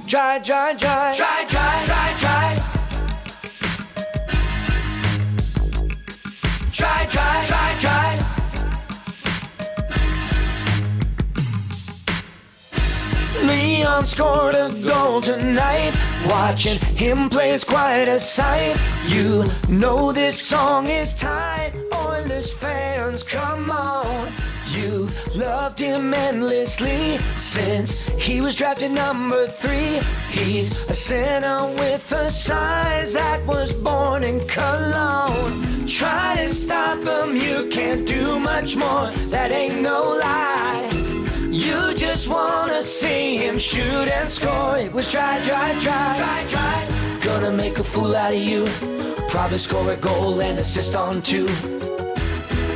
Dry, dry, dry. Dry, dry, dry, dry. Dry, dry, dry, dry. Leon scored a goal tonight. Watching him play is quite a sight. You know this song is tight. Oilers fans, come on. You loved him endlessly since he was drafted number 3. He's a center with a size that was born in Cologne. Try to stop him, you can't do much more. That ain't no lie. You just wanna see him shoot and score. It was try, try, try, try, try. Gonna make a fool out of you. Probably score a goal and assist on 2.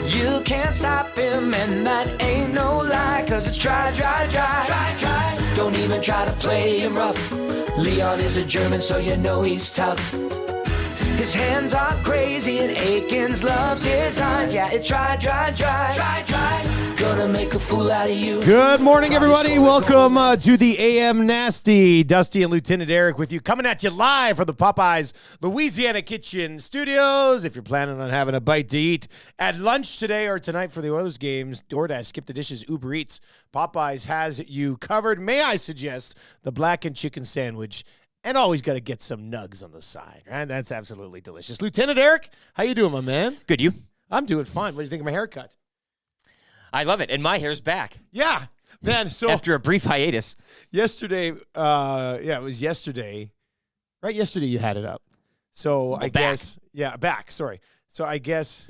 You can't stop him, and that ain't no lie. Cause it's try, try, try, try, try. Don't even try to play him rough. Leon is a German, so you know he's tough. His hands are crazy and Aikens loves his eyes. Yeah, it's try, try, try, try, try. Gonna make a fool out of you. Good morning, everybody. Welcome to the AM Nasty. Dusty and Lieutenant Eric with you, coming at you live from the Popeyes Louisiana Kitchen Studios. If you're planning on having a bite to eat at lunch today or tonight for the Oilers games, DoorDash, Skip the Dishes, Uber Eats, Popeyes has you covered. May I suggest the blackened chicken sandwich? And always got to get some nugs on the side, right? That's absolutely delicious. Lieutenant Eric, how you doing, my man? Good, you? I'm doing fine. What do you think of my haircut? I love it, and my hair's back. Yeah, man. So after a brief hiatus. Yesterday, it was yesterday. Right, yesterday you had it up. So I guess, back. Sorry. So I guess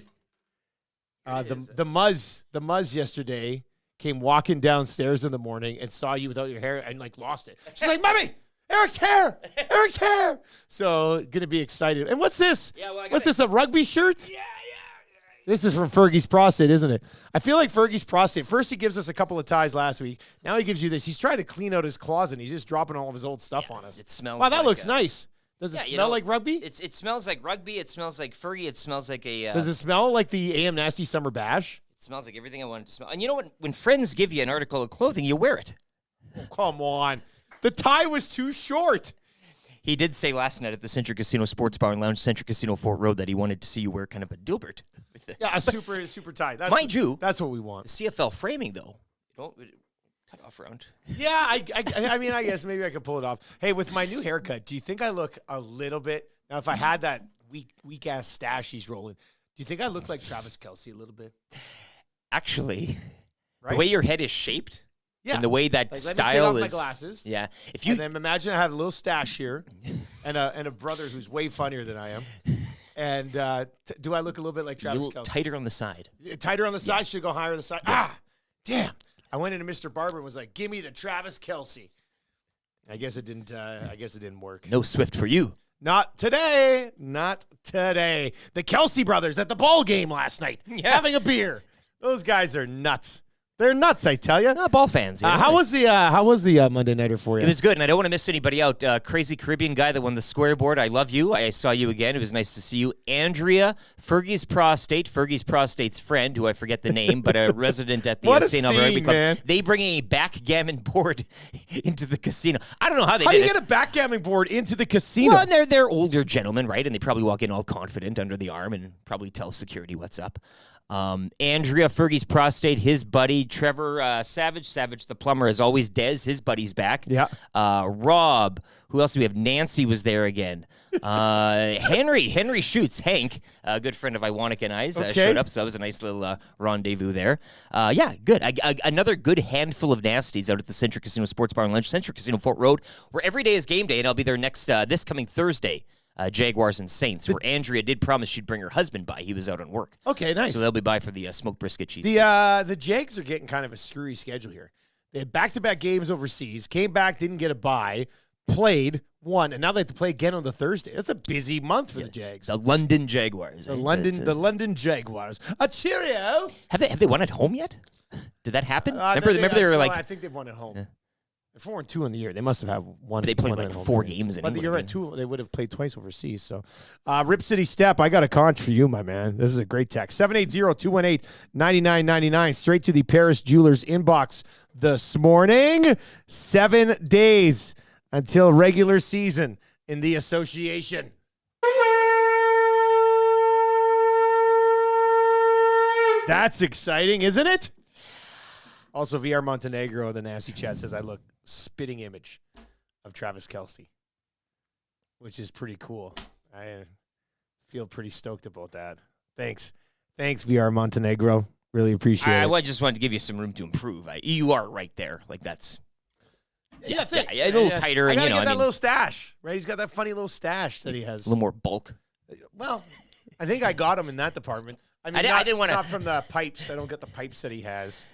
the Muzz yesterday came walking downstairs in the morning and saw you without your hair and lost it. She's like, "Mommy, Eric's hair! Eric's hair!" So, gonna be excited. And what's this? What's this, a rugby shirt? Yeah. This is from Fergie's Prostate, isn't it? I feel like Fergie's Prostate. First, he gives us a couple of ties last week. Now he gives you this. He's trying to clean out his closet, and he's just dropping all of his old stuff on us. It smells. Wow, that looks nice. Does it smell like rugby? It smells like rugby. It smells like Fergie. It smells like a... Does it smell like the AM Nasty Summer Bash? It smells like everything I want it to smell. And you know what? When friends give you an article of clothing, you wear it. Oh, come on. The tie was too short. He did say last night at the Century Casino Sports Bar and Lounge, Century Casino Fort Road, that he wanted to see you wear kind of a Dilbert. Yeah, a super tie. Mind you, that's what we want. CFL framing, though. Don't cut off around. Yeah, I mean, I guess maybe I could pull it off. Hey, with my new haircut, do you think I look a little bit... Now, if I had that weak-ass stash he's rolling, do you think I look like Travis Kelce a little bit? Actually, right? The way your head is shaped... Yeah. And the way that style is. Let me take off my glasses. Yeah. And then imagine I had a little stash here and a brother who's way funnier than I am. And do I look a little bit like Travis Kelce? A little tighter on the side. Tighter on the side? Should go higher on the side? Yeah. Damn. I went into Mr. Barber and was like, "Give me the Travis Kelce." I guess it didn't work. No Swift for you. Not today. Not today. The Kelce brothers at the ball game last night having a beer. Those guys are nuts. They're nuts, I tell you. Ball fans. Yeah. How was the Monday Nighter for you? It was good, and I don't want to miss anybody out. Crazy Caribbean guy that won the square board. I love you. I saw you again. It was nice to see you. Andrea, Fergie's Prostate's friend, who I forget the name, but a resident at the St. Albert Rugby Club. Man. They bring a backgammon board into the casino. I don't know how they did it. How do you get a backgammon board into the casino? Well, they're older gentlemen, right? And they probably walk in all confident under the arm and probably tell security what's up. Andrea, Fergie's Prostate, his buddy, Trevor Savage the plumber, as always, Dez, his buddy's back. Yeah. Rob, who else do we have? Nancy was there again. Henry Schutz, Hank, a good friend of Iwanek and I's, showed up, so that was a nice little rendezvous there. Good. Another good handful of nasties out at the Century Casino Sports Bar and Lunch, Century Casino Fort Road, where every day is game day, and I'll be there this coming Thursday. Jaguars and Saints, where Andrea did promise she'd bring her husband by. He was out on work. Okay, nice. So they'll be by for the smoked brisket cheese. The Jags are getting kind of a screwy schedule here. They had back-to-back games overseas, came back, didn't get a bye, played, won, and now they have to play again on the Thursday. That's a busy month for the Jags. The London Jaguars. The London Jaguars. A cheerio. Have they won at home yet? Did that happen? Remember they were like... I think they've won at home. Yeah. They're 4-2 in the year. They must have had one. But they played like 4 games in England. You're at 2. They would have played twice overseas. So, Rip City Step, I got a conch for you, my man. This is a great text. 780-218-9999. Straight to the Paris Jewelers inbox this morning. 7 days until regular season in the association. That's exciting, isn't it? Also, VR Montenegro, the nasty chat, says I look spitting image of Travis Kelce, which is pretty cool. I feel pretty stoked about that. Thanks, VR Montenegro. Really appreciate it. I just wanted to give you some room to improve. You are right there. Like that's thanks. A little tighter. I and, gotta get that little stash, right? He's got that funny little stash that he has. A little more bulk. Well, I think I got him in that department. I mean, I didn't want to. Not from the pipes. I don't get the pipes that he has.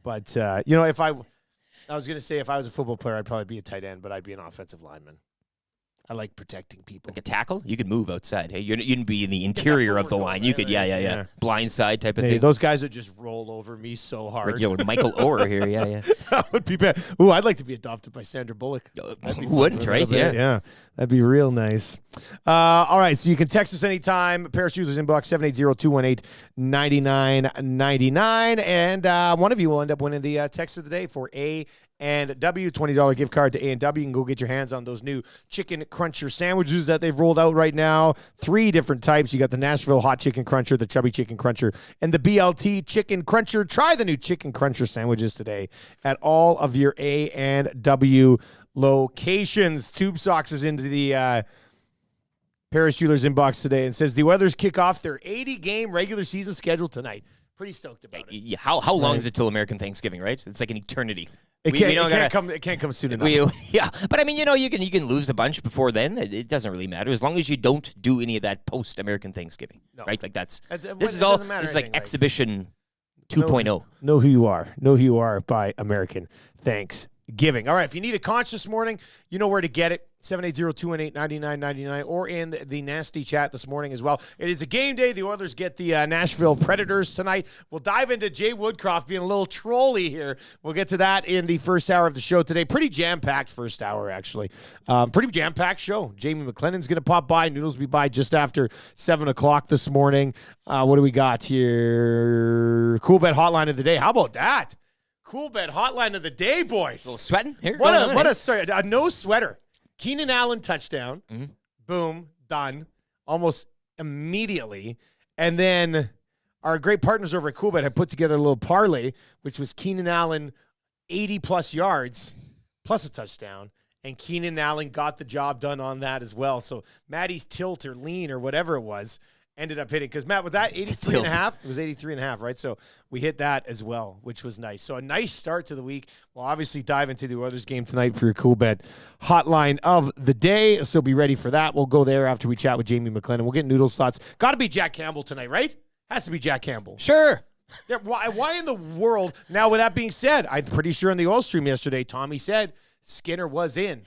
But, if I was going to say if I was a football player, I'd probably be a tight end, but I'd be an offensive lineman. I like protecting people. Like a tackle? You could move outside. Hey, you didn't be in the interior of the line. You could, yeah. Blind side type of thing. Those guys would just roll over me so hard. Like, Michael Orr here, yeah. That would be bad. Ooh, I'd like to be adopted by Sandra Bullock. Wouldn't, right? Yeah. That'd be real nice. All right, so you can text us anytime. Paris Steelers inbox 780-218-9999. And one of you will end up winning the text of the day for A&W, $20 gift card to A&W. You can go get your hands on those new Chicken Cruncher sandwiches that they've rolled out right now. 3 different types. You got the Nashville Hot Chicken Cruncher, the Chubby Chicken Cruncher, and the BLT Chicken Cruncher. Try the new Chicken Cruncher sandwiches today at all of your A&W locations. Tube Socks is into the Paris Steelers inbox today and says the Oilers kick off their 80-game regular season schedule tonight. Pretty stoked about it. Yeah, how long is it till American Thanksgiving, right? It's like an eternity. It can't come soon enough. But I mean, you can lose a bunch before then. It doesn't really matter as long as you don't do any of that post American Thanksgiving, right? Like this is like exhibition 2.0. Know who you are. Know who you are by American Thanksgiving. All right, if you need a conch this morning, you know where to get it. 780-218-9999 or in the nasty chat this morning as well. It is a game day. The Oilers get the Nashville Predators tonight. We'll dive into Jay Woodcroft being a little trolly here. We'll get to that in the first hour of the show today. Pretty jam-packed first hour, actually. Pretty jam-packed show. Jamie McLennan's going to pop by. Noodles will be by just after 7 o'clock this morning. What do we got here? Cool Bet Hotline of the day. How about that? Cool Bet Hotline of the day, boys. A little sweating here. A no sweater. Keenan Allen touchdown. Mm-hmm. Boom. Done. Almost immediately. And then our great partners over at Coolbet have put together a little parlay, which was Keenan Allen 80-plus yards plus a touchdown. And Keenan Allen got the job done on that as well. So Maddie's tilt or lean or whatever it was ended up hitting. Because, Matt, with that 83.5, it was 83.5, right? So we hit that as well, which was nice. So a nice start to the week. We'll obviously dive into the Oilers game tonight for your Cool Bet Hotline of the day. So be ready for that. We'll go there after we chat with Jamie McLennan. We'll get Noodles' thoughts. Got to be Jack Campbell tonight, right? Has to be Jack Campbell. Sure. Yeah, why in the world? Now, with that being said, I'm pretty sure in the oil stream yesterday, Tommy said Skinner was in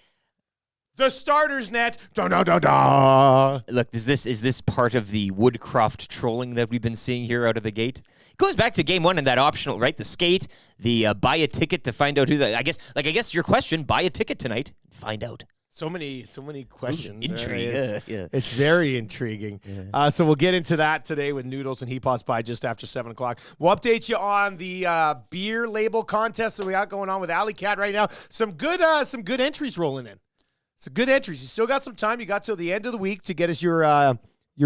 the starters net. Da. Look, is this part of the Woodcroft trolling that we've been seeing here out of the gate? It goes back to game one and that optional, right? The skate, the buy a ticket to find out who the. I guess your question: buy a ticket tonight, find out. So many questions. Intrigue. Right? Yeah. It's very intriguing. Yeah. So we'll get into that today with Noodles, and he pops by just after 7 o'clock. We'll update you on the beer label contest that we got going on with Alley Cat right now. Some good entries rolling in. Some good entries. You still got some time. You got till the end of the week to get us your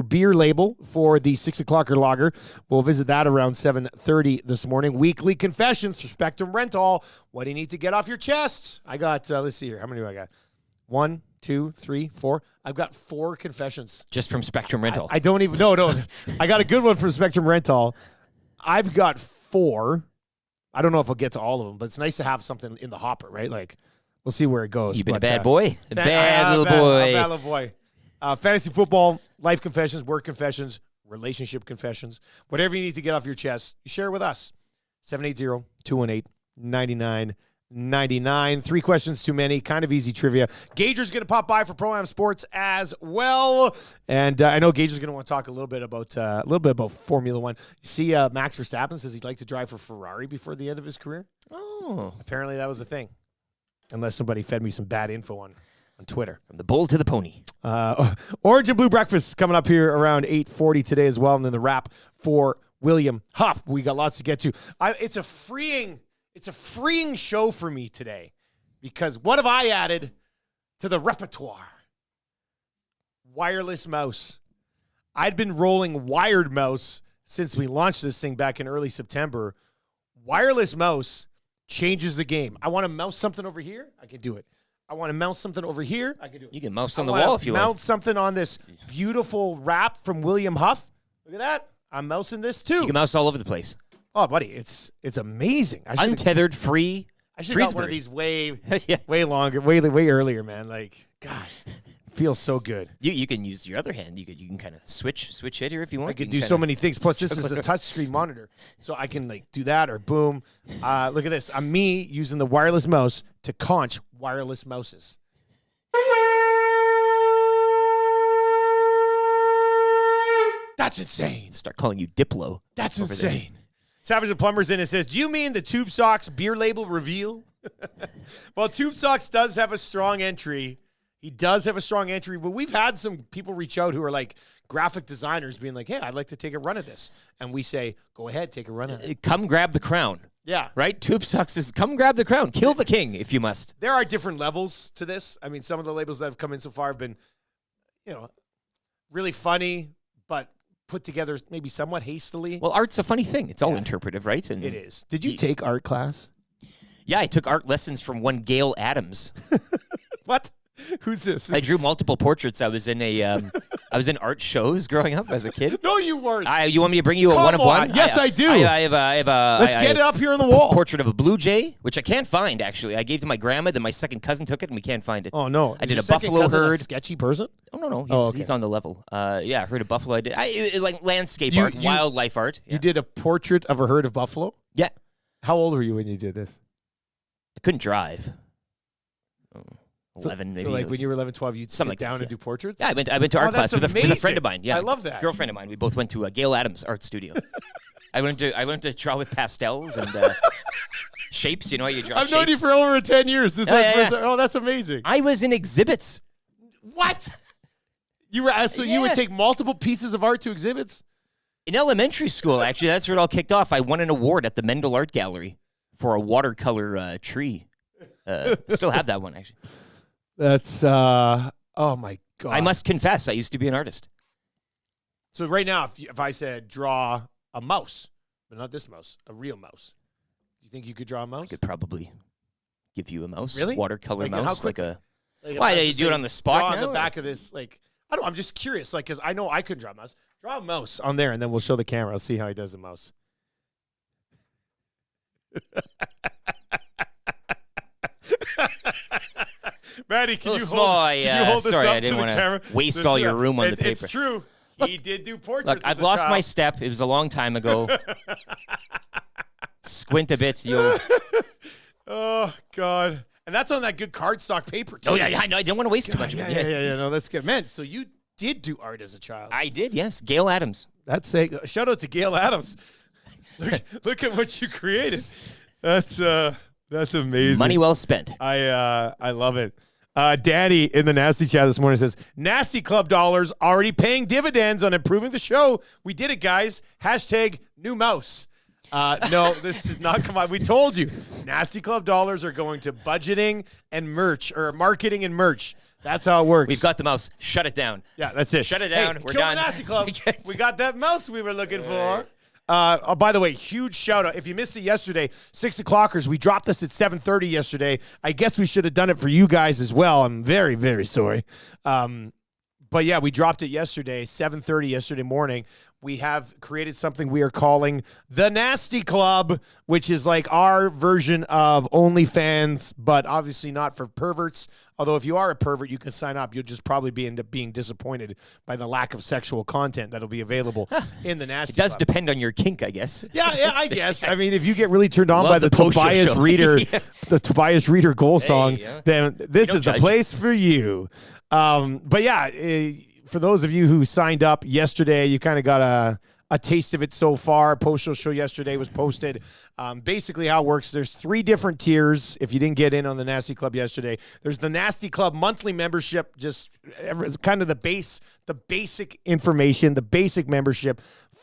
beer label for the 6 o'clocker lager. We'll visit that around 7:30 this morning. Weekly confessions for Spectrum Rental. What do you need to get off your chest? I got, let's see here. How many do I got? 1, 2, 3, 4. I've got 4 confessions. Just from Spectrum Rental. I don't even, no. I got a good one from Spectrum Rental. I've got 4. I don't know if I'll get to all of them, but it's nice to have something in the hopper, right? Like, we'll see where it goes. You've been a bad boy. A bad little boy. Bad little boy. Fantasy football, life confessions, work confessions, relationship confessions. Whatever you need to get off your chest, you share it with us. 780-218-9999. 3 questions too many. Kind of easy trivia. Gager's going to pop by for Pro-Am Sports as well. And I know Gager's going to want to talk a little bit about Formula One. You see Max Verstappen says he'd like to drive for Ferrari before the end of his career. Oh. Apparently that was the thing. Unless somebody fed me some bad info on Twitter. From the bull to the pony. Orange and Blue Breakfast is coming up here around 8:40 today as well. And then the wrap for William Huff. We got lots to get to. It's a freeing show for me today because what have I added to the repertoire. Wireless mouse. I'd been rolling wired mouse since we launched this thing back in early September. Wireless mouse changes the game. I want to mouse something over here. I can do it. I want to mount something over here. I can do it. You can mouse on the wall if you want. Mount something on this beautiful wrap from William Huff. Look at that. I'm mousing this too. You can mouse all over the place. Oh, buddy, it's amazing. Untethered, free. I should have got one of these way longer, way earlier, man. Like, God, feels so good. You can use your other hand. You can kind of switch it here if you want. I could do so many things. Plus, this is a touchscreen monitor, so I can like do that or boom. Look at this. I'm me using the wireless mouse to conch wireless mouses. That's insane. Start calling you Diplo. That's insane. Savage and Plumbers in it says, do you mean the Tube Socks beer label reveal? Well, Tube Socks does have a strong entry. He does have a strong entry, but we've had some people reach out who are like graphic designers being like, hey, I'd like to take a run at this. And we say, go ahead, take a run at it. Come grab the crown. Yeah. Right? Tube Socks is come grab the crown. Kill the king if you must. There are different levels to this. I mean, some of the labels that have come in so far have been, really funny, but put together maybe somewhat hastily. Well, art's a funny thing. It's all interpretive, right? And it is. Did you take art class? Yeah, I took art lessons from one Gail Adams. What? Who's this? I drew multiple portraits. I was in art shows growing up as a kid. No, you weren't. You want me to bring you a one of one? Yes, I do. I have a. Let's get it up here on the wall. Portrait of a blue jay, which I can't find actually. I gave to my grandma, then my second cousin took it, and we can't find it. Oh no! I did a buffalo herd. A sketchy person? Oh no! He's on the level. Yeah, herd of buffalo. I did. Like landscape art, wildlife art. Yeah. You did a portrait of a herd of buffalo? Yeah. How old were you when you did this? I couldn't drive. 11 maybe. So like when you were 11, 12, you'd sit down and do portraits? Yeah, I went to art class with a friend of mine. Yeah, I love that. Girlfriend of mine. We both went to Gail Adams Art Studio. I went to draw with pastels and shapes. You know how you draw I've known you for over 10 years. Oh, that's amazing. I was in exhibits. What? You were you would take multiple pieces of art to exhibits? In elementary school, actually, that's where it all kicked off. I won an award at the Mendel Art Gallery for a watercolor tree. Still have that one, actually. That's, oh my God. I must confess, I used to be an artist. So right now, if I said draw a mouse, but not this mouse, a real mouse, do you think you could draw a mouse? I could probably give you a mouse. Really? Watercolor mouse. Why did you do it on the spot draw now? On the back of this, I'm just curious, because I know I could draw a mouse. Draw a mouse on there, and then we'll show the camera. I'll see how he does the mouse. Maddie, can you hold this up I didn't want to waste all your room on the paper. It's true. He did do portraits. Look, I've lost my step. It was a long time ago. Squint a bit, you'll. Oh God! And that's on that good cardstock paper too. Oh yeah, I know. I didn't want to waste too much of it. Yeah. No, that's good, man. So you did do art as a child. I did, yes. Gail Adams. That's a shout out to Gail Adams. Look at what you created. That's amazing. Money well spent. I love it. Danny in the Nasty Chat this morning says, Nasty Club dollars already paying dividends on improving the show. We did it, guys. Hashtag new mouse. No, this is not come on. We told you. Nasty Club dollars are going to budgeting and merch, or marketing and merch. That's how it works. We've got the mouse. Shut it down. Yeah, that's it. Shut it down. Hey, we're kill done. The Nasty Club. We got that mouse we were looking for. By the way, huge shout out. If you missed it yesterday, 6 o'clockers, we dropped this at 7:30 yesterday. I guess we should have done it for you guys as well. I'm very, very sorry. But yeah, we dropped it yesterday, 7:30 yesterday morning. We have created something we are calling the Nasty Club, which is like our version of OnlyFans, but obviously not for perverts. Although if you are a pervert, you can sign up. You'll just probably end up being disappointed by the lack of sexual content that'll be available in the Nasty Club. It does depend on your kink, I guess. Yeah, I guess. I mean, if you get really turned on by the Tobias Reader, the Tobias Reader goal song, then this is the place for you. But yeah, for those of you who signed up yesterday, you kind of got a taste of it so far. Post show yesterday was posted. Basically how it works, there's 3 different tiers. If you didn't get in on the Nasty Club yesterday, there's the Nasty Club monthly membership, just kind of the basic information, the basic membership.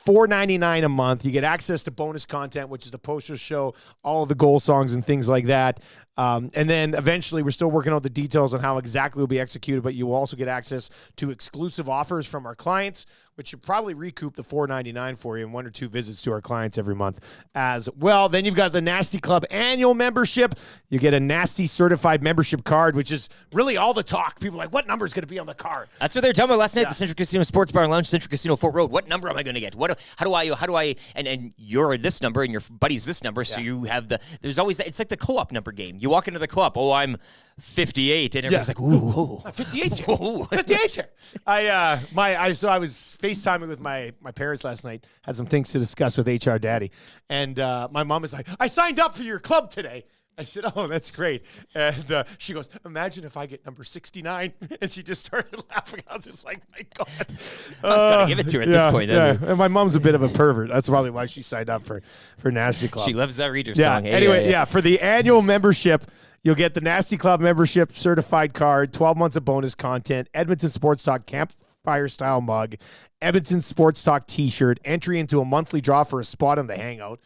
$4.99 a month. You get access to bonus content, which is the poster show, all of the goal songs and things like that. And then eventually, we're still working out the details on how exactly will be executed, but you will also get access to exclusive offers from our clients, which should probably recoup the $4.99 for you and 1 or 2 visits to our clients every month as well. Then you've got the Nasty Club annual membership. You get a Nasty certified membership card, which is really all the talk. People are like, what number is going to be on the card? That's what they were talking about last night at the Central Casino Sports Bar and Lounge, Central Casino Fort Road. What number am I going to get? How do I, and you're this number and your buddy's this number, so you have there's always, it's like the co-op number game. You walk into the co-op, I'm 58, and everybody's like, ooh. 58's here. 58's here. I was FaceTiming with my parents last night, had some things to discuss with HR Daddy, and my mom is like, I signed up for your club today. I said, oh, that's great. And she goes, imagine if I get number 69. And she just started laughing. I was just like, my God. I was going to give it to her at this point. Yeah. And my mom's a bit of a pervert. That's probably why she signed up for Nasty Club. She loves that Reader song. Hey, anyway, for the annual membership, you'll get the Nasty Club membership certified card, 12 months of bonus content, Edmonton Sports Talk campfire style mug, Edmonton Sports Talk t-shirt, entry into a monthly draw for a spot on the Hangout.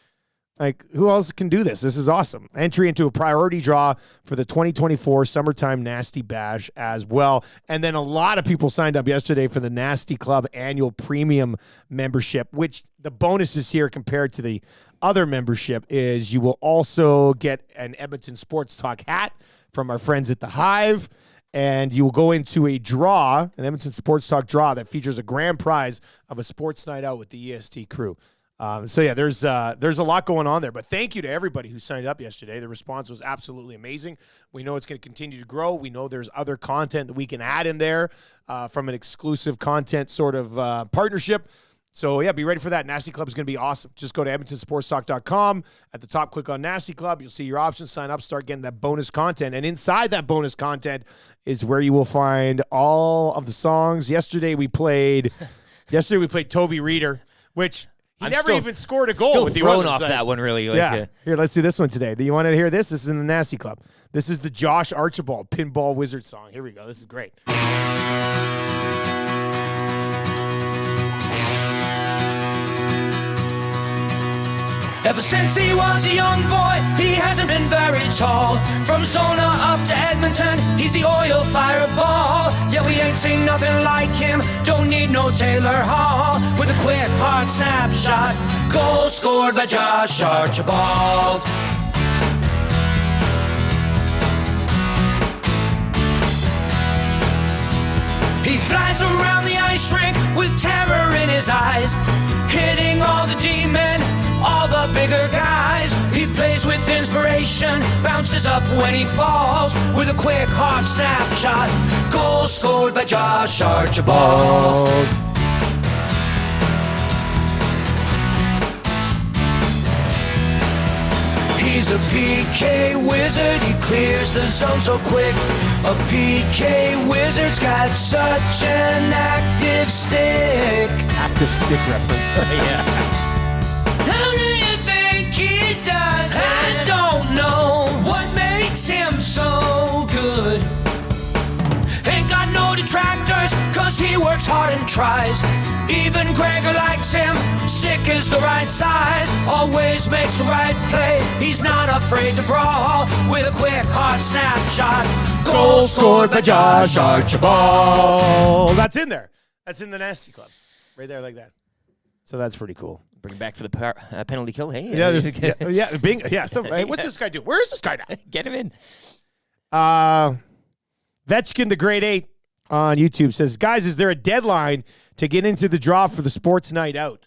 Like, who else can do this? This is awesome. Entry into a priority draw for the 2024 Summertime Nasty Bash as well. And then a lot of people signed up yesterday for the Nasty Club annual premium membership, which the bonuses here compared to the other membership is you will also get an Edmonton Sports Talk hat from our friends at the Hive. And you will go into a draw, an Edmonton Sports Talk draw that features a grand prize of a sports night out with the EST crew. There's a lot going on there. But thank you to everybody who signed up yesterday. The response was absolutely amazing. We know it's going to continue to grow. We know there's other content that we can add in there from an exclusive content sort of partnership. So, yeah, be ready for that. Nasty Club is going to be awesome. Just go to EdmontonSportsTalk.com. At the top, click on Nasty Club. You'll see your options. Sign up. Start getting that bonus content. And inside that bonus content is where you will find all of the songs. Yesterday we played Toby Reader, which – I'm never even scored a goal. Still with the thrown off that one, really. Here, let's do this one today. Do you want to hear this? This is in the Nasty Club. This is the Josh Archibald Pinball Wizard song. Here we go. This is great. Ever since he was a young boy, he hasn't been very tall. From Zona up to Edmonton, he's the oil fireball. Yeah, we ain't seen nothing like him, don't need no Taylor Hall. With a quick, hard snapshot, goal scored by Josh Archibald. He flies around the ice rink with terror in his eyes, hitting all the D-men, all the bigger guys. He plays with inspiration, bounces up when he falls. With a quick, hard snapshot, goal scored by Josh Archibald. He's a PK wizard, he clears the zone so quick. A PK wizard's got such an active stick. Active stick reference. Yeah. How do you think he does it? I don't know what makes him so good. Ain't got no detractors, cause he works hard and tries. Even Gregor likes him, stick is the right size. Always makes the right play, he's not afraid to brawl. With a quick, hard snapshot, goal scored by Josh Archibald. That's in there. That's in the Nasty Club. Right there like that. So that's pretty cool. Bring it back for the penalty kill. Hey, Yeah. So, hey, what's this guy do? Where is this guy now? Get him in. Vetchkin the Grade 8 on YouTube says, guys, is there a deadline to get into the draw for the sports night out?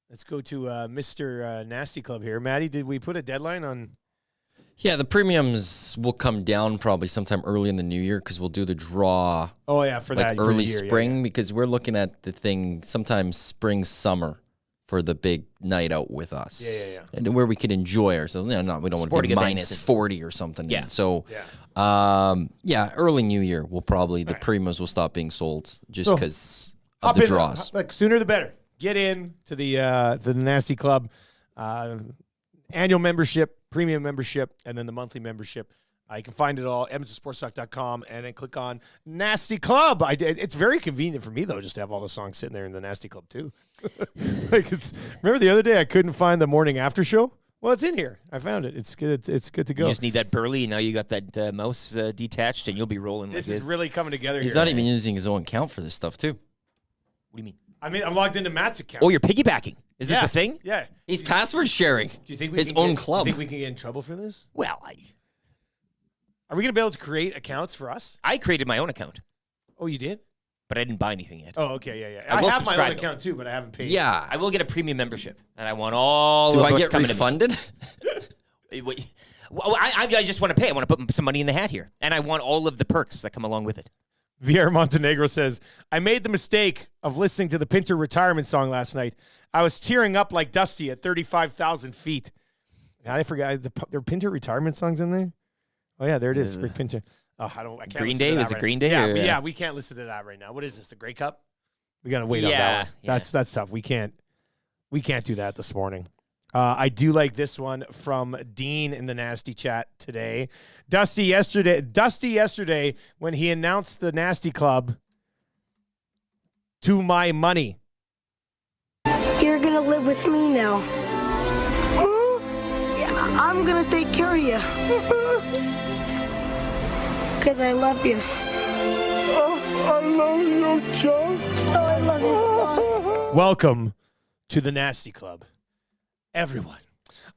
Let's go to Mr. Nasty Club here. Maddie, did we put a deadline on? Yeah, the premiums will come down probably sometime early in the new year because we'll do the draw. Oh, yeah, for that early for spring because we're looking at the thing sometimes spring, summer for the big night out with us. Yeah. And where we could enjoy ourselves. We don't want to be minus 40 or something. Yeah. So, early new year, the premiums will stop being sold just because of the draws. Like sooner the better. Get in to the Nasty Club annual membership, premium membership, and then the monthly membership. You can find it all, edmontonsportstalk.com, and then click on Nasty Club. It's very convenient for me, though, just to have all the songs sitting there in the Nasty Club, too. Remember the other day I couldn't find the morning after show? Well, it's in here. I found it. It's good. It's good to go. You just need that burly, and now you got that mouse detached, and you'll be rolling. This is really coming together. He's here. not even using his own account for this stuff, too. What do you mean? I'm logged into Matt's account. Oh, you're piggybacking. Is this a thing? Yeah. He's password sharing. Do you think his own club? Do you think we can get in trouble for this? Well, Are we going to be able to create accounts for us? I created my own account, Oh, you did? but I didn't buy anything yet. Oh, okay, yeah. I I will have my own subscribe, though. account, too, but I haven't paid. Yeah. I will get a premium membership, and I want all Do of I what's get coming refunded? to me. Well, I just want to pay. I want to put some money in the hat here, and I want all of the perks that come along with it. VR Montenegro says, I made the mistake of listening to the Pinter retirement song last night. I was tearing up like Dusty at 35,000 feet. God, I forgot. There are Pinter retirement songs in there? Oh, yeah, there it is. Rick Pinter. Oh, I can't Green listen Day? to that Was it right Green now. Day? Yeah, or, yeah, we can't listen to that right now. What is this, the Grey Cup? We got to wait on that one. Yeah. That's tough. We can't do that this morning. I do like this one from Dean in the Nasty Chat today. Dusty yesterday when he announced the Nasty Club, to my money. You're gonna live with me now. Yeah, I'm gonna take care of you. Because I love you. Oh, I love you, John. Oh, I love you, son. Welcome to the Nasty Club, everyone.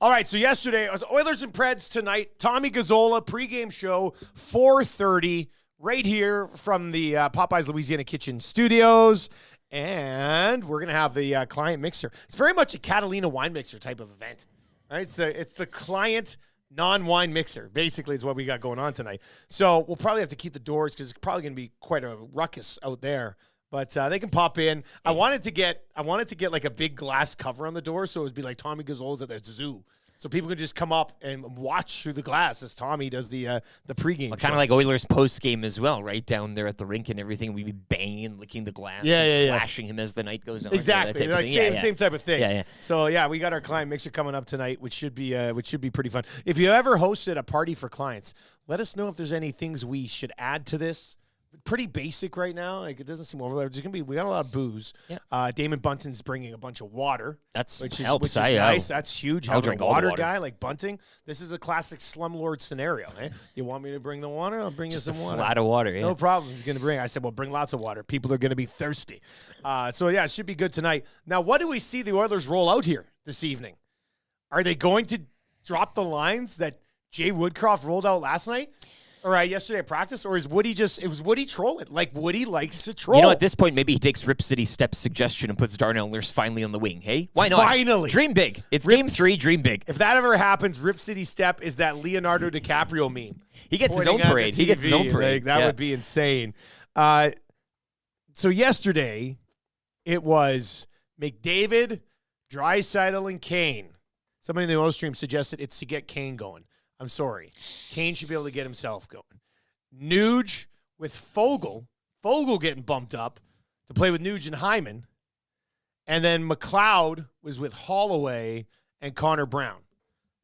All right, so yesterday, it was Oilers and Preds tonight. Tommy Gazzola, pregame show, 4:30, right here from the Popeyes Louisiana Kitchen Studios. And we're going to have the client mixer. It's very much a Catalina wine mixer type of event. Right? It's the client non-wine mixer, basically, is what we got going on tonight. So we'll probably have to keep the doors because it's probably going to be quite a ruckus out there. But they can pop in. I wanted to get like a big glass cover on the door so it would be like Tommy Gazzola's at the zoo. So people can just come up and watch through the glass as Tommy does the pregame. Well, kind of like Oilers post-game as well, right? Down there at the rink and everything. We'd be banging, licking the glass, flashing him as the night goes on. Exactly. Like same type of thing. Yeah. So, we got our client mixer coming up tonight, which should be pretty fun. If you ever hosted a party for clients, let us know if there's any things we should add to this. Pretty basic right now. Like it doesn't seem overloaded. We got a lot of booze. Yeah. Damon Bunting's bringing a bunch of water. Which Which is nice. That's huge. I'll drink a all the water water. guy like Bunting. This is a classic slumlord scenario. Eh? You want me to bring the water? I'll bring Just you some a water. flat of water, yeah. No problem. He's going to bring. I said, well, bring lots of water. People are going to be thirsty. It should be good tonight. Now, what do we see the Oilers roll out here this evening? Are they going to drop the lines that Jay Woodcroft rolled out last night? Or yesterday at practice, or is Woody it was Woody trolling? Like Woody likes to troll. You know, at this point, maybe he takes Rip City Step's suggestion and puts Darnell Nurse finally on the wing. Hey, why not? Finally. Dream big. It's game 3, dream big. If that ever happens, Rip City Step is that Leonardo DiCaprio meme. He gets his Pointing own at parade. the He gets his own TV. parade. That would be insane. So yesterday, it was McDavid, Draisaitl, and Kane. Somebody in the Oil Stream suggested it's to get Kane going. I'm sorry. Kane should be able to get himself going. Nuge with Fogle getting bumped up to play with Nuge and Hyman. And then McLeod was with Holloway and Connor Brown.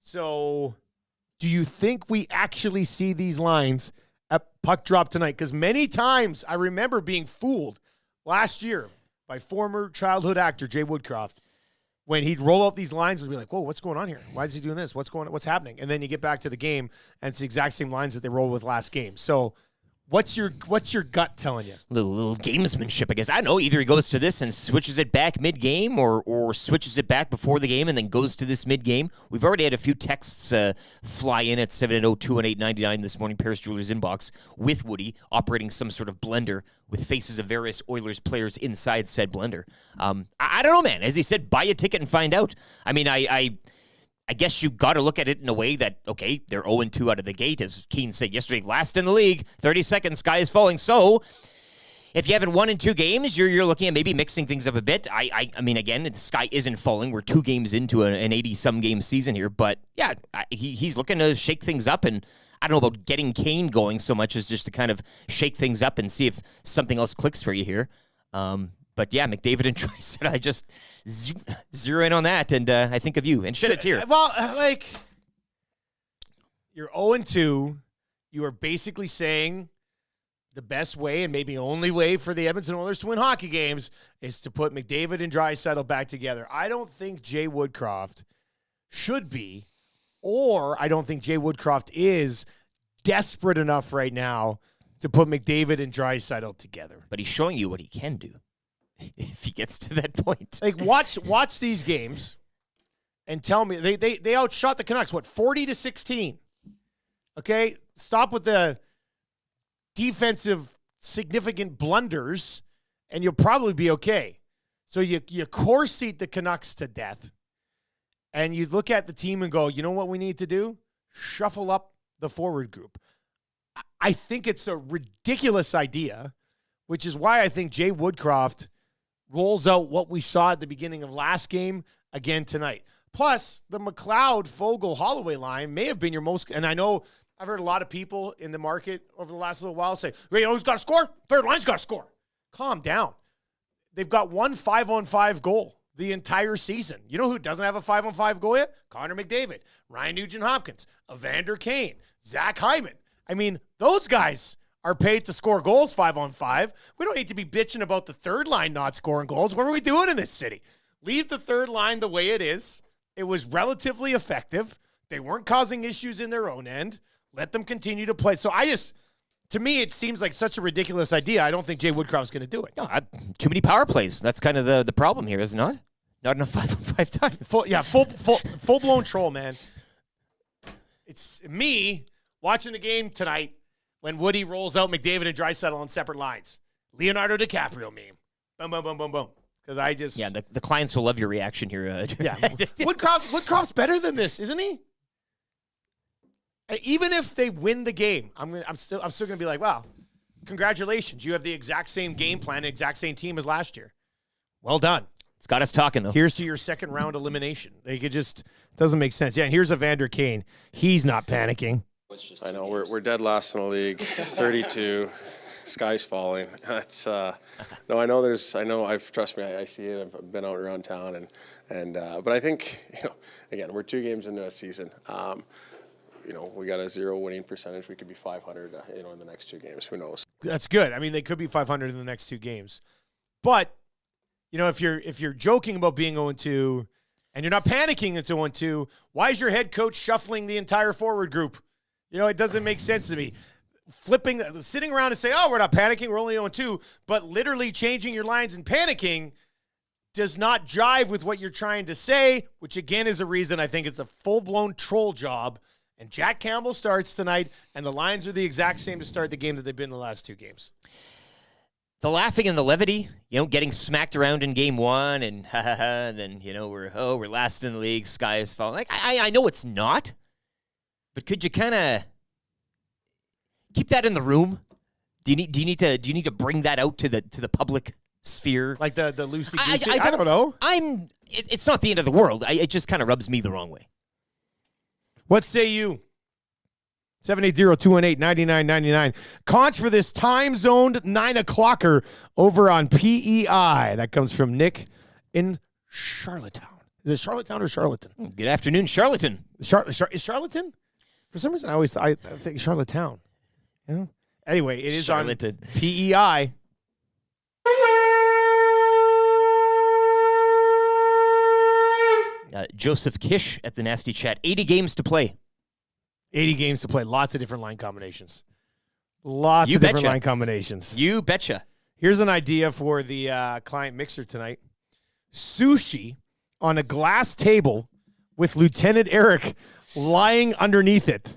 So do you think we actually see these lines at puck drop tonight? Because many times I remember being fooled last year by former childhood actor Jay Woodcroft when he'd roll out these lines and be like, whoa, what's going on here? Why is he doing this? What's happening? And then you get back to the game, and it's the exact same lines that they rolled with last game. So what's your gut telling you? Little gamesmanship, I guess. I don't know. Either he goes to this and switches it back mid-game or switches it back before the game and then goes to this mid-game. We've already had a few texts fly in at 780-218-99 this morning, Paris Jewelers inbox, with Woody operating some sort of blender with faces of various Oilers players inside said blender. I don't know, man. As he said, buy a ticket and find out. I mean, I guess you got to look at it in a way that, okay, they're 0-2 out of the gate, as Keane said yesterday, last in the league, 30 seconds, sky is falling. So if you haven't won in 2 games, you're looking at maybe mixing things up a bit. I mean, again, the sky isn't falling. We're 2 games into an 80-some game season here. But, yeah, he's looking to shake things up, and I don't know about getting Kane going so much as just to kind of shake things up and see if something else clicks for you here. But, yeah, McDavid and Draisaitl, I just zero in on that, and I think of you. And shed a tear. Well, like, you're 0-2. you are basically saying the best way and maybe only way for the Edmonton Oilers to win hockey games is to put McDavid and Draisaitl back together. I don't think Jay Woodcroft should be, or I don't think Jay Woodcroft is desperate enough right now to put McDavid and Draisaitl together. But he's showing you what he can do if he gets to that point. Like, watch these games and tell me they outshot the Canucks, 40-16. Okay? Stop with the defensive significant blunders, and you'll probably be okay. So you core seat the Canucks to death, and you look at the team and go, you know what we need to do? Shuffle up the forward group. I think it's a ridiculous idea, which is why I think Jay Woodcroft rolls out what we saw at the beginning of last game again tonight. Plus, the McLeod, Fogle, Holloway line may have been your most, and I know I've heard a lot of people in the market over the last little while say, well, you know who's got to score? Third line's got to score. Calm down. They've got one 5-on-5 goal the entire season. You know who doesn't have a 5-on-5 goal yet? Connor McDavid, Ryan Nugent-Hopkins, Evander Kane, Zach Hyman. I mean, those guys are paid to score goals 5-on-5. We don't need to be bitching about the third line not scoring goals. What are we doing in this city? Leave the third line the way it is. It was relatively effective. They weren't causing issues in their own end. Let them continue to play. So to me, it seems like such a ridiculous idea. I don't think Jay Woodcroft's going to do it. No, too many power plays. That's kind of the problem here, is it not? Not enough 5-on-5 time. Full-blown troll, man. It's me watching the game tonight when Woody rolls out McDavid and Draisaitl on separate lines. Leonardo DiCaprio meme. Boom, boom, boom, boom, boom. Because I just... Yeah, the clients will love your reaction here. Yeah. Woodcroft's better than this, isn't he? Even if they win the game, I'm still going to be like, wow, congratulations. You have the exact same game plan, exact same team as last year. Well done. It's got us talking, though. Here's to your second round elimination. Doesn't make sense. Yeah, and here's Evander Kane. He's not panicking. I know we're dead last in the league, 32. Sky's falling. It's no, I know. Trust me. I see it. I've been out around town, but I think again, we're 2 games into a season. We got a 0 winning percentage. We could be 500. In the next 2 games. Who knows? That's good. I mean, they could be 500 in the next 2 games, but if you're joking about being 0-2 and you're not panicking at 0-2, why is your head coach shuffling the entire forward group? It doesn't make sense to me. Sitting around and saying, oh, we're not panicking, we're only 0-2, but literally changing your lines and panicking does not jive with what you're trying to say, which again is a reason I think it's a full-blown troll job. And Jack Campbell starts tonight, and the lines are the exact same to start the game that they've been the last 2 games. The laughing and the levity, getting smacked around in game 1, and then we're last in the league, sky is falling. Like I know it's not, but could you kind of keep that in the room? Do you need to bring that out to the public sphere? Like the loosey-goosey? I don't know. It's not the end of the world. It just kind of rubs me the wrong way. What say you? 780-218-9999. Conch for this time-zoned 9 o'clocker over on PEI. That comes from Nick in Charlottetown. Is it Charlottetown or Charlotten? Good afternoon, Charlotten. Is Charlotten? For some reason, I think Charlottetown. Anyway, it is Charlotten. On PEI. Joseph Kish at the Nasty Chat. 80 games to play. 80 games to play. Lots of different line combinations. Lots of different line combinations. You betcha. Here's an idea for the client mixer tonight. Sushi on a glass table with Lieutenant Eric lying underneath it.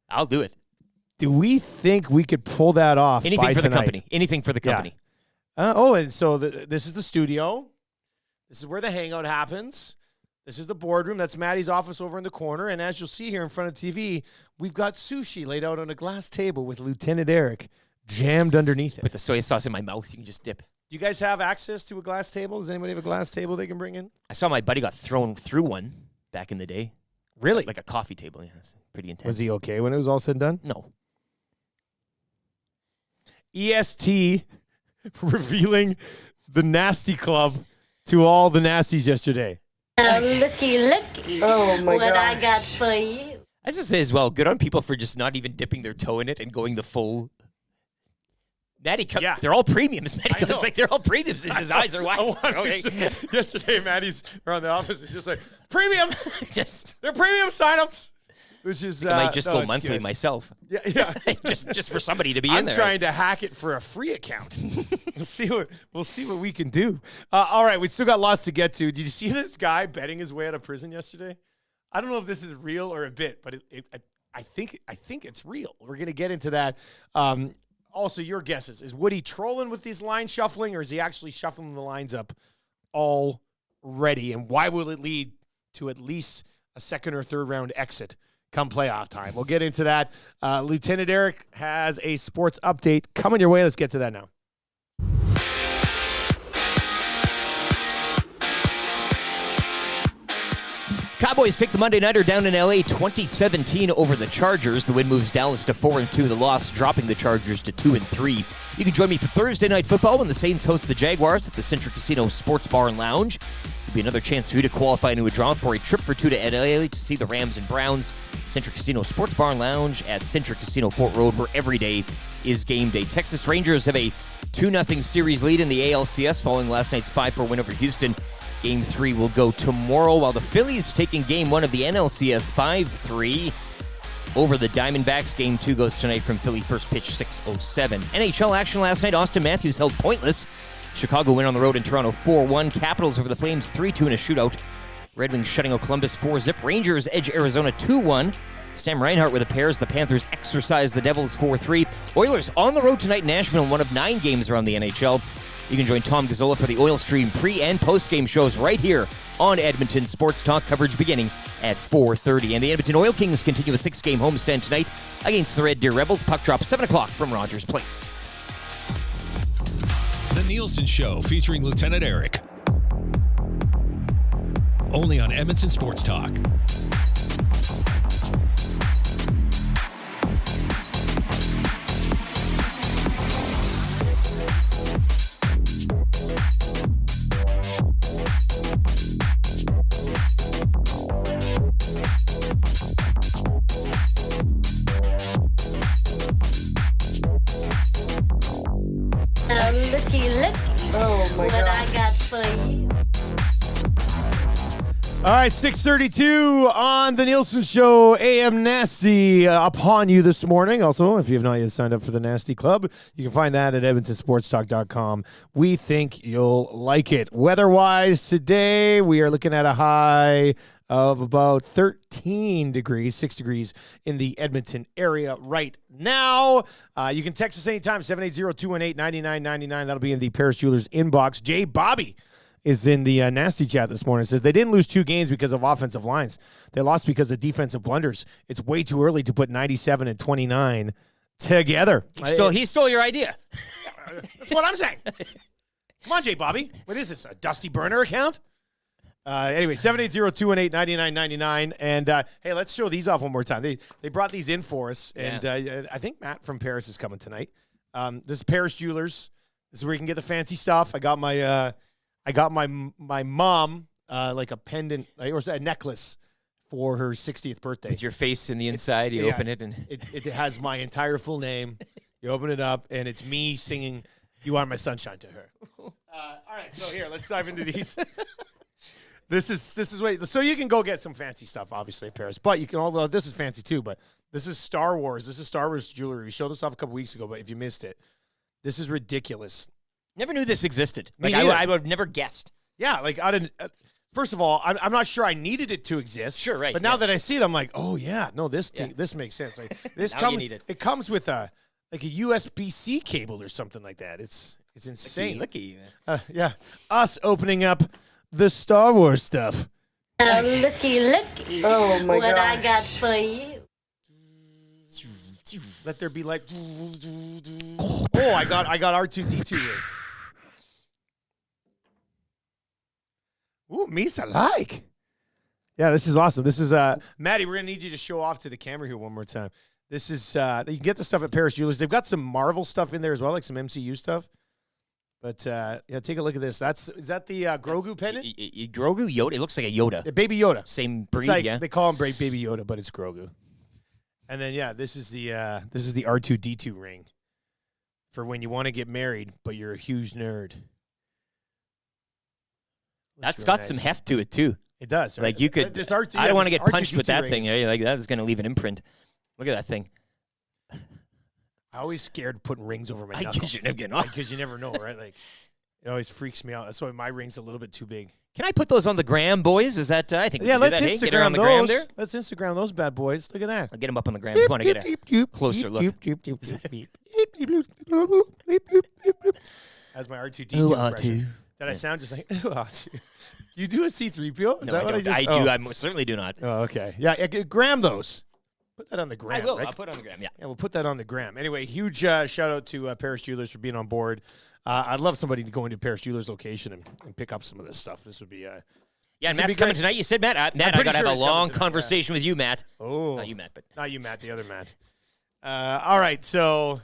I'll do it. Do we think we could pull that off? Anything for the company. Anything for the company. Yeah. And so this is the studio. This is where the hangout happens. This is the boardroom. That's Maddie's office over in the corner. And as you'll see here in front of TV, we've got sushi laid out on a glass table with Lieutenant Eric jammed underneath it. With the soy sauce in my mouth, you can just dip. Do you guys have access to a glass table? Does anybody have a glass table they can bring in? I saw my buddy got thrown through one back in the day. Really? Like a coffee table. Yeah, it's pretty intense. Was he okay when it was all said and done? No. EST revealing the Nasty Club to all the Nasties yesterday. Looky. Oh my what gosh. I got for you. I was just say as well, good on people for just not even dipping their toe in it and going the full. Maddie, they're all premiums. Maddie goes like, they're all premiums. His eyes are wide. Yesterday, Maddie's around the office. He's just like, premiums. They're premium signups. Which is I might just go monthly myself. Yeah. just for somebody to be in there. I'm trying to hack it for a free account. We'll see what we can do. All right, we still got lots to get to. Did you see this guy betting his way out of prison yesterday? I don't know if this is real or a bit, but I think it's real. We're gonna get into that. Also, your guesses. Is Woody trolling with these line shuffling, or is he actually shuffling the lines up already? And why will it lead to at least a second or third round exit come playoff time? We'll get into that. Lieutenant Eric has a sports update coming your way. Let's get to that now. Cowboys take the Monday Nighter down in L.A. 2017 over the Chargers. The win moves Dallas to 4-2. The loss dropping the Chargers to 2-3. You can join me for Thursday Night Football when the Saints host the Jaguars at the Centric Casino Sports Bar and Lounge. It'll be another chance for you to qualify into a draw for a trip for two to L.A. to see the Rams and Browns. Centric Casino Sports Bar and Lounge at Centric Casino Fort Road, where every day is game day. Texas Rangers have a 2-0 series lead in the ALCS following last night's 5-4 win over Houston. Game 3 will go tomorrow, while the Phillies taking Game 1 of the NLCS 5-3 over the Diamondbacks. Game 2 goes tonight from Philly first pitch 6:07. NHL action last night. Austin Matthews held pointless. Chicago win on the road in Toronto 4-1. Capitals over the Flames 3-2 in a shootout. Red Wings shutting out Columbus 4-0. Rangers edge Arizona 2-1. Sam Reinhart with the pairs. The Panthers exercise the Devils 4-3. Oilers on the road tonight in Nashville in one of 9 games around the NHL. You can join Tom Gazzola for the Oil Stream pre- and post-game shows right here on Edmonton Sports Talk, coverage beginning at 4:30. And the Edmonton Oil Kings continue a 6-game homestand tonight against the Red Deer Rebels. Puck drop 7 o'clock from Rogers Place. The Nielsen Show featuring Lieutenant Eric. Only on Edmonton Sports Talk. What I got for you. All right, 6:32 on the Nielsen Show. AM Nasty upon you this morning. Also, if you have not yet signed up for the Nasty Club, you can find that at edmontonsportstalk.com. We think you'll like it. Weather-wise today, we are looking at a high of about 13 degrees, 6 degrees in the Edmonton area right now. You can text us anytime, 780-218-9999. That'll be in the Paris Jewelers inbox. Jay Bobby is in the Nasty chat this morning. It says they didn't lose 2 games because of offensive lines. They lost because of defensive blunders. It's way too early to put 97 and 29 together. He stole your idea. That's what I'm saying. Come on, Jay Bobby. What is this, a Dusty Burner account? Anyway, 780-218-9999. And, hey, let's show these off one more time. They brought these in for us, and I think Matt from Paris is coming tonight. This is Paris Jewelers. This is where you can get the fancy stuff. I got my mom like a pendant, or a necklace for her 60th birthday. With your face in the inside, you open it, and it has my entire full name. You open it up, and it's me singing "You Are My Sunshine" to her. All right, so here, let's dive into these. This is what, so you can go get some fancy stuff, obviously, at Paris, but you can although this is fancy too, but this is Star Wars. This is Star Wars jewelry. We showed this off a couple weeks ago, but if you missed it, this is ridiculous. Never knew this existed. Me I neither. would have never guessed. Yeah, like I didn't. First of all, I'm not sure I needed it to exist. Sure, right. But now that I see it, I'm like, oh yeah, no, this makes sense. Like this Now you need it. It comes with a USB-C cable or something like that. It's insane. Looky. Yeah, us opening up the Star Wars stuff. Looky. Oh my God. What I got for you. Let there be like, oh, I got R2-D2 here. Ooh, Misa like. Yeah, this is awesome. This is Maddie. We're gonna need you to show off to the camera here one more time. This is you can get the stuff at Paris Jewelers. They've got some Marvel stuff in there as well, like some MCU stuff. But take a look at this. Is that the Grogu pendant? Grogu Yoda. It looks like a Yoda. Baby Yoda. Same breed. It's like, yeah. They call him Baby Yoda, but it's Grogu. And then this is the R2D2 ring for when you want to get married, but you're a huge nerd. That's got some heft to it too. It does. Right? Like you could. I don't want to get punched with that thing. Like that is going to leave an imprint. Look at that thing. I always scared putting rings over my knuckle. Because you never know, right? Like it always freaks me out. That's why my ring's a little bit too big. Can I put those on the gram, boys? Is that I think? Let's Instagram get on the gram there. Let's Instagram those bad boys. Look at that. I'll get them up on the gram. You want to get a closer look. As my R2D2 impression. Did I sound just like R2? You do a C3PO? Is that what I just? I do. I certainly do not. Oh, okay. Yeah, gram those. Put that on the gram. I will. Right? I'll put it on the gram. Yeah. Yeah, we'll put that on the gram. Anyway, huge shout out to Paris Jewelers for being on board. I'd love somebody to go into Paris Jewelers location and pick up some of this stuff. This would be. Yeah, Matt's coming tonight. You said Matt. Matt, I got to have a long conversation with you, Matt. Oh, not you, Matt, but not you, Matt. The other Matt. All right, so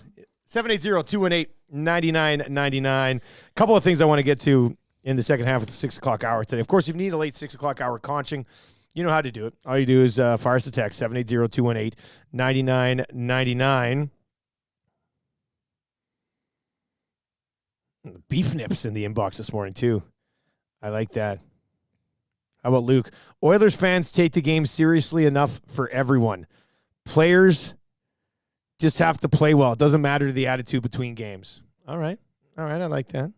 780-218-9999. A couple of things I want to get to in the second half of the 6 o'clock hour today. Of course, if you need a late 6 o'clock hour conching, you know how to do it. All you do is fire us a text, 780-218-9999. Beef nips in the inbox this morning, too. I like that. How about Luke? Oilers fans take the game seriously enough for everyone. Players just have to play well. It doesn't matter the attitude between games. All right. I like that.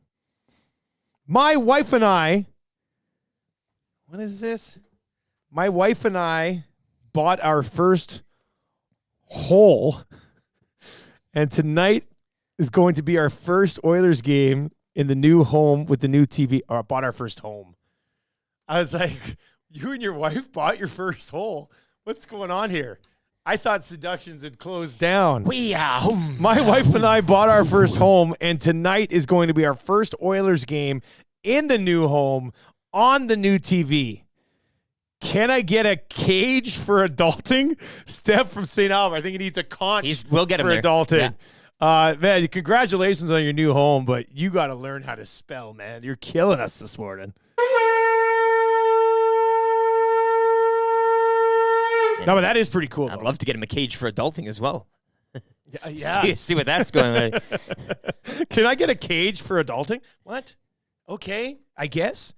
My wife and I, what is this? My wife and I bought our first hole, and tonight is going to be our first Oilers game in the new home with the new TV. Or bought our first home. I was like, you and your wife bought your first hole? What's going on here? I thought Seductions had closed down. We are home. My wife and I bought our first home, and tonight is going to be our first Oilers game in the new home on the new TV. Can I get a cage for adulting? Steph from St. Albert. I think he needs a conch we'll get him for there. adulting. Yeah. Man, congratulations on your new home, but you got to learn how to spell, man. You're killing us this morning. No, but that is pretty cool. I'd love to get him a cage for adulting as well. Yeah. see what that's going like. Can I get a cage for adulting? What? Okay, I guess.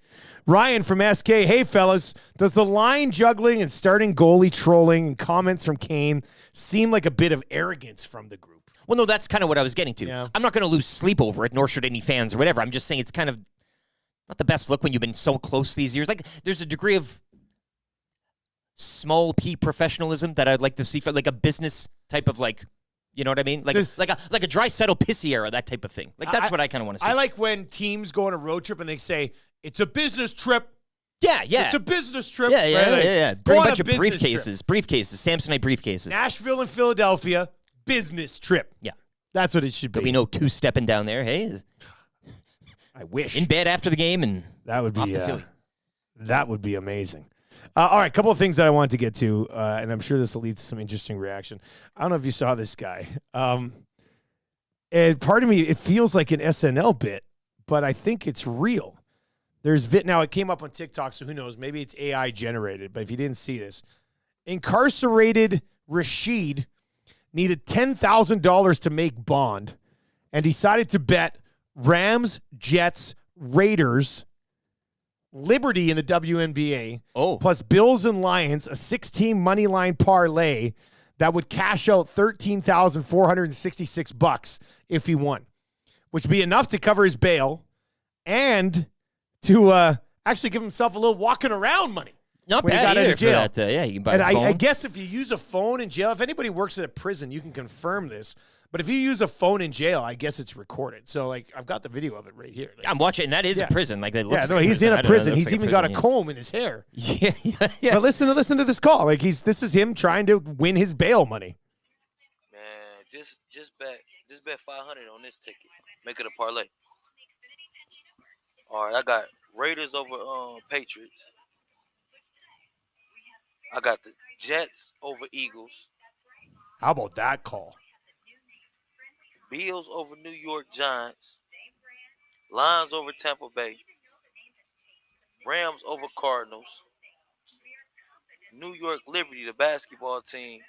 Ryan from SK. Hey, fellas. Does the line juggling and starting goalie trolling and comments from Kane seem like a bit of arrogance from the group? Well, no, that's kind of what I was getting to. Yeah. I'm not going to lose sleep over it, nor should any fans or whatever. I'm just saying it's kind of not the best look when you've been so close these years. Like, there's a degree of small p professionalism that I'd like to see for like a business type of like, you know what I mean? Like a Draisaitl pissy era, that type of thing. Like that's what I kind of want to see. I like when teams go on a road trip and they say it's a business trip. Yeah. It's a business trip. Yeah. Right? Yeah. Go Bring a on bunch of business briefcases, Samsonite briefcases. Nashville and Philadelphia, business trip. Yeah. That's what it should be. There'll be no two-stepping down there. Hey, I wish. In bed after the game and that would be off to Philly. That would be amazing. All right, a couple of things that I wanted to get to, and I'm sure this will lead to some interesting reaction. I don't know if you saw this guy. And part of me, it feels like an SNL bit, but I think it's real. Now, it came up on TikTok, so who knows? Maybe it's AI generated, but if you didn't see this, incarcerated Rashid needed $10,000 to make bond and decided to bet Rams, Jets, Raiders, Liberty in the WNBA, plus Bills and Lions, a 6-team money line parlay that would cash out $13,466 if he won, which would be enough to cover his bail and to actually give himself a little walking around money. Not when bad he got out either of jail. For that, you can buy and a phone. I guess if you use a phone in jail, if anybody works at a prison, you can confirm this. But if you use a phone in jail, I guess it's recorded. So, like, I've got the video of it right here. Like, I'm watching, and that is a prison. Like, it looks like he's in a prison. He's like even got a comb in his hair. Yeah. But listen to this call. Like, this is him trying to win his bail money. Man, just bet 500 on this ticket. Make it a parlay. All right, I got Raiders over Patriots. I got the Jets over Eagles. How about that call? Bills over New York Giants. Lions over Tampa Bay. Rams over Cardinals. New York Liberty, the basketball team,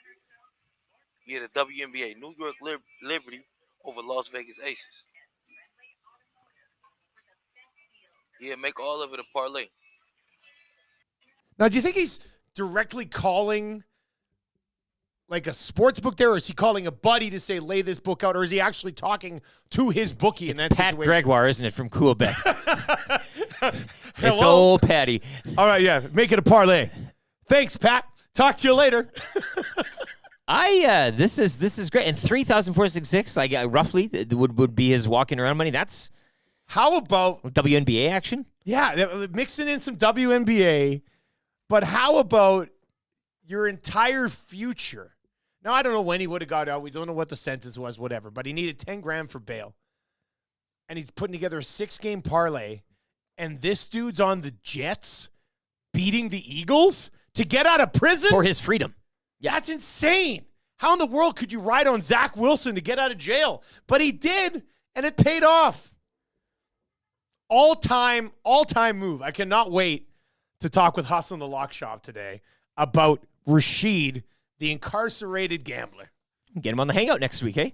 Yeah, the WNBA. New York Liberty over Las Vegas Aces. Yeah, make all of it a parlay. Now, do you think he's directly calling like a sports book there, or is he calling a buddy to say, lay this book out, or is he actually talking to his bookie in that Pat situation? Gregoire, isn't it, from Cool Bet? It's old Patty. All right, yeah, make it a parlay. Thanks, Pat. Talk to you later. This is great. And 3,466, I got roughly would be his walking around money. That's How about WNBA action. Yeah, mixing in some WNBA, but how about your entire future? Now, I don't know when he would have got out. We don't know what the sentence was, whatever, but he needed 10 grand for bail. And he's putting together a 6-game parlay, and this dude's on the Jets beating the Eagles to get out of prison? For his freedom. Yeah. That's insane. How in the world could you ride on Zach Wilson to get out of jail? But he did, and it paid off. All-time move. I cannot wait to talk with Hustle in the Lock Shop today about Rashid, the incarcerated gambler. Get him on the hangout next week, eh?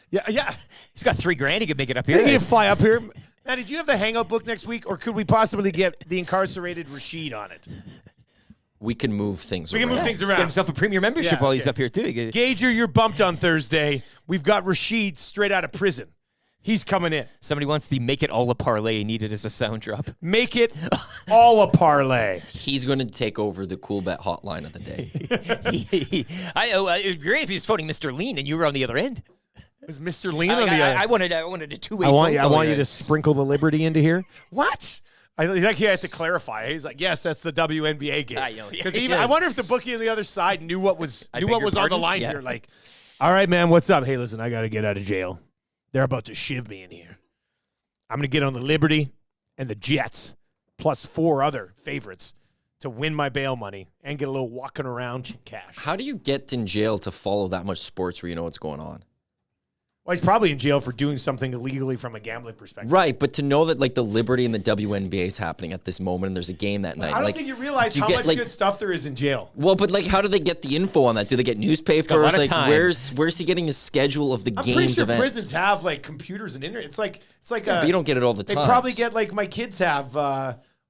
Yeah. He's got $3,000. He could make it up He here. can fly up here. Now, did you have the hangout book next week, or could we possibly get the incarcerated Rashid on it? We can move things We can around. move things Get around. himself a premium membership while he's up here, too. Gager, you're bumped on Thursday. We've got Rashid straight out of prison. He's coming in. Somebody wants the Make It All a Parlay needed as a sound drop. Make it all a parlay. He's going to take over the Cool Bet hotline of the day. It would be great if he was phoning Mr. Lean and you were on the other end. Is Mr. Lean on the other? I wanted a two-way I want phone call you here. to sprinkle the Liberty into here. What? He had to clarify. He's like, yes, that's the WNBA game. I know. Because I wonder if the bookie on the other side knew what was beg your on the pardon? line Yeah. here. Like, all right, man, what's up? Hey, listen, I got to get out of jail. They're about to shiv me in here. I'm going to get on the Liberty and the Jets, plus 4 other favorites to win my bail money and get a little walking around cash. How do you get in jail to follow that much sports where you know what's going on? Well, he's probably in jail for doing something illegally from a gambling perspective. Right, but to know that like the Liberty and the WNBA is happening at this moment and there's a game that night. I don't like, think you realize do you how get, much like- good stuff there is in jail. Well, but like, how do they get the info on that? Do they get newspapers? got a lot of Like, time. where's he getting his schedule of the I'm games pretty sure events? prisons have like computers and internet. It's like Yeah, but you don't get it all the They time. probably get like my kids have.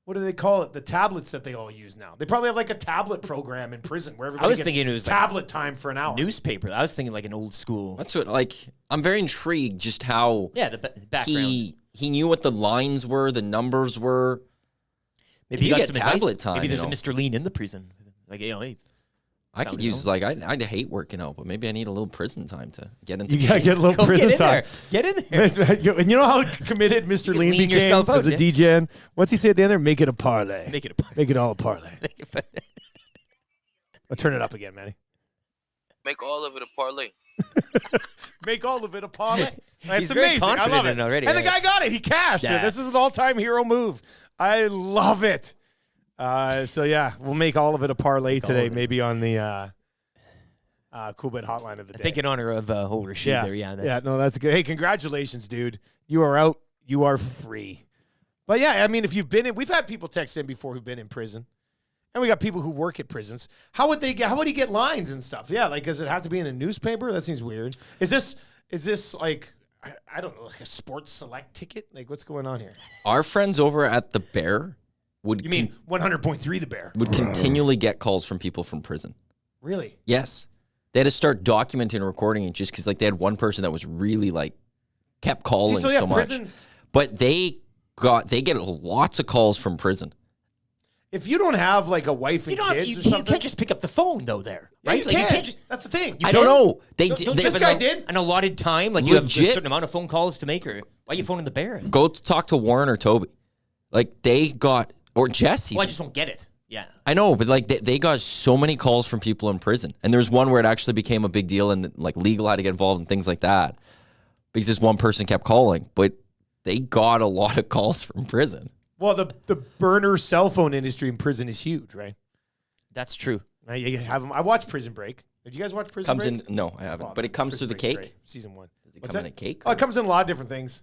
What do they call it? The tablets that they all use now. They probably have like a tablet program in prison where everybody was gets thinking it was like tablet time for an hour. Newspaper. I was thinking like an old school. That's what like I'm very intrigued just how Yeah, the background. he knew what the lines were, the numbers were. Maybe you got get some advice. tablet time, Maybe there's you know. a Mr. Lean in the prison. Like, hey, I could use like I hate working out, but maybe I need a little prison time to get into. You gotta get a little go prison get in time. there. Get in there. And you know how committed Mr. Lean lean became yourself out, as a yeah. DGen? What's he say at the end there? Make it a parlay. Make it a parlay. Make it all a parlay. I'll turn it up again, Manny. Make all of it a parlay. Make all of it a parlay. That's He's very amazing. I confident love in it. it already, And the yeah. guy got it. He cashed it. Yeah. This is an all-time hero move. I love it. So, yeah, we'll make all of it a parlay today, maybe on the Cool Bet hotline of the day. I think in honor of old Rashid there. Yeah, That's good. Hey, congratulations, dude. You are out. You are free. But, yeah, I mean, if you've been in – we've had people text in before who've been in prison. And we got people who work at prisons. How would he get lines and stuff? Yeah, like, does it have to be in a newspaper? That seems weird. Is this like, I don't know, like a sports select ticket? Like, what's going on here? Our friends over at the Bear would You mean 100.3 The Bear? would continually get calls from people from prison. Really? Yes, they had to start documenting and recording it just because like they had one person that was really like kept calling See, so, yeah, so much. prison- But they get lots of calls from prison. If you don't have like a wife and You don't. kids You or something, can't just pick up the phone though. There, Yeah, right? you Like, can't. just. That's the thing. I don't know. They Don't did. you They, have This guy did. an allotted time. Like you have a Legit. certain amount of phone calls to make, or why are you phoning the Bear? go talk to Warren or Toby. Like they got or Jesse. Well, I just don't get it. Yeah. I know, but like they got so many calls from people in prison, and there was one where it actually became a big deal, and like legal had to get involved and things like that because this one person kept calling. But they got a lot of calls from prison. Well, the burner cell phone industry in prison is huge, right? That's true. Right, you have them. I watched Prison Break. Did you guys watch Prison Comes Break? in no, I haven't, Oh, but it comes Prison through the Break's cake. great. Season 1. Does it What's come in that? a cake? Oh, it comes in a lot of different things.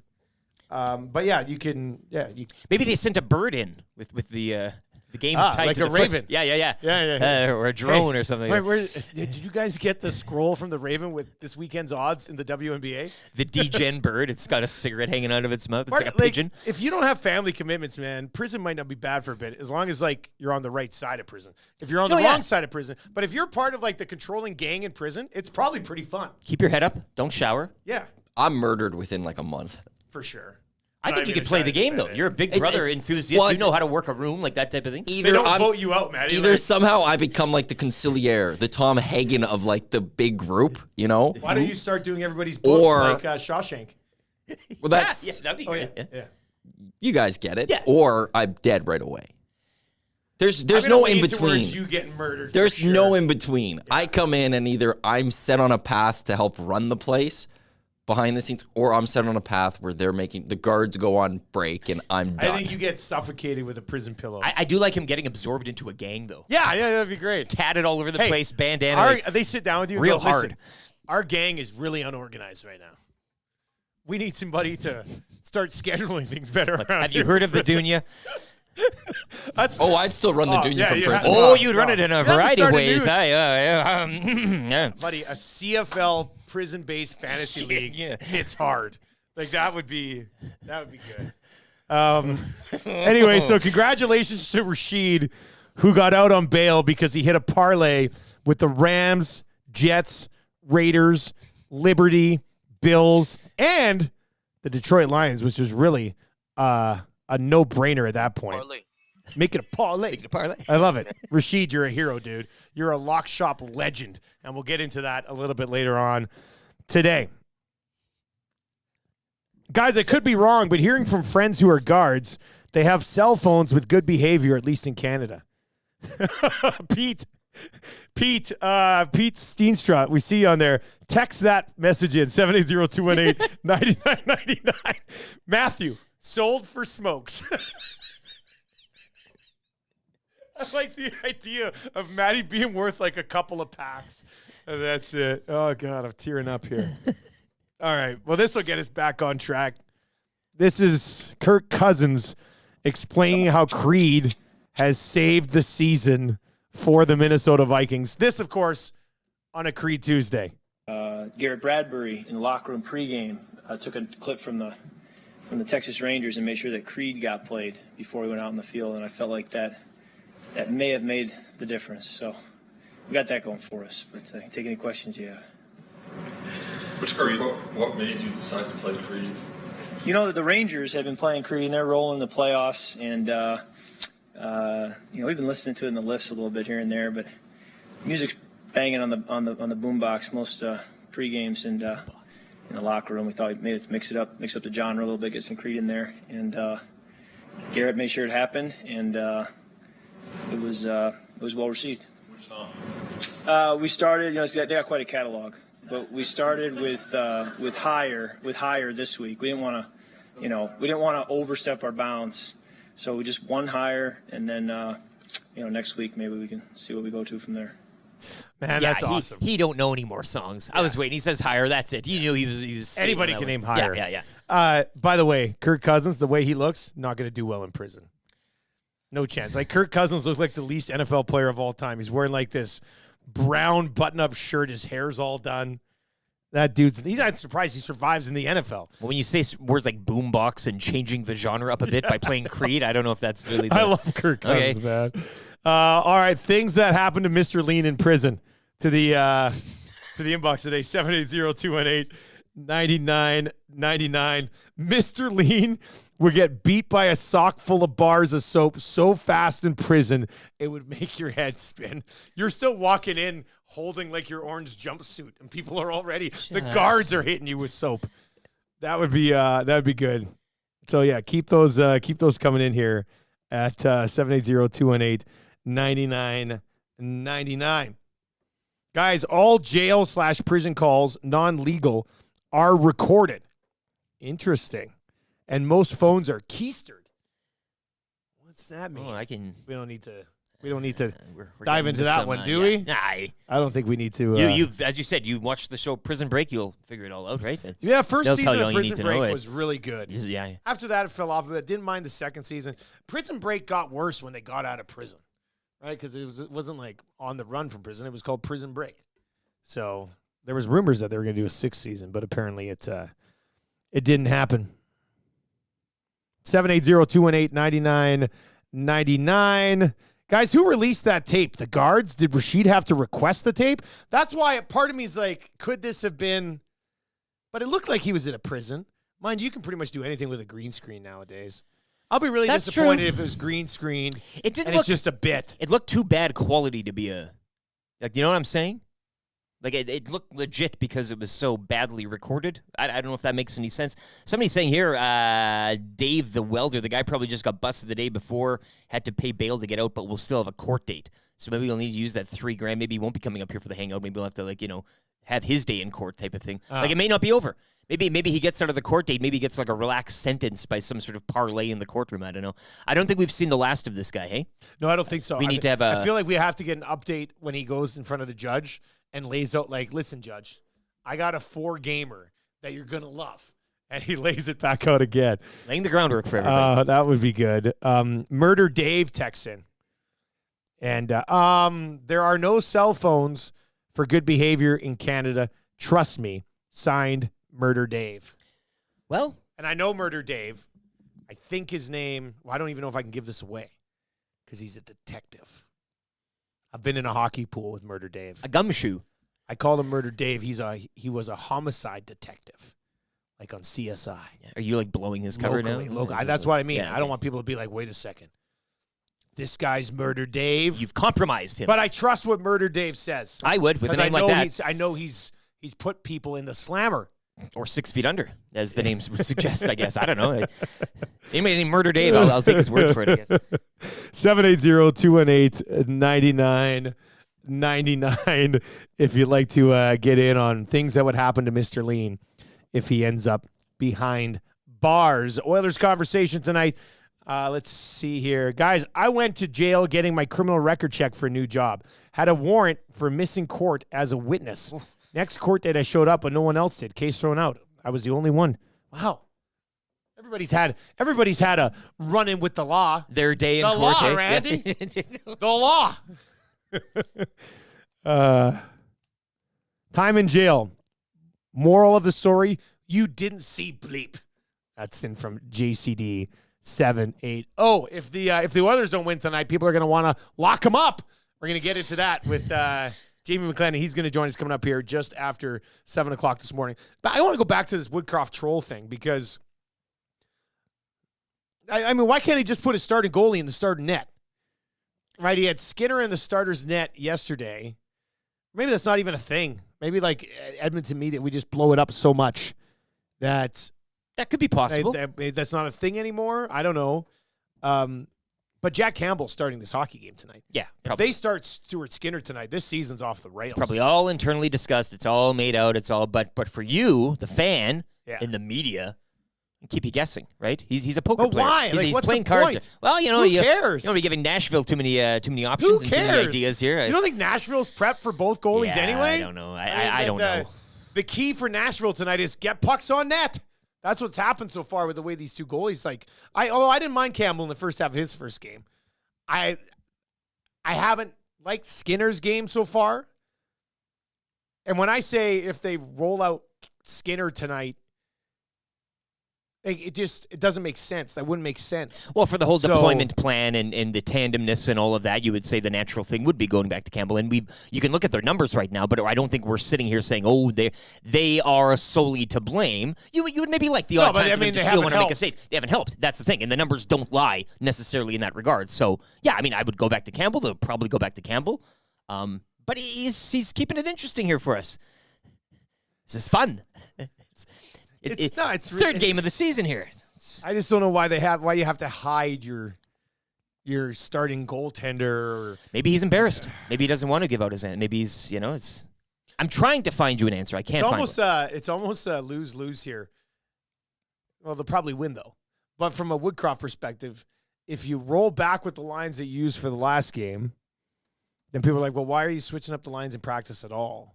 But yeah, you can. Yeah, you. Maybe they sent a bird in with the The game's tied like to a the raven. Foot. Yeah. Yeah. Or a drone or something. Did you guys get the scroll from the Raven with this weekend's odds in the WNBA? The degen bird. It's got a cigarette hanging out of its mouth. It's like a pigeon. If you don't have family commitments, man, prison might not be bad for a bit, as long as like you're on the right side of prison. If you're on the wrong side of prison, but if you're part of like the controlling gang in prison, it's probably pretty fun. Keep your head up. Don't shower. Yeah, I'm murdered within like a month. for sure. I think you could play the game, though. You're a Big Brother enthusiast. Well, you know how to work a room, like that type of thing. They don't vote you out, man. Either somehow I become like the conciliaire, the Tom Hagen of like the big group, you know? Why don't you start doing everybody's books like Shawshank? Well, that's... that'd be great. Yeah. You guys get it. Yeah. Or I'm dead right away. There's I'm no gonna in lean between. towards you getting murdered. There's for sure. no in between. I come in and either I'm set on a path to help run the place behind the scenes, or I'm set on a path where they're making the guards go on break and I'm done. I think you get suffocated with a prison pillow. I do like him getting absorbed into a gang, though. Yeah, that'd be great. Tatted all over the place, bandana. They sit down with you and real go, "Listen, hard. our gang is really unorganized right now. We need somebody to start scheduling things better around Have you here." heard of the Dunya? I'd still run the Dunya from prison. Oh, you'd run it in a You have to variety of start a ways. news. Buddy, a CFL prison-based fantasy league hits hard. Like that would be good. Anyway, so congratulations to Rashid, who got out on bail because he hit a parlay with the Rams, Jets, Raiders, Liberty, Bills, and the Detroit Lions, which was really a no-brainer at that point. Parlay. Make it a parlay. I love it. Rashid, you're a hero, dude. You're a lock shop legend, and we'll get into that a little bit later on today. Guys, I could be wrong, but hearing from friends who are guards, they have cell phones with good behavior, at least in Canada. Pete Steenstra, we see you on there. Text that message in, 780-218-9999. Matthew, sold for smokes. I like the idea of Matty being worth like a couple of packs. And that's it. Oh, God, I'm tearing up here. All right. Well, this will get us back on track. This is Kirk Cousins explaining how Creed has saved the season for the Minnesota Vikings. This, of course, on a Creed Tuesday. Garrett Bradbury in the locker room pregame took a clip from the Texas Rangers and made sure that Creed got played before he went out in the field, and I felt like that may have made the difference. So we got that going for us. But take any questions, yeah. What made you decide to play Creed? You know, the Rangers have been playing Creed, and they're rolling the playoffs, and we've been listening to it in the lifts a little bit here and there, but music's banging on the boombox most pre-games and in the locker room. We thought we'd maybe mix up the genre a little bit, get some Creed in there, and Garrett made sure it happened, and it was well received. Which song? We started, they got quite a catalog, but we started with Higher this week. We didn't want to overstep our bounds, so we just one Higher, and then next week maybe we can see what we go to from there. Man, that's awesome. He don't know any more songs. I was waiting. He says Higher. That's it. You knew he was. Anybody can name Higher. Yeah. By the way, Kirk Cousins, the way he looks, not going to do well in prison. No chance. Like Kirk Cousins looks like the least NFL player of all time. He's wearing like this brown button-up shirt. His hair's all done. That he's not surprised he survives in the NFL. Well, when you say words like boombox and changing the genre up a bit by playing Creed, I don't know if that's really. I love Kirk Cousins, man. All right, things that happened to Mr. Lean in prison. To the inbox today, 780-218-9999. Mr. Lean would get beat by a sock full of bars of soap so fast in prison, it would make your head spin. You're still walking in holding like your orange jumpsuit, and people are already, the guards are hitting you with soap. That would be good. So, yeah, keep those coming in here at 780-218-9999. Guys, all jail/prison calls, non-legal, are recorded. Interesting. And most phones are keistered. What's that mean? Oh, We don't need to. We don't need to we're dive getting into that some, one, do we? Nah, I don't think we need to. you've, as you said, you watched the show Prison Break. You'll figure it all out, right? Yeah, first They'll tell season you of all you need Prison to know. Break was really good. Yeah. After that, it fell off a bit. Didn't mind the second season. Prison Break got worse when they got out of prison, right? Because it wasn't like on the run from prison. It was called Prison Break. So there was rumors that they were going to do a 6th season, but apparently it didn't happen. 780-218-9999. Guys, who released that tape? The guards? Did Rashid have to request the tape? That's why part of me is like, could this have been? But it looked like he was in a prison. Mind you, can pretty much do anything with a green screen nowadays. I'll be really disappointed if it was green screened. It didn't and it's just a bit. It looked too bad quality to be a. Like, you know what I'm saying? Like, it looked legit because it was so badly recorded. I don't know if that makes any sense. Somebody's saying here, Dave the welder, the guy probably just got busted the day before, had to pay bail to get out, but we'll still have a court date. So maybe we'll need to use that $3,000. Maybe he won't be coming up here for the hangout. Maybe we'll have to, have his day in court type of thing. Like, it may not be over. Maybe he gets out of the court date. Maybe he gets like a relaxed sentence by some sort of parlay in the courtroom. I don't know. I don't think we've seen the last of this guy, hey? No, I don't think so. We need to have a... I feel like we have to get an update when he goes in front of the judge and lays out like, listen, judge, I got a 4-gamer that you're going to love. And he lays it back out again. Laying the groundwork for everybody. That would be good. Murder Dave texts in. And there are no cell phones for good behavior in Canada. Trust me. Signed, Murder Dave. Well. And I know Murder Dave. I think his name, I don't even know if I can give this away because he's a detective. I've been in a hockey pool with Murder Dave. A gumshoe. I call him Murder Dave. He was a homicide detective, like on CSI. Are you like blowing his cover Locally, now? that's what I mean. Yeah, I don't want people to be like, wait a second. This guy's Murder Dave. You've compromised him. But I trust what Murder Dave says. I would with a name like that. I know he's put people in the slammer. Or 6 feet under, as the name would suggest, I guess. I don't know. Anybody named Murder Dave, I'll take his word for it, I guess. 780-218-9999 if you'd like to get in on things that would happen to Mr. Lean if he ends up behind bars. Oilers conversation tonight. Let's see here. Guys, I went to jail getting my criminal record checked for a new job. Had a warrant for missing court as a witness. Next court date I showed up, but no one else did. Case thrown out. I was the only one. Wow. Everybody's had a run-in with the law. Their day in the court. Law, Randy. The law. Time in jail. Moral of the story, you didn't see bleep. That's in from JCD 780. If the Oilers don't win tonight, people are going to want to lock them up. We're going to get into that with Jamie McLennan. He's going to join us coming up here just after 7 o'clock this morning. But I want to go back to this Woodcroft troll thing because, I mean, why can't he just put his starting goalie in the starting net? Right? He had Skinner in the starter's net yesterday. Maybe that's not even a thing. Maybe like Edmonton Media, we just blow it up so much that could be possible. That's not a thing anymore. I don't know. But Jack Campbell's starting this hockey game tonight. Yeah. If they start Stuart Skinner tonight, this season's off the rails. It's probably all internally discussed. It's all made out. It's all, but for you, the fan, in the media, keep you guessing, right? He's a poker player. Why? He's what's playing the cards. point? Well, you know, Who cares? You don't be giving Nashville too many options Who and too many cares? ideas here. You don't think Nashville's prepped for both goalies anyway? I don't know. I don't know. The key for Nashville tonight is get pucks on net. That's what's happened so far with the way these two goalies. Although I didn't mind Campbell in the first half of his first game, I haven't liked Skinner's game so far. And when I say if they roll out Skinner tonight, it doesn't make sense. That wouldn't make sense. Well, for the whole deployment plan and the tandemness and all of that, you would say the natural thing would be going back to Campbell. And you can look at their numbers right now, but I don't think we're sitting here saying, oh, they are solely to blame. You would maybe like the odd time for them to still want to make a save. They haven't helped. That's the thing. And the numbers don't lie necessarily in that regard. So, yeah, I mean, I would go back to Campbell. They'll probably go back to Campbell. But he's keeping it interesting here for us. This is fun. It's third game of the season here. I just don't know why you have to hide your starting goaltender. Or maybe he's embarrassed. Maybe he doesn't want to give out his hand. Maybe he's, it's. I'm trying to find you an answer. I can't find one. It's almost a lose-lose here. Well, they'll probably win though. But from a Woodcroft perspective, if you roll back with the lines that you used for the last game, then people are like, well, why are you switching up the lines in practice at all?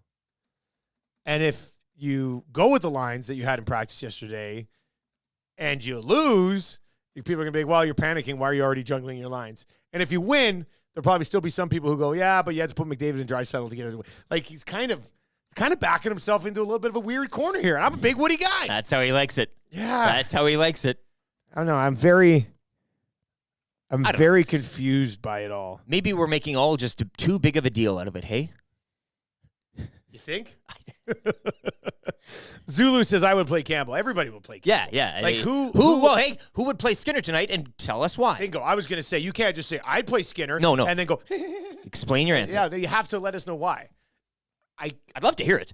And if you go with the lines that you had in practice yesterday and you lose, people are going to be like, well, you're panicking. Why are you already juggling your lines? And if you win, there'll probably still be some people who go, yeah, but you had to put McDavid and Draisaitl together. Like, he's kind of backing himself into a little bit of a weird corner here. And I'm a big Woody guy. That's how he likes it. Yeah. That's how he likes it. I don't know. I'm very confused by it all. Maybe we're making all just too big of a deal out of it, hey? You think? Zulu says I would play Campbell. Everybody would play Campbell. Yeah. Like who would play Skinner tonight and tell us why? Bingo. I was going to say, you can't just say, I'd play Skinner. No. And then go, explain your answer. Yeah, you have to let us know why. I'd love to hear it.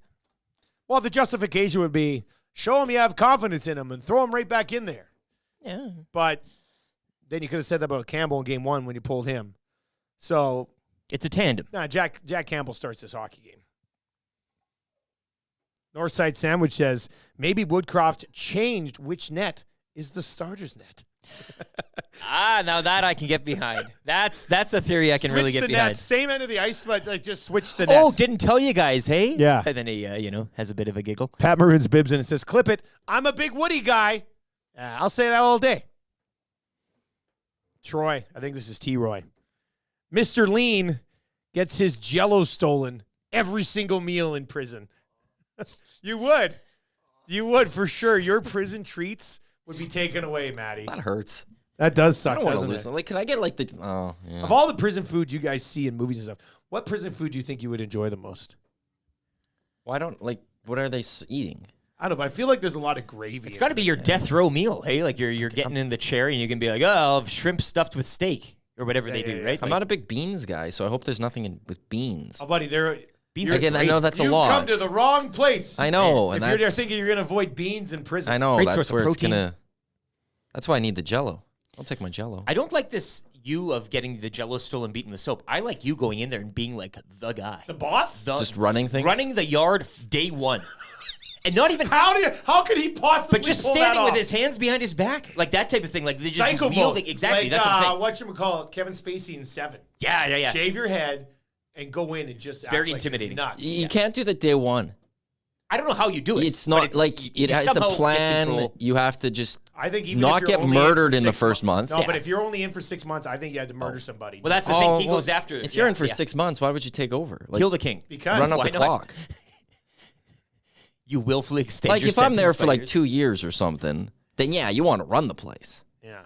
Well, the justification would be, show him you have confidence in him and throw him right back in there. Yeah. But then you could have said that about Campbell in game 1 when you pulled him. So it's a tandem. Nah, Jack Campbell starts this hockey game. Northside Sandwich says, maybe Woodcroft changed which net is the starter's net. Now that I can get behind. That's a theory I can really get behind. Nets, same end of the ice, but like just switch the nets. Oh, didn't tell you guys, hey? Yeah. And then he, has a bit of a giggle. Pat Maroon's bibs and it says, clip it. I'm a big Woody guy. I'll say that all day. Troy, I think this is T-Roy. Mr. Lean gets his Jell-O stolen every single meal in prison. You would for sure. Your prison treats would be taken away, Maddie. That hurts. That does suck. I don't want to doesn't lose. it? Like, can I get like the? Oh, yeah. Of all the prison food you guys see in movies and stuff, what prison food do you think you would enjoy the most? Why don't like? What are they eating? I don't know, but I feel like there's a lot of gravy. It's got to be your death row meal, hey? Like you're getting in the chair and you can be like, oh, I'll have shrimp stuffed with steak or whatever they do, right? I'm not a big beans guy, so I hope there's nothing with beans. Oh, buddy, beans again, are I know that's a lot. You've come to the wrong place. I know, if and you're thinking you're going to avoid beans in prison. I know, Great that's source of where it's protein. gonna. That's why I need the Jell-O. I'll take my Jell-O. I don't like this of getting the Jell-O stolen and beating with soap. I like you going in there and being like the guy. The boss? Just running things? Running the yard day one. And not even... How could he possibly But just pull standing that with off? his hands behind his back. Like that type of thing. Like they just Psycho wielding. mode. Exactly, Like, that's what I'm saying. Kevin Spacey in 7. Yeah. Shave your head and go in and just Very act intimidating. Like nuts. You can't do that day one. I don't know how you do it. It's not like it's a somehow get plan. control. You have to just I think even not if you're get only murdered for in the 6 first months. month. No, but if you're only in for 6 months, I think you had to murder somebody. Well, that's the Oh, thing. He well, goes after. If you're in for yeah. 6 months, why would you take over? Like, Kill the king. Because run out Why the not? clock. You willfully extend Like your if I'm there sentence for by like years. 2 years or something, then yeah, you want to run the place, Yeah.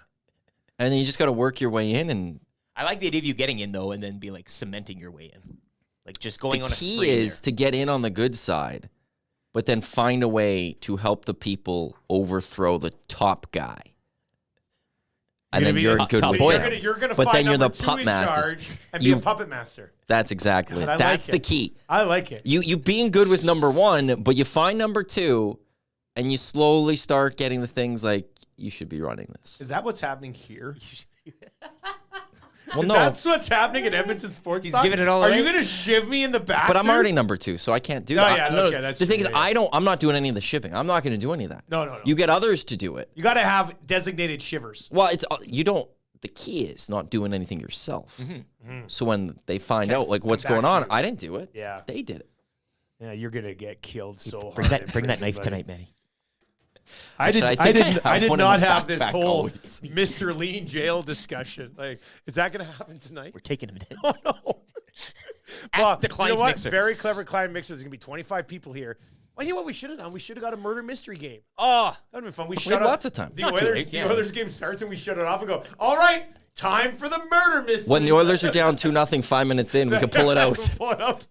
and then you just got to work your way in. And I like the idea of you getting in though, and then be like cementing your way in, like just going the on a key spree is there. to get in on the good side, but then find a way to help the people overthrow the top guy. And then you're in good top with boy. them. You're gonna But find then you're the number 2 pup in master. charge and be a puppet master. That's exactly God, I it. That's like the it. key. I like it. You being good with number 1, but you find number 2, and you slowly start getting the things like you should be running this. Is that what's happening here? Well, no, That's what's happening at Edmonton Sports. He's Talk? giving it all Are away? you going to shiv me in the back? but I'm dude? already number 2, so I can't do No, that. yeah, okay, that's the thing true, is, yeah. I'm not doing any of the shivving. I'm not going to do any of that. No. You get others to do it. You got to have designated shivers. Well, it's you don't. The key is not doing anything yourself. So when they find out like what's come back going on, to you. I didn't do it. Yeah. they did it. Yeah, you're going to get killed so Bring hard. that in bring that prison, knife buddy. tonight, Manny. I Actually, did. I I think did. I I have did one in not my have this backpack whole always. Mr. Lean jail discussion. Like, is that going to happen tonight? We're taking him in. Oh no! At Well, the you Klein's know what? Mixer. Very clever Klein Mixer. There's going to be 25 people here. Well, you know what we should have done? We should have got a murder mystery game. Oh, That would have been fun. We had shut up. lots of time. The not too Oilers, late, yeah. the Oilers game starts and we shut it off and go, all right, time for the murder mystery. When the Oilers are down 2-0, 5 minutes in, we can pull it out Pull it out.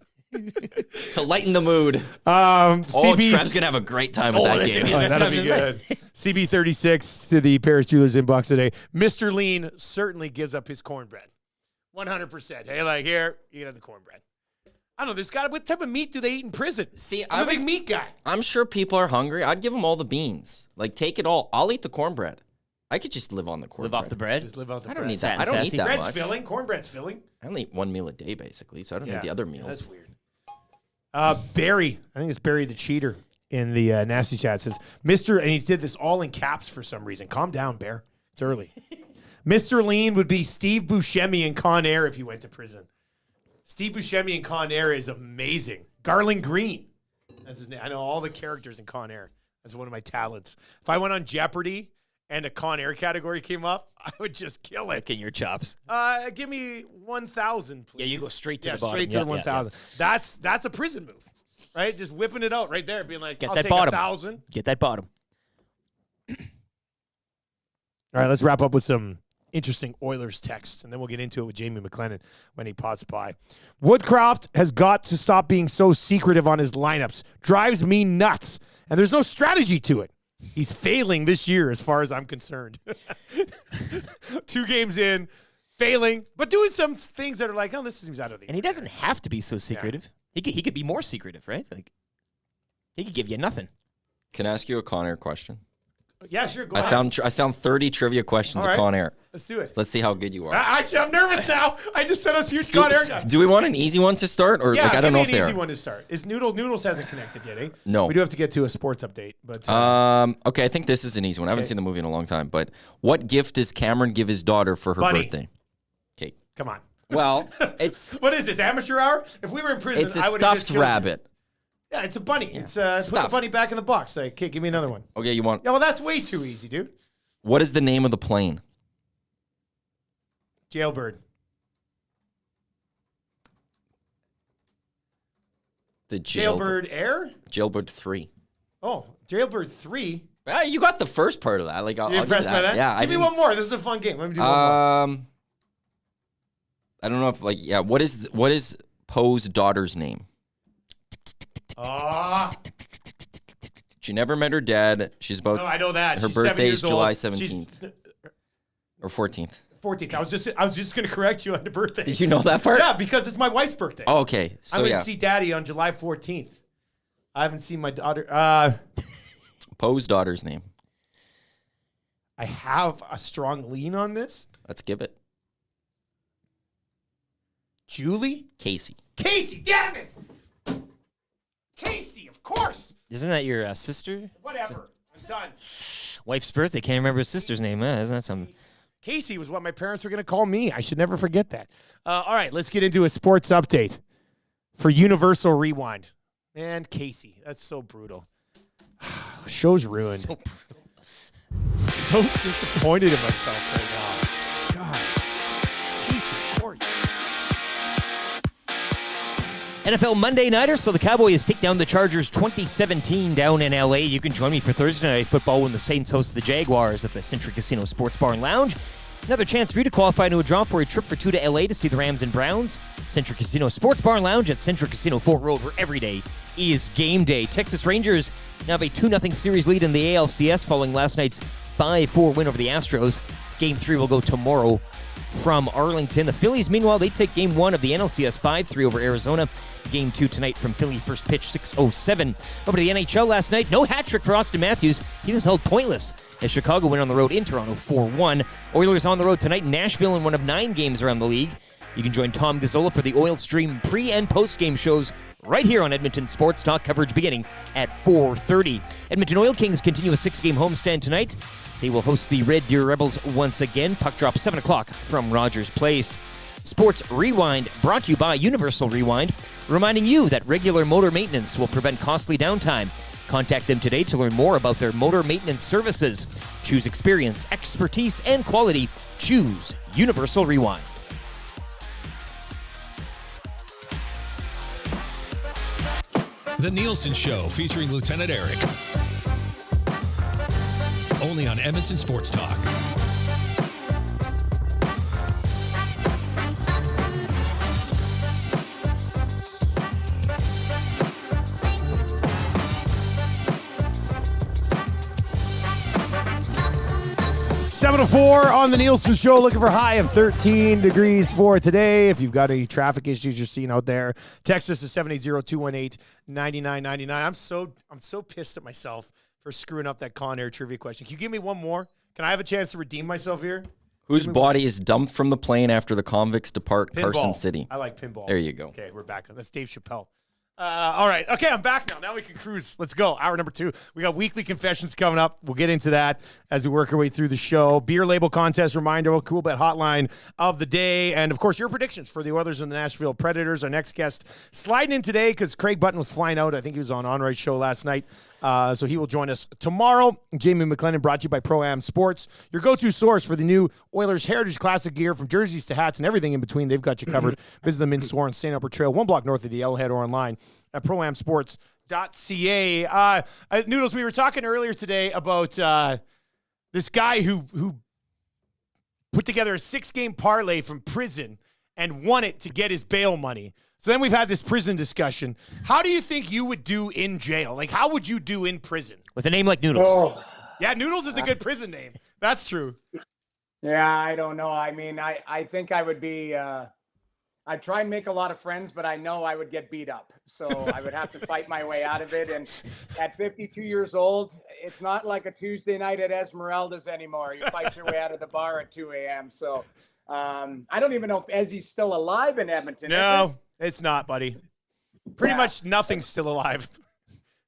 to lighten the mood. Oh, Trev's gonna have a great time with that that's game. gonna be the best that'll time be of his good. CB36 to the Paris Jewelers inbox today. Mr. Lean certainly gives up his cornbread. 100%. Hey, like here, you can have the cornbread. I don't know. This guy, what type of meat do they eat in prison? See, I'm a big meat guy. I'm sure people are hungry. I'd give them all the beans. Like, take it all. I'll eat the cornbread. I could just live on the cornbread. live off the bread. Just live out the I don't bread. need that. Fat I don't and eat sassy. that Bread's much. filling. Cornbread's filling. I only eat 1 meal a day, basically, so I don't need the other meals. That's weird. Barry, I think it's Barry the Cheater in the Nasty Chat says, and he did this all in caps for some reason. Calm down, Bear. It's early. Mr. Lean would be Steve Buscemi in Con Air if he went to prison. Steve Buscemi in Con Air is amazing. Garland Green. That's his name. I know all the characters in Con Air. That's one of my talents. If I went on Jeopardy and a Con Air category came up, I would just kill it. Licking your chops. Give me 1,000, please. Yeah, you go straight to the bottom. Straight to the 1,000. That's a prison move, right? Just whipping it out right there, being like, Get I'll that take bottom. 1,000. Get that bottom. All right, let's wrap up with some interesting Oilers texts, and then we'll get into it with Jamie McLennan when he pops by. Woodcroft has got to stop being so secretive on his lineups. Drives me nuts, and there's no strategy to it. He's failing this year as far as I'm concerned. 2 games in, failing, but doing some things that are like, oh, this seems out of the And he doesn't have to be so secretive. Yeah. He could be more secretive, right? Like, he could give you nothing. Can I ask you a Con Air question? Yeah, sure. Go ahead. I found 30 trivia questions All right. of Con Air. Let's do it. Let's see how good you are. Actually, I'm nervous now. I just said us huge Con Air guy. Do we want an easy one to start, or Yeah, I don't know if give me they an easy are? one to start. Is Noodles hasn't connected yet, eh? No. We do have to get to a sports update, but Okay, I think this is an easy one. I haven't seen the movie in a long time, but what gift does Cameron give his daughter for her Bunny. birthday? Okay. come on. Well, it's What is this, amateur hour? If we were in prison, it's a I would have just stuffed killed you. rabbit. Yeah, it's a bunny. It's put the Stuffed. bunny back in the box. Like, okay, give me another one. Okay, you want? Yeah, well, that's way too easy, dude. What is the name of the plane? Jailbird. The Jailbird Air? Jailbird 3. Oh, Jailbird 3. You got the first part of that. Like, I'll You give impressed you by that? Yeah. Give me one more. This is a fun game. Let me do one more. I don't know if what is Poe's daughter's name? She never met her dad. She's about. No, I know that. Her She's 7 birthday years is July old. 17th or 14th. 14th. I was just going to correct you on the birthday. Did you know that part? Yeah, because it's my wife's birthday. Oh, okay. So I'm going to yeah, see Daddy on July 14th. I haven't seen my daughter. Poe's daughter's name. I have a strong lean on this. Let's give it. Julie? Casey. Casey, damn it! Casey, of course. Isn't that your sister? Whatever. I'm done. Wife's birthday. Can't remember his sister's name. Isn't that something? Casey was what my parents were going to call me. I should new forget that. All right, let's get into a sports update for Universal Rewind. Man, Casey, that's so brutal. The show's ruined. So disappointed in myself right now. God. Casey, of course. NFL Monday Nighter, so the Cowboys take down the Chargers 2017 down in LA. You can join me for Thursday Night Football when the Saints host the Jaguars at the Century Casino Sports Bar and Lounge. Another chance for you to qualify into a draw for a trip for 2 to LA to see the Rams and Browns. Century Casino Sports Bar and Lounge at Century Casino Fort Road, where every day is game day. Texas Rangers now have a 2-0 series lead in the ALCS following last night's 5-4 win over the Astros. Game 3 will go tomorrow from Arlington. The Phillies, meanwhile, they take Game 1 of the NLCS 5-3 over Arizona. Game 2 tonight from Philly, first pitch 6:07. Over to the NHL last night, no hat trick for Austin Matthews. He was held pointless as Chicago went on the road in Toronto 4-1. Oilers on the road tonight in Nashville in one of 9 games around the league. You can join Tom Gazzola for the Oil Stream pre- and post-game shows right here on Edmonton Sports Talk, coverage beginning at 4:30. Edmonton Oil Kings continue a 6-game homestand tonight. They will host the Red Deer Rebels once again. Puck drop 7 o'clock from Rogers Place. Sports Rewind brought to you by Universal Rewind, reminding you that regular motor maintenance will prevent costly downtime. Contact them today to learn more about their motor maintenance services. Choose experience, expertise, and quality. Choose Universal Rewind. The Nielsen Show featuring Lieutenant Eric. Only on Edmonton Sports Talk. Seven to 4 on the Nielsen Show, looking for a high of 13 degrees for today. If you've got any traffic issues you're seeing out there, text us at 780-218-9999. I'm so pissed at myself for screwing up that Con Air trivia question. Can you give me one more? Can I have a chance to redeem myself here? Whose body is dumped from the plane after the convicts depart Pinball. Carson City? I like pinball. There you go. Okay, we're back. That's Dave Chappelle. All right. Okay, I'm back now. Now we can cruise. Let's go. Hour number 2. We got weekly confessions coming up. We'll get into that as we work our way through the show. Beer label contest reminder, cool bet hotline of the day. And, of course, your predictions for the Oilers and the Nashville Predators. Our next guest sliding in today because Craig Button was flying out. I think he was on Onright's show last night. So he will join us tomorrow. Jamie McLennan brought to you by Pro-Am Sports, your go-to source for the new Oilers Heritage Classic gear, from jerseys to hats and everything in between. They've got you covered. Visit them in store on St. Albert Trail, 1 block north of the Yellowhead, or online at proamsports.ca. Noodles, we were talking earlier today about this guy who put together a 6-game parlay from prison and won it to get his bail money. So then we've had this prison discussion. How do you think you would do in jail? Like, how would you do in prison? With a name like Noodles. Oh. Yeah, Noodles is a good prison name. That's true. Yeah, I don't know. I mean, I think I would be, I'd try and make a lot of friends, but I know I would get beat up. So I would have to fight my way out of it. And at 52 years old, it's not like a Tuesday night at Esmeralda's anymore. You fight your way out of the bar at 2 a.m. So I don't even know if Ezzy's still alive in Edmonton. No, it's not, buddy. Pretty much nothing's still alive.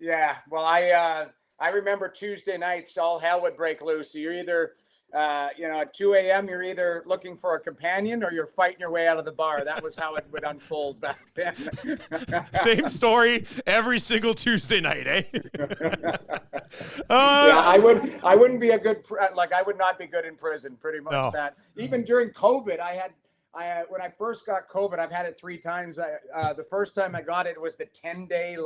Yeah, well, I remember Tuesday nights, all hell would break loose. You're either, at 2 a.m., you're either looking for a companion or you're fighting your way out of the bar. That was how it would unfold back then. Same story every single Tuesday night, eh? I wouldn't be a good, I would not be good in prison, pretty much. No. That. Even during COVID, when I first got COVID, I've had it 3 times. The first time I got it was the 10-day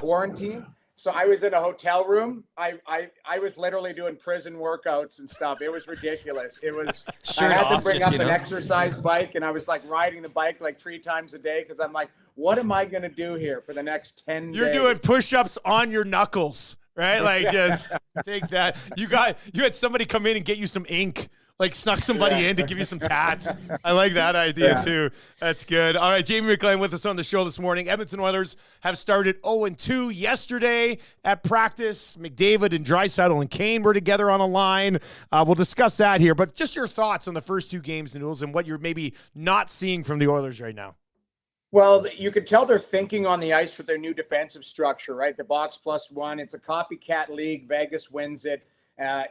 quarantine. So I was in a hotel room. I was literally doing prison workouts and stuff. It was ridiculous. It was. I had to bring up an exercise bike, and I was like riding the bike like 3 times a day because I'm like, what am I going to do here for the next 10 days? You're doing push-ups on your knuckles, right? Like, just take that. You had somebody come in and get you some ink. Like, snuck somebody in to give you some tats. I like that idea, too. That's good. All right, Jamie McLennan with us on the show this morning. Edmonton Oilers have started 0-2 yesterday at practice. McDavid and Draisaitl and Kane were together on a line. We'll discuss that here. But just your thoughts on the first 2 games, Noodles, and what you're maybe not seeing from the Oilers right now. Well, you could tell they're thinking on the ice with their new defensive structure, right? The box plus 1. It's a copycat league. Vegas wins it.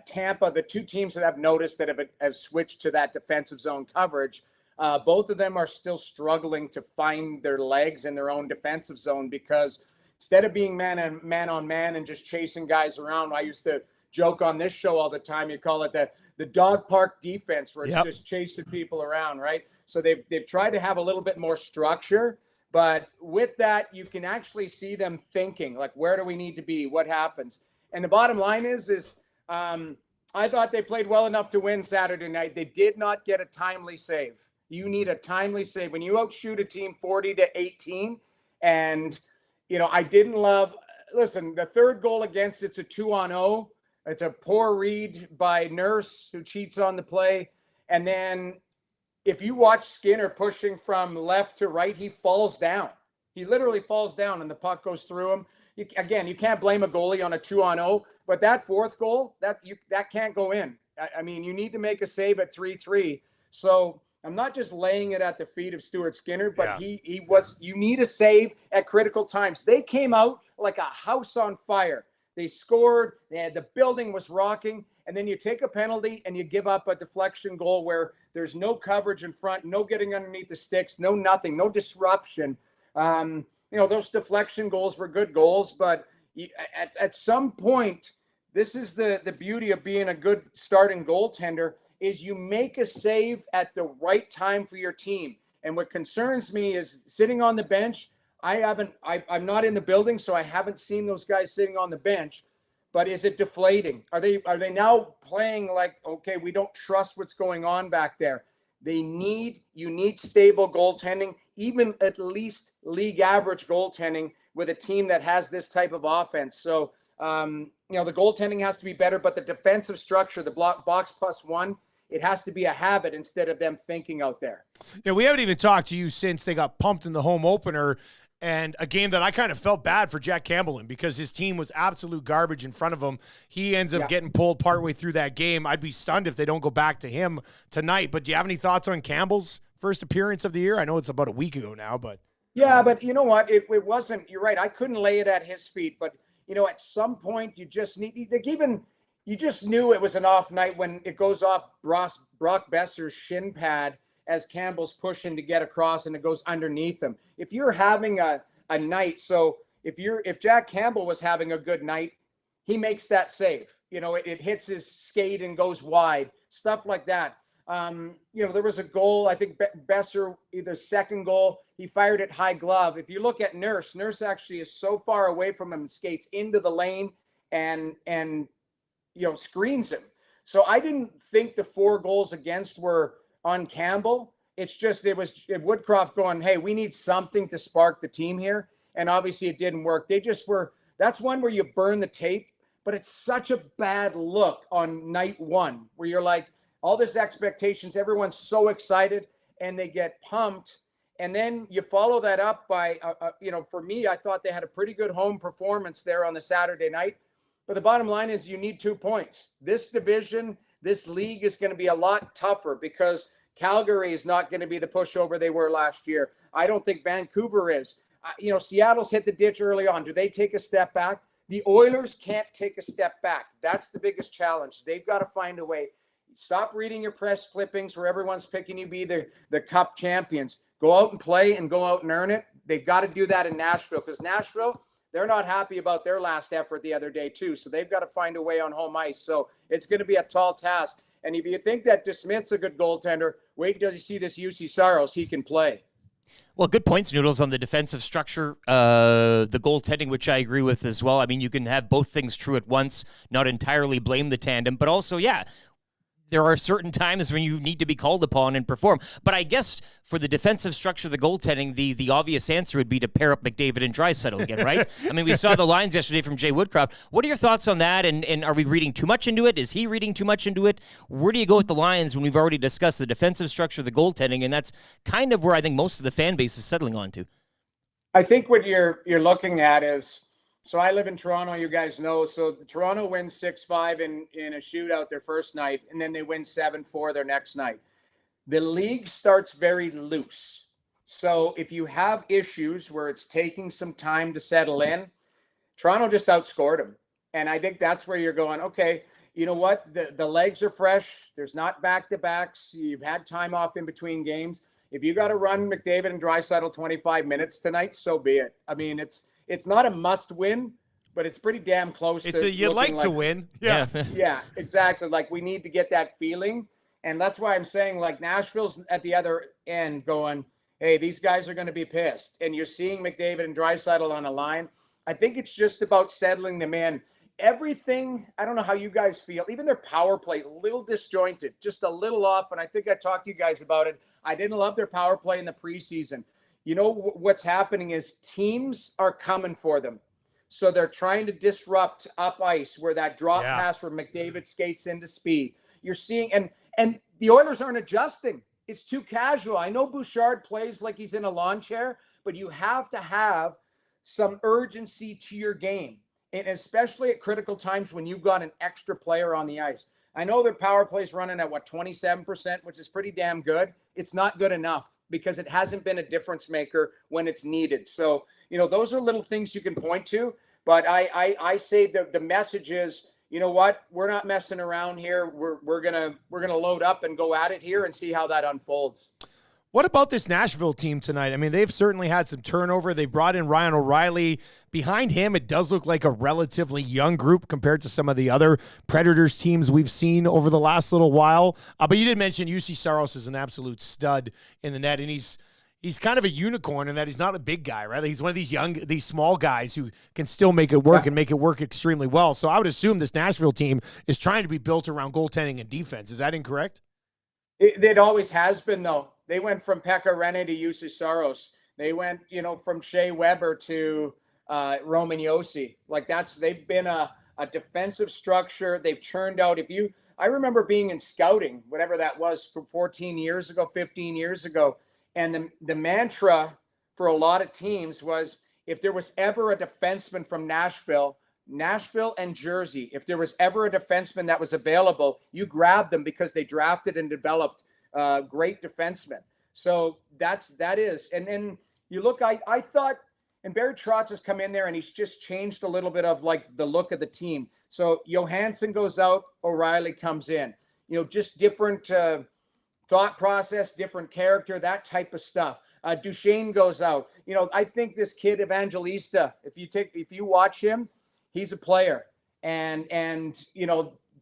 Tampa, the 2 teams that I've noticed that have switched to that defensive zone coverage, both of them are still struggling to find their legs in their own defensive zone because instead of being man on man and just chasing guys around, I used to joke on this show all the time. You call it the dog park defense where it's just chasing people around, right? So they've tried to have a little bit more structure, but with that, you can actually see them thinking, like, where do we need to be? What happens? And the bottom line is I thought they played well enough to win Saturday night. They did not get a timely save. You need a timely save. When you outshoot a team 40-18, and, I didn't love – listen, the 3rd goal against, it's a 2-on-0. It's a poor read by Nurse who cheats on the play. And then if you watch Skinner pushing from left to right, he falls down. He literally falls down and the puck goes through him. You can't blame a goalie on a 2-on-0, but that 4th goal, that can't go in. I mean, you need to make a save at 3-3. So I'm not just laying it at the feet of Stuart Skinner, but you need a save at critical times. They came out like a house on fire. They scored, the building was rocking, and then you take a penalty and you give up a deflection goal where there's no coverage in front, no getting underneath the sticks, no nothing, no disruption. Those deflection goals were good goals, but at some point, this is the beauty of being a good starting goaltender, is you make a save at the right time for your team. And what concerns me is sitting on the bench. I'm not in the building, so I haven't seen those guys sitting on the bench. But is it deflating? Are they now playing like, okay, we don't trust what's going on back there? You need stable goaltending, even at least league average goaltending with a team that has this type of offense. So, the goaltending has to be better, but the defensive structure, the box plus 1, it has to be a habit instead of them thinking out there. Yeah, we haven't even talked to you since they got pumped in the home opener, and a game that I kind of felt bad for Jack Campbell in because his team was absolute garbage in front of him. He ends up getting pulled partway through that game. I'd be stunned if they don't go back to him tonight. But do you have any thoughts on Campbell's first appearance of the year? I know it's about a week ago now, but Yeah, but you know what? It wasn't. You're right. I couldn't lay it at his feet, but at some point you just need. Like even you just knew it was an off night when it goes off Brock Besser's shin pad as Campbell's pushing to get across and it goes underneath him. If you're having a night, so if Jack Campbell was having a good night, he makes that save. It hits his skate and goes wide. Stuff like that. There was a goal, I think Besser, either second goal, he fired it high glove. If you look at Nurse actually is so far away from him and skates into the lane and screens him. So I didn't think the 4 goals against were on Campbell. It's just, it was Woodcroft going, hey, we need something to spark the team here. And obviously it didn't work. They just were, that's one where you burn the tape, but it's such a bad look on night 1 where you're like, all this expectations, everyone's so excited and they get pumped. And then you follow that up by, for me, I thought they had a pretty good home performance there on the Saturday night. But the bottom line is you need 2 points. This division, this league is going to be a lot tougher because Calgary is not going to be the pushover they were last year. I don't think Vancouver is. Seattle's hit the ditch early on. Do they take a step back? The Oilers can't take a step back. That's the biggest challenge. They've got to find a way. Stop reading your press clippings where everyone's picking you be the cup champions. Go out and play and go out and earn it. They've got to do that in Nashville because Nashville, they're not happy about their last effort the other day too. So they've got to find a way on home ice. So it's going to be a tall task. And if you think that DeSmith's a good goaltender, wait till you see this UC Saros. He can play. Well, good points, Noodles, on the defensive structure, the goaltending, which I agree with as well. I mean, you can have both things true at once, not entirely blame the tandem, but also, yeah, there are certain times when you need to be called upon and perform. But I guess for the defensive structure, the goaltending, the obvious answer would be to pair up McDavid and Draisaitl again, right? I mean, we saw the lines yesterday from Jay Woodcroft. What are your thoughts on that? And are we reading too much into it? Is he reading too much into it? Where do you go with the lines when we've already discussed the defensive structure, the goaltending, and that's kind of where I think most of the fan base is settling on to? I think what you're looking at is, so I live in Toronto, you guys know. So Toronto wins 6-5 in a shootout their first night, and then they win 7-4 their next night. The league starts very loose. So if you have issues where it's taking some time to settle in, Toronto just outscored them. And I think that's where you're going, okay, you know what? The legs are fresh. There's not back-to-backs. You've had time off in between games. If you got to run McDavid and Draisaitl 25 minutes tonight, so be it. I mean, it's not a must win, but it's pretty damn close. You'd like to win. Yeah. Yeah, exactly. Like we need to get that feeling. And that's why I'm saying like Nashville's at the other end going, hey, these guys are going to be pissed. And you're seeing McDavid and Draisaitl on a line. I think it's just about settling them in. Everything, I don't know how you guys feel, even their power play, a little disjointed, just a little off. And I think I talked to you guys about it. I didn't love their power play in the preseason. You know, what's happening is teams are coming for them. So they're trying to disrupt up ice where that drop pass where McDavid skates into speed. You're seeing, and the Oilers aren't adjusting. It's too casual. I know Bouchard plays like he's in a lawn chair, but you have to have some urgency to your game. And especially at critical times when you've got an extra player on the ice. I know their power play's running at 27%, which is pretty damn good. It's not good enough because it hasn't been a difference maker when it's needed. So, those are little things you can point to. But I say the message is, you know what? We're not messing around here. We're gonna load up and go at it here and see how that unfolds. What about this Nashville team tonight? I mean, they've certainly had some turnover. They brought in Ryan O'Reilly. Behind him, it does look like a relatively young group compared to some of the other Predators teams we've seen over the last little while. But you did mention UC Saros is an absolute stud in the net, and he's kind of a unicorn in that he's not a big guy, right? He's one of these small guys who can still make it work and make it work extremely well. So I would assume this Nashville team is trying to be built around goaltending and defense. Is that incorrect? It always has been, though. They went from Pekka Rinne to Jussi Saros. They went, from Shea Weber to Roman Josi. Like they've been a defensive structure. They've churned out. I remember being in scouting, whatever that was, for 14 years ago, 15 years ago. And the mantra for a lot of teams was if there was ever a defenseman from Nashville and Jersey, if there was ever a defenseman that was available, you grabbed them because they drafted and developed great defensemen. So that is. And then, you look, I thought, and Barry Trotz has come in there and he's just changed a little bit of like the look of the team. So Johansson goes out, O'Reilly comes in, just different thought process, different character, that type of stuff. Duchesne goes out. I think this kid Evangelista, if you watch him, he's a player. And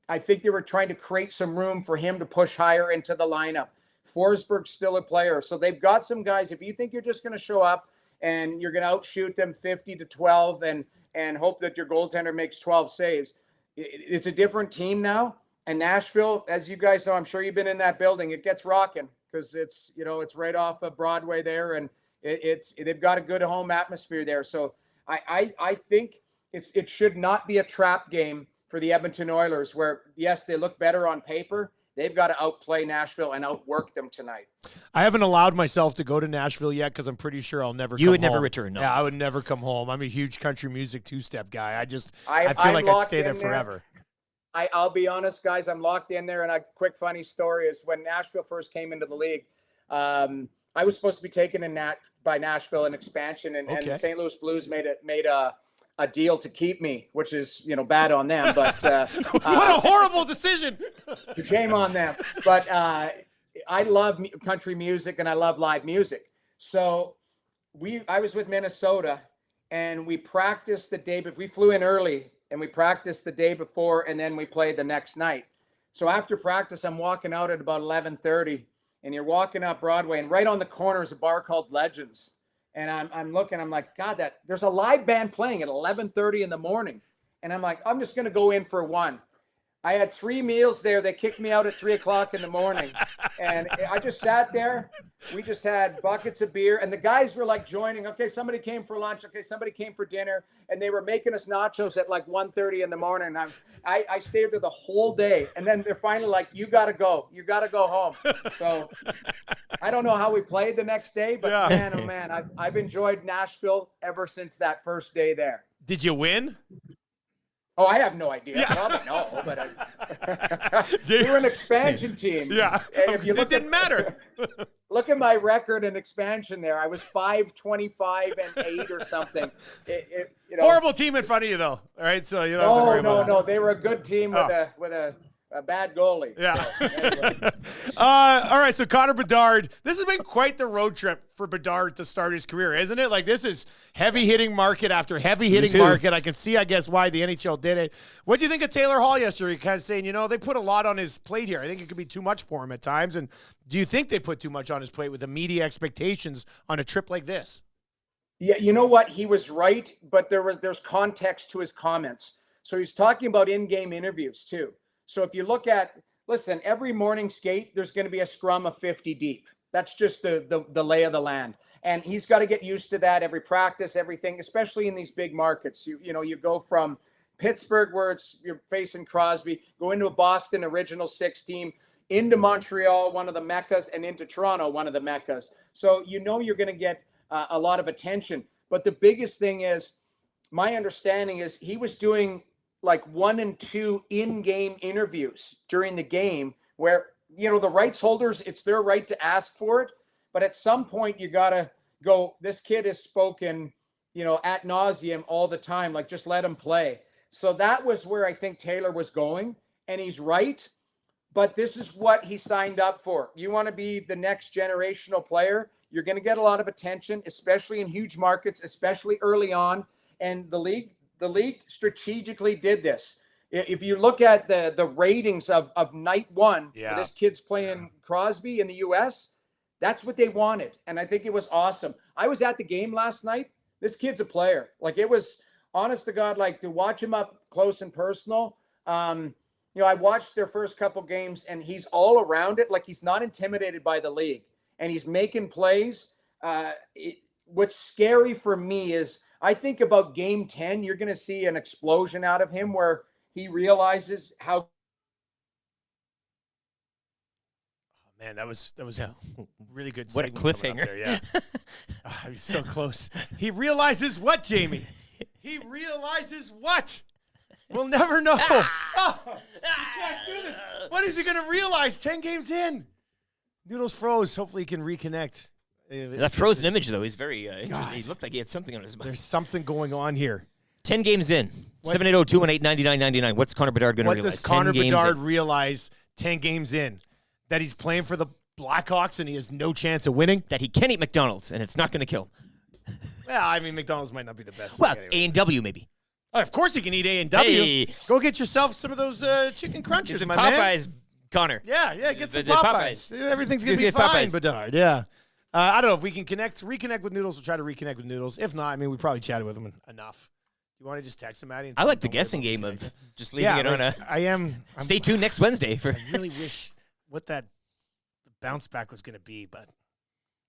I think they were trying to create some room for him to push higher into the lineup. Forsberg's still a player. So they've got some guys. If you think you're just going to show up and you're going to outshoot them 50-12 and hope that your goaltender makes 12 saves, it's a different team now. And Nashville, as you guys know, I'm sure you've been in that building, it gets rocking because it's right off of Broadway there, and they've got a good home atmosphere there. So I think it should not be a trap game for the Edmonton Oilers where, yes, they look better on paper. They've got to outplay Nashville and outwork them tonight. I haven't allowed myself to go to Nashville yet because I'm pretty sure I'll never come home. You would never return, no. Yeah, I would never come home. I'm a huge country music two-step guy. I feel like I'd stay there forever. I'll be honest, guys, I'm locked in there. And a quick funny story is when Nashville first came into the league, I was supposed to be taken by Nashville in expansion, and the St. Louis Blues made a deal to keep me, which is bad on them. But what a horrible decision! Shame on them. But I love country music and I love live music. So I was with Minnesota, and we practiced the day, but we flew in early. And we practiced the day before, and then we played the next night. So after practice, I'm walking out at about 11:30, and you're walking up Broadway, and right on the corner is a bar called Legends. And I'm looking, I'm like, God, there's a live band playing at 11:30 in the morning. And I'm like, I'm just going to go in for one. I had 3 meals there. They kicked me out at 3 o'clock in the morning. And I just sat there. We just had buckets of beer. And the guys were like joining. Okay, somebody came for lunch. Okay, somebody came for dinner. And they were making us nachos at like 1:30 in the morning. I stayed there the whole day. And then they're finally like, you got to go. You got to go home. So I don't know how we played the next day. But man, oh man, I've enjoyed Nashville ever since that first day there. Did you win? Oh, I have no idea. Yeah. Probably no, but we were an expansion team. Yeah, if you it didn't matter. Look at my record in expansion there. I was 5-25-8 or something. Horrible team in front of you, though. All right, so you don't have to worry about it. No, they were a good team with a bad goalie. Yeah. So, anyway. All right, so Connor Bedard. This has been quite the road trip for Bedard to start his career, isn't it? Like, this is heavy-hitting market after heavy-hitting market. I can see, I guess, why the NHL did it. What do you think of Taylor Hall yesterday? Kind of saying, they put a lot on his plate here. I think it could be too much for him at times. And do you think they put too much on his plate with the media expectations on a trip like this? Yeah, you know what? He was right, but there's context to his comments. So he's talking about in-game interviews, too. So if you look at, listen, every morning skate, there's going to be a scrum of 50 deep. That's just the lay of the land. And he's got to get used to that every practice, everything, especially in these big markets. You go from Pittsburgh, where you're facing Crosby, go into a Boston original 6 team, into Montreal, one of the meccas, and into Toronto, one of the meccas. So you're going to get a lot of attention. But the biggest thing is, my understanding is he was doing like 1 and 2 in-game interviews during the game where, the rights holders, it's their right to ask for it. But at some point you got to go, this kid has spoken, ad nauseum all the time. Like, just let him play. So that was where I think Taylor was going, and he's right. But this is what he signed up for. You want to be the next generational player. You're going to get a lot of attention, especially in huge markets, especially early on. And the league strategically did this. If you look at the ratings of night one, this kid's playing Crosby in the U.S., that's what they wanted. And I think it was awesome. I was at the game last night. This kid's a player. Like, it was, honest to God, like, to watch him up close and personal. I watched their first couple games, and he's all around it. Like, he's not intimidated by the league. And he's making plays. What's scary for me is, I think about game 10, you're going to see an explosion out of him where he realizes how. Oh, man, that was a really good. What a cliffhanger! There, yeah, I was so close. He realizes what, Jamie? He realizes what? We'll never know. Oh, you can't do this. What is he going to realize 10 games in? Noodles froze. Hopefully he can reconnect. That frozen image, though, is very. He looked like he had something on his mouth. There's something going on here. 10 games in. 780-218-9999. What's Connor Bedard going to realize? What does Connor Bedard realize 10 games in? That he's playing for the Blackhawks and he has no chance of winning? That he can eat McDonald's and it's not going to kill him. Well, I mean, McDonald's might not be the best. Well, anyway. A&W maybe. Oh, of course he can eat A&W. Hey. Go get yourself some of those chicken crunchers, Some my Popeyes, man. Connor. Yeah, get some The Popeyes. Everything's going to be fine, Popeyes. Bedard. Yeah. I don't know if we can reconnect with Noodles. We'll try to reconnect with Noodles. If not, I mean, we probably chatted with him enough. You want to just text him, Maddie? And I tell like him the don't worry guessing about game it of just leaving it on a. I'm Stay tuned next Wednesday for. I really wish what that bounce back was going to be, but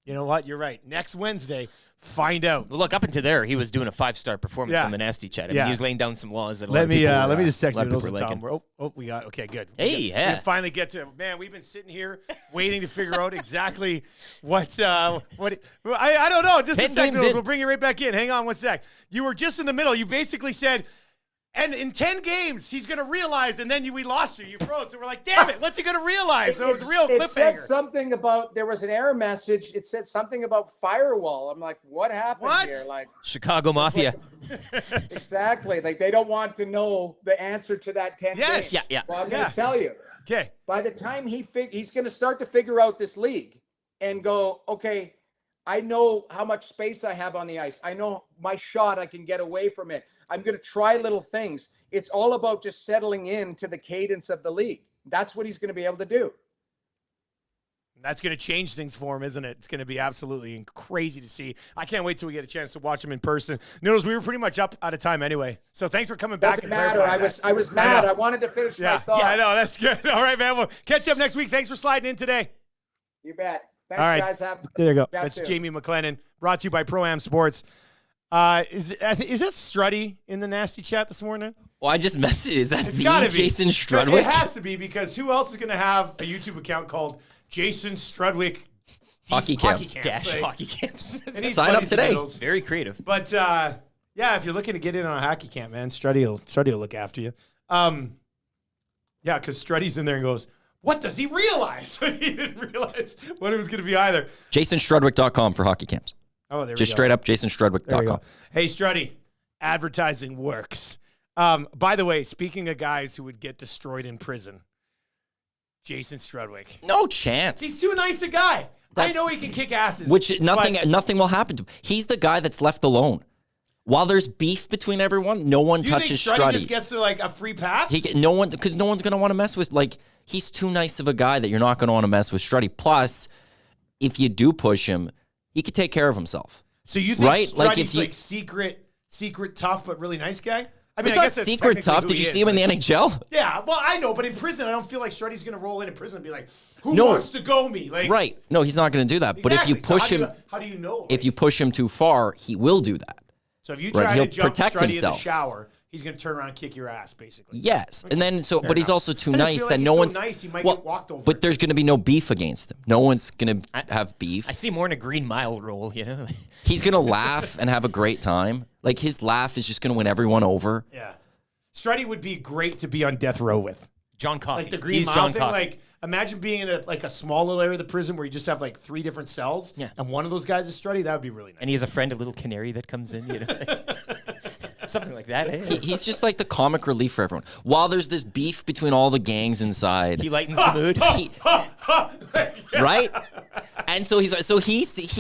you know what? You're right. Next Wednesday, find out. Well, look, up until there, he was doing a 5-star performance on the Nasty Chat. I mean, he was laying down some laws that a lot of people were, let me just text a lot of Noodles people and were tell liking. him. We got okay, good. Hey, yeah. We finally get to man. We've been sitting here waiting to figure out exactly what. I don't know. Just a 10 sec, games Noodles. in. We'll bring you right back in. Hang on one sec. You were just in the middle. You basically said. And in 10 games, he's going to realize, and then we lost you. You froze. So we're like, damn it, what's he going to realize? So it was a real It said cliffhanger. something about, there was an error message. It said something about firewall. I'm like, what happened here? Like Chicago Mafia. Exactly. Like, they don't want to know the answer to that 10 Yes. games. Yeah. Well, I'm going to tell you. Okay. By the time he's going to start to figure out this league and go, okay, I know how much space I have on the ice. I know my shot. I can get away from it. I'm going to try little things. It's all about just settling into the cadence of the league. That's what he's going to be able to do. That's going to change things for him, isn't it? It's going to be absolutely crazy to see. I can't wait till we get a chance to watch him in person. Noodles, we were pretty much up out of time anyway. So thanks for coming back. Doesn't matter. I was mad. I wanted to finish my thought. Yeah, I know. That's good. All right, man. We'll catch you up next week. Thanks for sliding in today. You bet. Thanks, All right. guys. There you go. Chat That's soon. Jamie McLennan, brought to you by Pro-Am Sports. Is that Struddy in the Nasty Chat this morning? Well, I just messaged. Is that It's gotta be. Jason Strudwick? It has to be because who else is going to have a YouTube account called Jason Strudwick Hockey Camps. Dash hockey camps. And he's Sign up buddies with today. Noodles. Very creative. But yeah, if you're looking to get in on a hockey camp, man, Struddy will look after you. Yeah, because Struddy's in there and goes, what does he realize? He didn't realize what it was going to be either. JasonStrudwick.com for hockey camps. Oh, there we Just go. straight up There we JasonStrudwick.com. go. Hey, Struddy, advertising works. By the way, speaking of guys who would get destroyed in prison, Jason Strudwick. No chance. He's too nice a guy. I know he can kick asses. Which nothing will happen to him. He's the guy that's left alone. While there's beef between everyone, no one you touches think Struddy Struddy. just gets like a free pass? Because no one's going to want to mess with, like, he's too nice of a guy that you're not going to want to mess with Struddy. Plus, if you do push him, he could take care of himself. So you think right? Struddy's Like, if secret tough but really nice guy? I mean, He's I not guess that's secret technically tough. who Did you he see is. him in the NHL? Yeah, well, I know, but in prison, I don't feel like Struddy's going to roll into prison and be like, who No. wants to go me? Like, Right. No, he's not going to do that. But if you Exactly. So push him, how do you know? if you push him too far, he will do that. So if you Right, try he'll to jump protect Struddy himself. in the shower, he's going to turn around and kick your ass, basically. Yes. And then but he's enough. also too I just nice feel that like no he's so one's nice, he might get walked over. But there's going to be no beef against him. No one's going to have beef. I see more in a Green Mile role, you know. He's going to laugh and have a great time. Like, his laugh is just going to win everyone over. Yeah. Struddy would be great to be on death row with. John Coffey. Like the Green He's Mile John thing, Coffey. like imagine being in a small little area of the prison where you just have like 3 different cells, and one of those guys is Struddy. That would be really nice. And he has a friend, a little canary that comes in, you know. Something like that. Eh? He's just like the comic relief for everyone. While there's this beef between all the gangs inside, He lightens the mood. right? And so he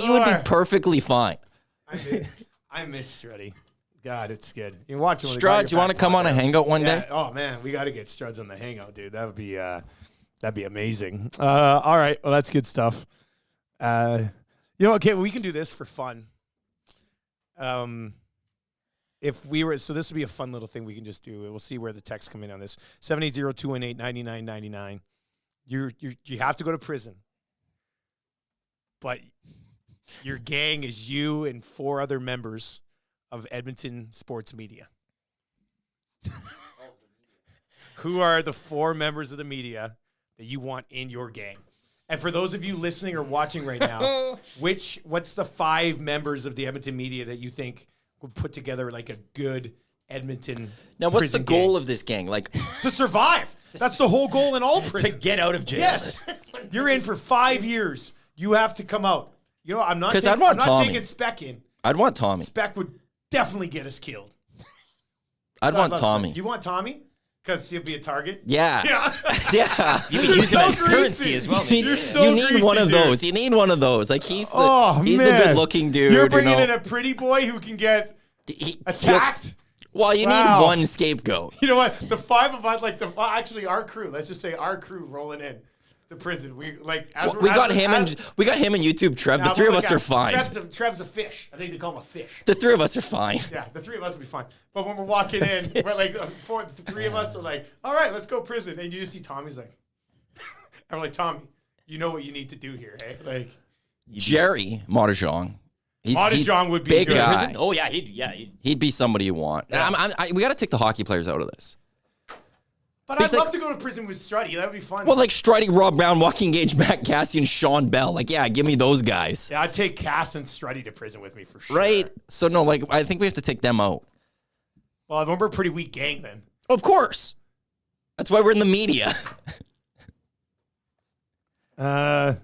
would be perfectly fine. I miss Struddy. God, it's good. You watch him. Strud, do you want to come on a hangout one day? Oh man, we got to get Struds on the hangout, dude. That would be that'd be amazing. All right, well that's good stuff. You know, okay, we can do this for fun. If we were, so this would be a fun little thing we can just do. We'll see where the texts come in on this. 780-218-9999. You have to go to prison, but your gang is you and 4 other members of Edmonton sports media. Who are the 4 members of the media that you want in your gang? And for those of you listening or watching right now, what's the 5 members of the Edmonton media that you think would put together like a good Edmonton Now, what's the prison goal gang? of this gang? Like, To survive. That's the whole goal in all prisons. To get out of jail. Yes. You're in for 5 years. You have to come out. You know, I'm not 'Cause I'd want I'm not Tommy. taking Speck in. I'd want Tommy. Speck would definitely get us killed. I'd want Tommy. Speck. You want Tommy? Because he'll be a target? Yeah. Yeah. Yeah. You can use him as currency as well. You need one of those. You need one of those. Like he's the good-looking dude. You're bringing in a pretty boy who can get attacked. Well, you need one scapegoat. You know what? The five of us, actually our crew. Let's just say our crew rolling in to prison. We got him and YouTube Trev. The three of us are fine. Trev's a fish. I think they call him a fish. The three of us are fine. Yeah, the three of us will be fine. But when we're walking in, we're like the three of us are like, all right, let's go prison. And you just see Tommy's like, I'm like, Tommy, you know what you need to do here, hey? Like Jerry Martijean. Martijean would be big good. guy. Prison? Oh yeah, he'd be somebody you want. Yeah. We got to take the hockey players out of this. But I'd love to go to prison with Struddy. That would be fun. Well, like Struddy, Rob Brown, Joaquin Gage, Matt Cassian, Sean Bell. Like, yeah, give me those guys. Yeah, I'd take Cass and Struddy to prison with me for sure. Right? So, no, like, I think we have to take them out. Well, we're a pretty weak gang then. Of course. That's why we're in the media. So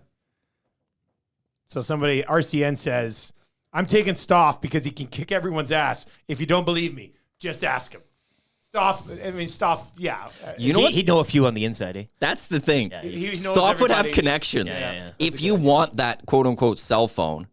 somebody, RCN says, I'm taking Stoff because he can kick everyone's ass. If you don't believe me, just ask him. Stoff, yeah. You know what? He'd know a few on the inside, eh? That's the thing. He knows Stoff would have everybody. connections. Yeah. If you want that quote-unquote cell phone,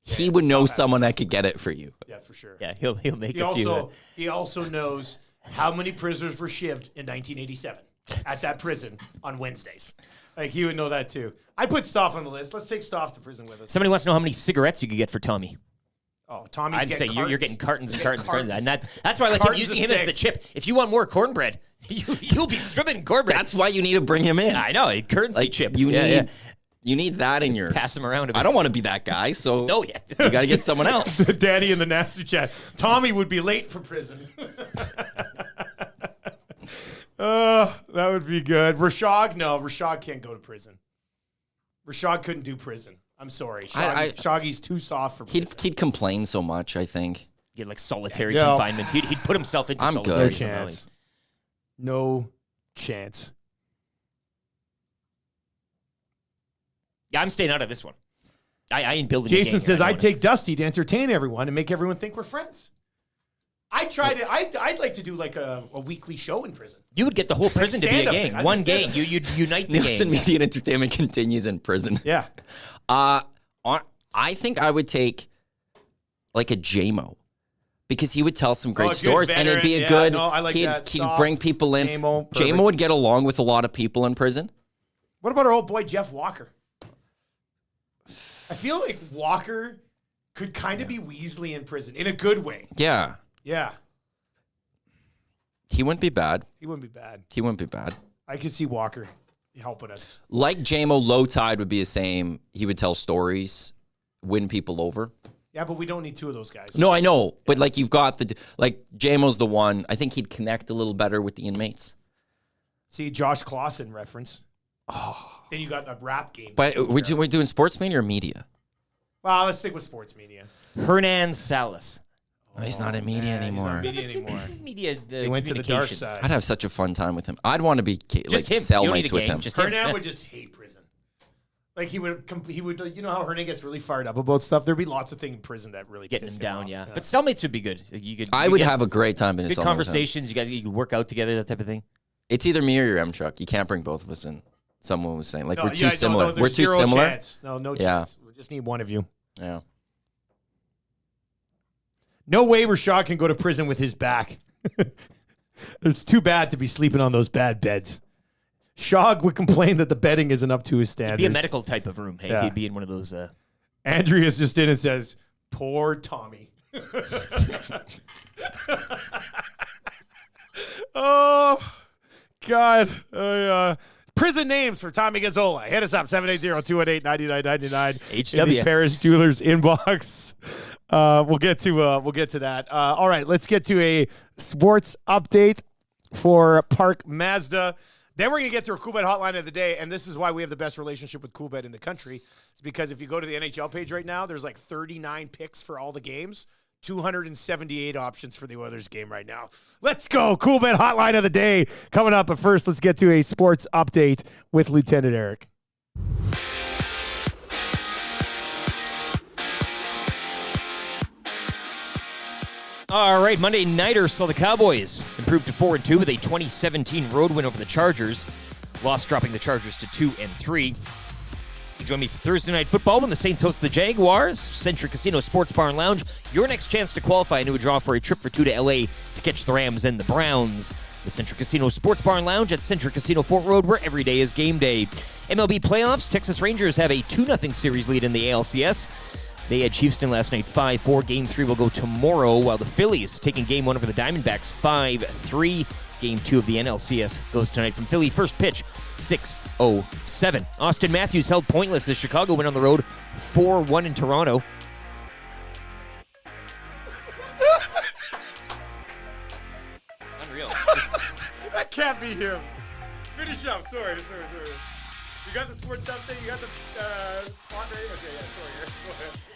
he would know someone that could get it for you. Yeah, for sure. Yeah, he'll make a few. He also knows how many prisoners were shivved in 1987 at that prison on Wednesdays. Like, he would know that too. I put Stoff on the list. Let's take Stoff to prison with us. Somebody wants to know how many cigarettes you could get for Tommy. Oh, Tommy's I'd say you're getting cartons and cartons. And that's why I like Cartons using of him as the 6. chip. If you want more cornbread, you'll be stripping cornbread. That's why you need to bring him in. I know, a currency chip. You need that in yours. Pass him around a bit. I don't want to be that guy, so No, you got to get someone else. Danny in the nasty chat. Tommy would be late for prison. That would be good. Rashad? No, Rashad can't go to prison. Rashad couldn't do prison. I'm sorry. Shoggy's too soft for prison. He'd complain so much, I think. Get like solitary confinement. He'd put himself into solitary. No chance. No chance. Yeah, I'm staying out of this one. I ain't building. Jason says I'd take Dusty to entertain everyone and make everyone think we're friends. I'd like to do like a weekly show in prison. You would get the whole prison to be a gang. One gang. You'd unite the Nielsen gangs. Media and Entertainment continues in prison. Yeah. I think I would take like a JMO because he would tell some great stories and it'd be a good. I like that. He'd bring people in. JMO, JMO would get along with a lot of people in prison. What about our old boy Jeff Walker? I feel like Walker could kind of be Weasley in prison in a good way. Yeah. Yeah. He wouldn't be bad. He wouldn't be bad. He wouldn't be bad. I could see Walker helping us. Like JMO, Low Tide would be the same. He would tell stories, win people over. Yeah, but we don't need two of those guys. No, I know. But like you've got JMO's the one. I think he'd connect a little better with the inmates. See, Josh Clausen reference. Oh. Then you got the rap game. But we're doing sports media or media? Well, let's stick with sports media. Hernan Salas. Oh, he's not in media anymore. He went to the dark side. I'd have such a fun time with him. I'd want to be just him. cellmates with him. Hernan would just hate prison. Like he would, you know how Hernan gets really fired up about stuff. There'd be lots of things in prison that really getting piss him down. off. Yeah, but cellmates would be good. I would have a great time in a good conversations. You could work out together, that type of thing. It's either me or your M-Chuck. You can't bring both of us in. Someone was saying we're too similar. No, we're too similar. Chance. No chance. We just need one of you. Yeah. No way Rashad can go to prison with his back. It's too bad to be sleeping on those bad beds. Shog would complain that the bedding isn't up to his standards. It'd be a medical type of room. Hey, he'd be in one of those. Andrea's just in and says, "Poor Tommy." Oh, God. Prison names for Tommy Gazzola. Hit us up, 780-218-9999. HW. In the Paris Jewelers inbox. We'll get to that. All right, let's get to a sports update for Park Mazda. Then we're going to get to our Coolbet hotline of the day, and this is why we have the best relationship with Coolbet in the country. It's because if you go to the NHL page right now, there's like 39 picks for all the games, 278 options for the Oilers game right now. Let's go. Coolbet hotline of the day coming up. But first, let's get to a sports update with Lieutenant Eric. All right, Monday Nighter saw the Cowboys improve to 4-2 with a 2017 road win over the Chargers. Loss dropping the Chargers to 2-3. You join me for Thursday Night Football when the Saints host the Jaguars. Century Casino Sports Bar and Lounge. Your next chance to qualify into a draw for a trip for two to L.A. to catch the Rams and the Browns. The Century Casino Sports Bar and Lounge at Century Casino Fort Road, where every day is game day. MLB playoffs. Texas Rangers have a 2-0 series lead in the ALCS. They had Houston last night 5-4. Game 3 will go tomorrow, while the Phillies taking Game 1 over the Diamondbacks 5-3. Game 2 of the NLCS goes tonight from Philly. First pitch, 6:07. Austin Matthews held pointless as Chicago went on the road 4-1 in Toronto. Unreal. That can't be him. Finish up. Sorry. You got the sports update? You got the spot ready? Okay, yeah, sorry. Go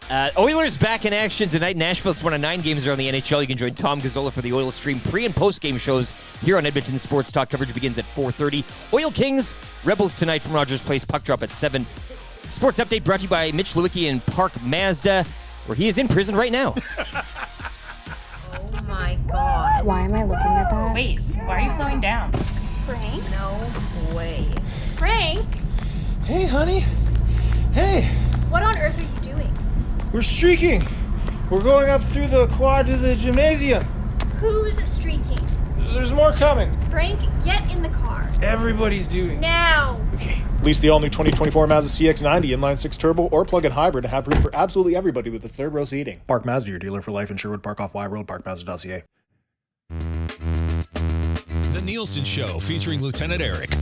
ahead. Oilers back in action tonight. Nashville, it's one of 9 games around the NHL. You can join Tom Gazzola for the Oil Stream pre- and post-game shows here on Edmonton Sports Talk. Coverage begins at 4:30. Oil Kings, Rebels tonight from Rogers Place. Puck drop at 7. Sports update brought to you by Mitch Lewicki and Park Mazda, where he is in prison right now. Oh my God. Why am I looking at that? Wait, why are you slowing down? Frank? No way. Frank? Hey, honey. Hey. What on earth are you doing? We're streaking. We're going up through the quad to the gymnasium. Who's streaking? There's more coming. Frank, get in the car. Everybody's doing. Now. Okay. Lease the all-new 2024 Mazda CX-90 inline-6 turbo or plug-in hybrid to have room for absolutely everybody with its third row seating. Park Mazda, your dealer for life in Sherwood Park off Y Road, parkmazda.ca. The Nielsen Show featuring Lieutenant Eric.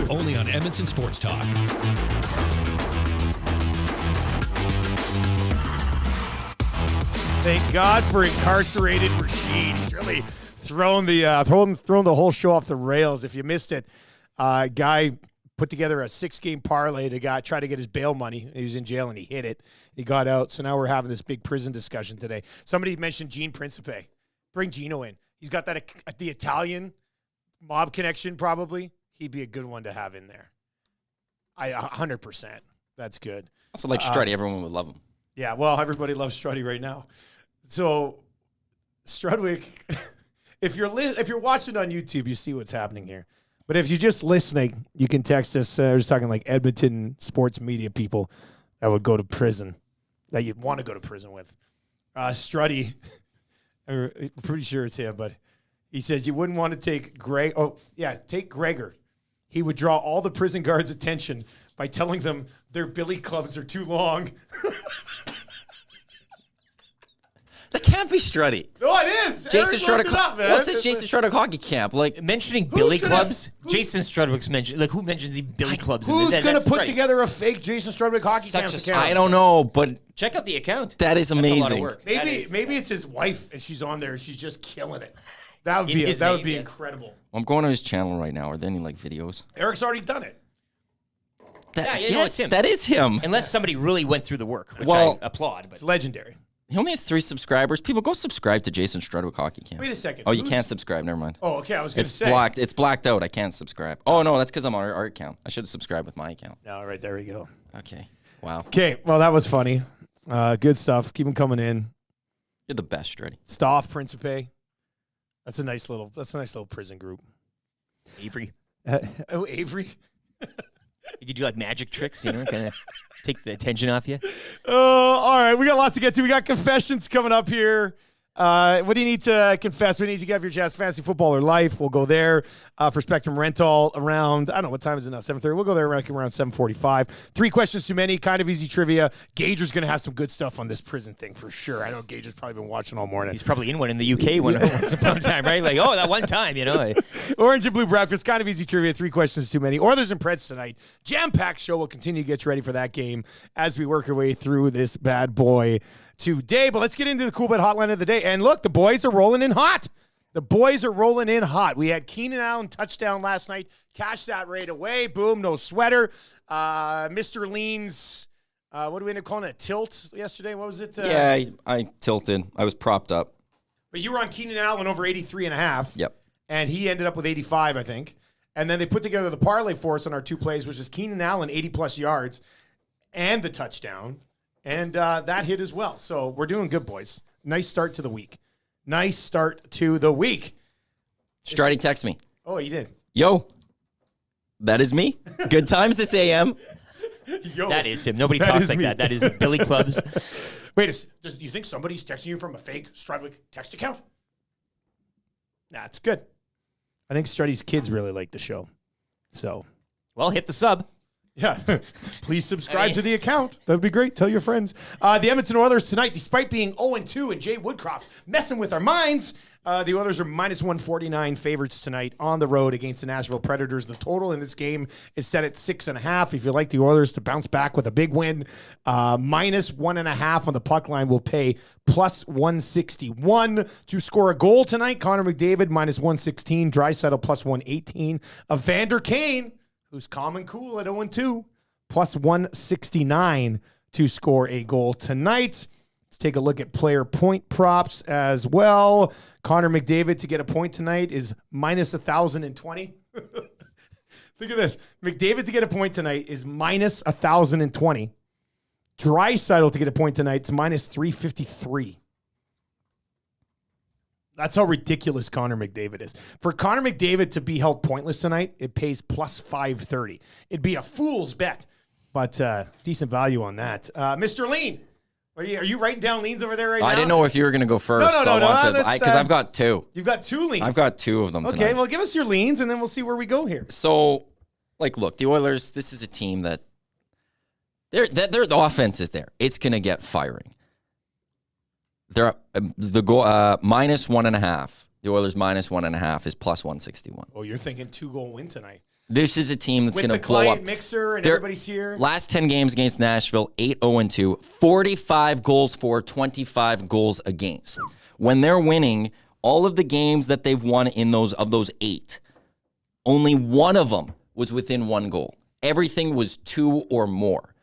Only on Edmonton Sports Talk. Thank God for Incarcerated Rashid. He's really thrown the whole show off the rails. If you missed it, guy put together a 6-game parlay to try to get his bail money. He was in jail and he hit it. He got out. So now we're having this big prison discussion today. Somebody mentioned Gene Principe. Bring Gino in. He's got the Italian mob connection probably. He'd be a good one to have in there. 100%. That's good. Also, like Struddy, everyone would love him. Yeah, well, everybody loves Struddy right now. So, Strudwick, if you're watching on YouTube, you see what's happening here. But if you're just listening, you can text us. I was talking like Edmonton sports media people that would go to prison, that you'd want to go to prison with. Struddy, I'm pretty sure it's him, but he says you wouldn't want to take Greg. Oh, yeah, take Gregor. He would draw all the prison guards' attention by telling them their billy clubs are too long. That can't be Struddy. No, it is. Jason Strudwick. Man. What's this Jason Strudwick hockey camp? Like mentioning billy clubs. Jason Strudwick's mentioned. Like who mentions billy clubs? Who's going to put together a fake Jason Strudwick hockey camp account? I don't know, but check out the account. That is amazing. That's a lot of work. Maybe it's his wife and she's on there and she's just killing it. That would be incredible. I'm going to his channel right now. Are there any videos? Eric's already done it. It's him. That is him. Unless somebody really went through the work, which I applaud. But it's legendary. He only has 3 subscribers. People, go subscribe to Jason Strudwick Hockey Camp. Wait a second. Oh, you can't subscribe. Never mind. Oh, okay. I was going to say. It's blacked out. I can't subscribe. Oh, no, that's because I'm on our account. I should have subscribed with my account. All right, there we go. Okay. Wow. Okay, well, that was funny. Good stuff. Keep them coming in. You're the best, Struddy. Staff, Principe. That's a nice little prison group. Avery. Avery. You could do like magic tricks, kind of take the attention off you. All right, we got lots to get to. We got confessions coming up here. What do you need to confess? What do you need to give your Jazz fantasy football or life? We'll go there for Spectrum Rental around, I don't know, what time is it now? 7:30. We'll go there around 7:45. 3 questions too many, kind of easy trivia. Gager's going to have some good stuff on this prison thing for sure. I know Gager's probably been watching all morning. He's probably in one in the UK once upon a time, right? Like, oh, that one time, Orange and Blue Breakfast, kind of easy trivia. 3 questions too many. Oilers and Preds tonight. Jam-packed show. We'll continue to get you ready for that game as we work our way through this bad boy today. But let's get into the Cool Bet Hotline of the day. And look, the boys are rolling in hot. We had Keenan Allen touchdown last night. Cash that right away. Boom, no sweater. Mr. Lean's, what do we end up calling it? Tilt yesterday? What was it? Yeah, I tilted. I was propped up. But you were on Keenan Allen over 83.5. Yep. And he ended up with 85, I think. And then they put together the parlay for us on our 2 plays, which is Keenan Allen, 80-plus yards, and the touchdown. And that hit as well. So we're doing good, boys. Nice start to the week. Nice start to the week. Struddy text me. Oh, you did? Yo, that is me. Good times this AM. Yo, that is him. Nobody talks like that. That is Billy Clubs. Wait, do you think somebody's texting you from a fake Strudwick text account? Nah, it's good. I think Struddy's kids really like the show. So, well, hit the sub. Yeah. Please subscribe to the account. That would be great. Tell your friends. The Edmonton Oilers tonight, despite being 0-2 and Jay Woodcroft messing with our minds, the Oilers are minus 149 favorites tonight on the road against the Nashville Predators. The total in this game is set at 6.5. If you like the Oilers to bounce back with a big win, minus 1.5 on the puck line will pay plus 161 to score a goal tonight. Connor McDavid minus 116. Draisaitl plus 118. Evander Kane, who's calm and cool at 0-2, plus 169 to score a goal tonight. Let's take a look at player point props as well. Connor McDavid to get a point tonight is minus 1,020. Look at this. McDavid to get a point tonight is minus 1,020. Draisaitl to get a point tonight is minus 353. That's how ridiculous Connor McDavid is. For Connor McDavid to be held pointless tonight, it pays plus 530. It'd be a fool's bet, but decent value on that. Mr. Lean, are you writing down leans over there right now? I didn't know if you were going to go first. No. Because I've got two. You've got two leans. I've got two of them Okay, tonight. well, give us your leans, and then we'll see where we go here. So, look, the Oilers, this is a team that their offense is there. It's going to get firing. They're the goal minus 1.5. The Oilers minus 1.5 is plus 161. Oh, you're thinking 2-goal win tonight. This is a team that's going to blow up. With up. the mixer and everybody's here. Last 10 games against Nashville, 8-0-2, 45 goals for, 25 goals against. When they're winning, all of the games that they've won in those 8, only one of them was within 1 goal. Everything was 2 or more.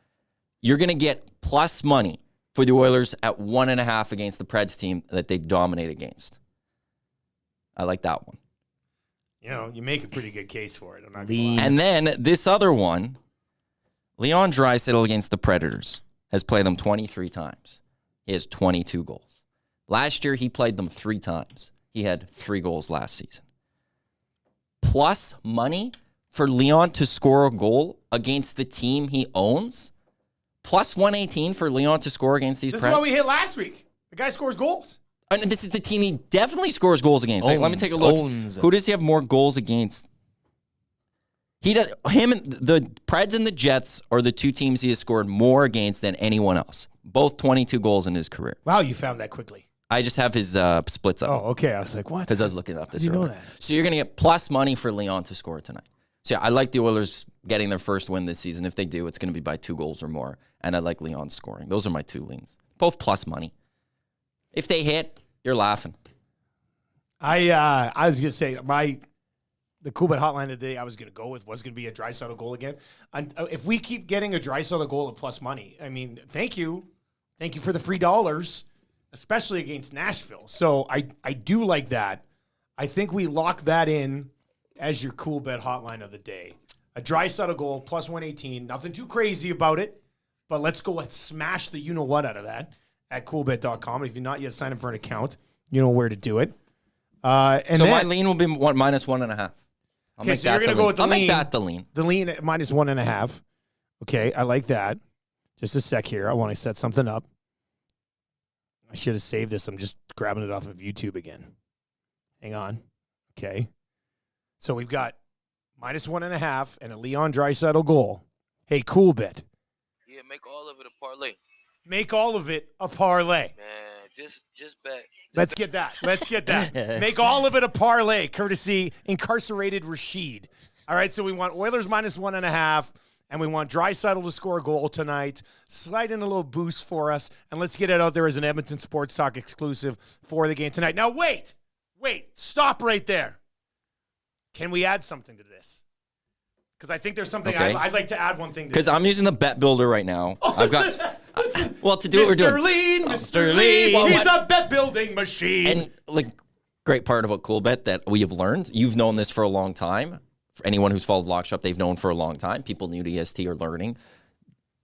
You're going to get plus money for the Oilers at 1.5 against the Preds team that they dominate against. I like that one. You know, you make a pretty good case for it. I'm not gonna lie. And then this other one, Leon Draisaitl against the Predators, has played them 23 times. He has 22 goals. Last year, he played them 3 times. He had 3 goals last season. Plus money for Leon to score a goal against the team he owns. Plus 118 for Leon to score against these Preds. This is what we hit last week. The guy scores goals. And this is the team he definitely scores goals against. Let me take a look. Who does he have more goals against? He does. Him and the Preds and the Jets are the 2 teams he has scored more against than anyone else. Both 22 goals in his career. Wow, you found that quickly. I just have his splits up. Oh, okay. I was like, what? Because I was looking up this earlier. You know that? So you're going to get plus money for Leon to score tonight. So yeah, I like the Oilers getting their first win this season. If they do, it's going to be by 2 goals or more. And I like Leon scoring. Those are my 2 leans. Both plus money. If they hit, you're laughing. I was gonna say the cool bet hotline today I was gonna go with was gonna be a Draisaitl goal again. And if we keep getting a Draisaitl goal at plus money, I mean, thank you for the free dollars, especially against Nashville. So I do like that. I think we lock that in as your cool bet hotline of the day. A Draisaitl goal plus 118. Nothing too crazy about it, but let's go and smash the you know what out of that at coolbet.com. If you're not yet signed up for an account, you know where to do it. And so then, my lean will be minus 1.5. Okay, so you're going to go with the lean. I'll make that the lean. The lean at minus 1.5. Okay, I like that. Just a sec here. I want to set something up. I should have saved this. I'm just grabbing it off of YouTube again. Hang on. Okay. So we've got minus 1.5 and a Leon Draisaitl goal. Hey, cool bet. Yeah, make all of it a parlay. Make all of it a parlay. Man, just bet. Let's get that. Make all of it a parlay, courtesy Incarcerated Rashid. All right, so we want Oilers minus 1.5, and we want Draisaitl to score a goal tonight. Slide in a little boost for us, and let's get it out there as an Edmonton Sports Talk exclusive for the game tonight. Now, wait, stop right there. Can we add something to this? Because I think there's something I'd like to add one thing to this. Because I'm using the bet builder right now. I've got... Well, to do what we're doing. Mr. Lean, well, he's a bet building machine. And great part about Cool Bet that we have learned, you've known this for a long time. For anyone who's followed Lock Shop, they've known for a long time. People new to EST are learning.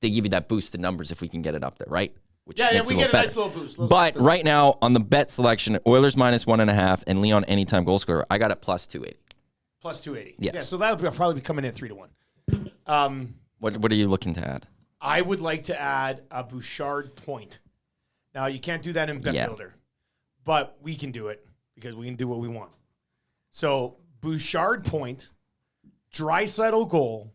they give you that boost in numbers if we can get it up there, right? Which Yeah, makes we it get a better. nice little boost. But right now on the bet selection, Oilers -1.5 and Leon anytime goal scorer, I got it plus 280. Plus 280. Yes. Yeah, so that'll probably be coming in 3-1. What are you looking to add? I would like to add a Bouchard point. Now, you can't do that in Bet Builder, but we can do it because we can do what we want. So, Bouchard point, Draisaitl goal,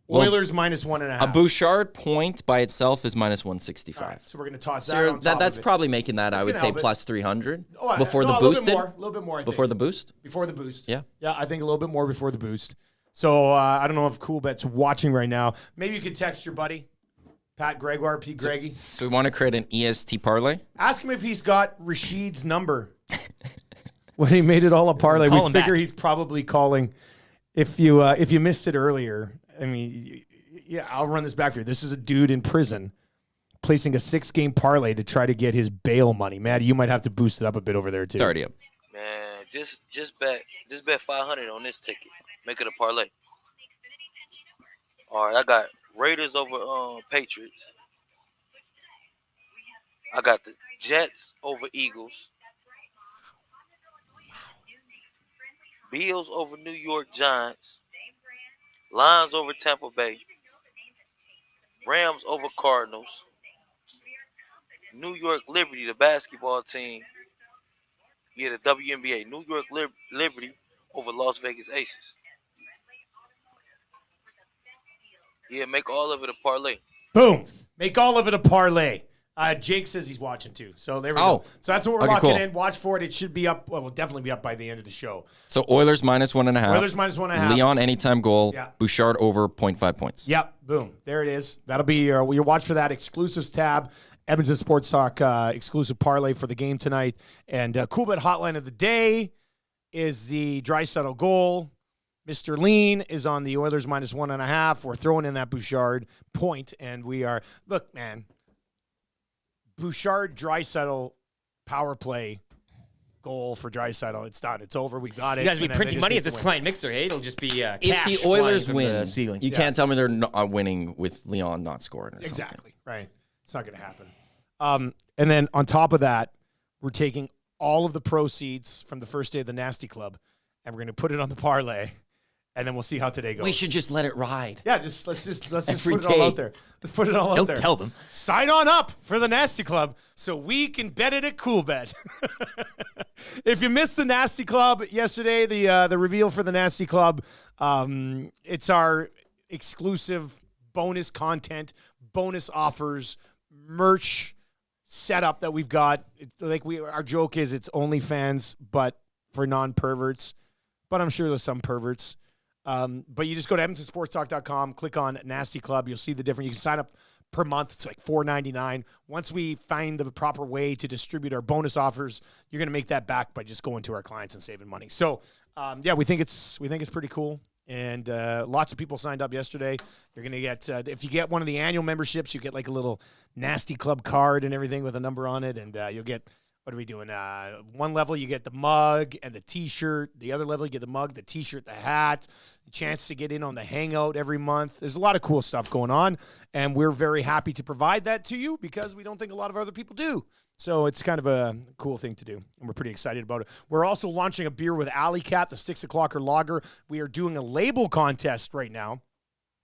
Oilers -1.5. A Bouchard point by itself is -165. Right, so we're going to toss that on top That's of it. probably making that, I would say, help it. plus 300 Oh, before no, the a little boost. bit more, a little bit more, I think. Before the boost? Before the boost. Yeah. Yeah, I think a little bit more before the boost. So I don't know if Coolbet's watching right now. Maybe you could text your buddy, Pat Gregoire, Pete Greggy. So we want to create an EST parlay? Ask him if he's got Rashid's number. When he made it all a parlay, we figure he's probably calling. If you missed it earlier, I mean, yeah, I'll run this back for you. This is a dude in prison placing a 6-game parlay to try to get his bail money. Matt, you might have to boost it up a bit over there too. It's already up. Man, just bet 500 on this ticket. Make it a parlay. All right, I got Raiders over Patriots. I got the Jets over Eagles. Bills over New York Giants. Lions over Tampa Bay. Rams over Cardinals. New York Liberty, the basketball team. Yeah, the WNBA. New York Liberty over Las Vegas Aces. Yeah, make all of it a parlay. Boom. Make all of it a parlay. Jake says he's watching too. So there we go. So that's what we're locking in. Watch for it. It should be up. Well, it'll definitely be up by the end of the show. So Oilers -1.5. Oilers -1.5. Leon anytime goal. Yeah. Bouchard over 0.5 points. Yep. Boom. There it is. That'll be your watch for that exclusives tab. Edmonton Sports Talk exclusive parlay for the game tonight. And Coolbet hotline of the day is the Draisaitl goal. Mr. Lean is on the Oilers -1.5. We're throwing in that Bouchard point, and we are look, man. Bouchard Draisaitl power play goal for Draisaitl. It's done. It's over. We got it. You guys will be printing money at this client mixer, hey? It'll just be cash If the Oilers flying from the win, ceiling. you can't tell me they're not winning with Leon not scoring. Or exactly. Right. It's not going to happen. And then on top of that, we're taking all of the proceeds from the first day of the Nasty Club, and we're going to put it on the parlay. And then we'll see how today goes. We should just let it ride. Yeah, let's just put it all out there. Let's put it all out there. Don't tell them. Sign on up for the Nasty Club so we can bet it at Coolbet. If you missed the Nasty Club yesterday, the reveal for the Nasty Club, it's our exclusive bonus content, bonus offers, merch setup that we've got. It's like our joke is it's OnlyFans, but for non-perverts. But I'm sure there's some perverts. But you just go to EdmontonSportsTalk.com, click on Nasty Club. You'll see the difference. You can sign up per month. It's like $4.99. Once we find the proper way to distribute our bonus offers, you're going to make that back by just going to our clients and saving money. So, yeah, we think it's pretty cool. And lots of people signed up yesterday. You're going to get, if you get one of the annual memberships, you get like a little Nasty Club card and everything with a number on it. And you'll get, what are we doing? One level, you get the mug and the T-shirt. The other level, you get the mug, the T-shirt, the hat, a chance to get in on the hangout every month. There's a lot of cool stuff going on, and we're very happy to provide that to you because we don't think a lot of other people do. So it's kind of a cool thing to do, and we're pretty excited about it. We're also launching a beer with Alley Cat, the 6 o'clocker lager. We are doing a label contest right now.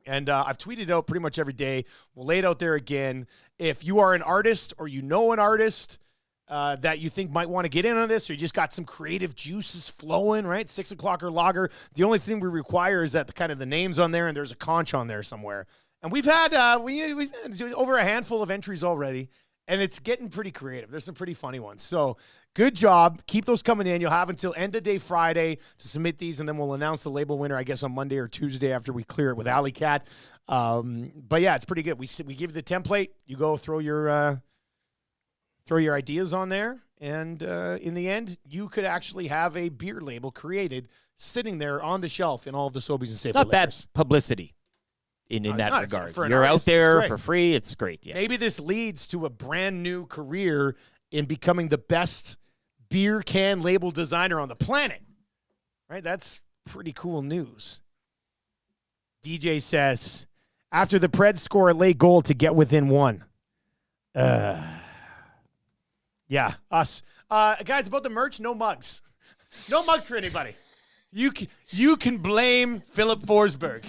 And I've tweeted out pretty much every day. We'll lay it out there again. If you are an artist or you know an artist that you think might want to get in on this, or you just got some creative juices flowing, right? 6 o'clocker lager. The only thing we require is that the name's on there and there's a conch on there somewhere. And we've had we've had over a handful of entries already, and it's getting pretty creative. There's some pretty funny ones. So good job. Keep those coming in. You'll have until end of day Friday to submit these, and then we'll announce the label winner, I guess, on Monday or Tuesday after we clear it with Alley Cat. But yeah, it's pretty good. We give you the template. You go throw your ideas on there, and in the end, you could actually have a beer label created sitting there on the shelf in all of the Sobeys and Safeway Not bad liquors. publicity in that regard. For an You're artist, out there it's for free. It's great. Yeah. Maybe this leads to a brand new career in becoming the best beer can label designer on the planet. Right? That's pretty cool news. DJ says, after the Preds score a late goal to get within 1. Yeah, us. Guys, about the merch, no mugs. No mugs for anybody. You can blame Philip Forsberg.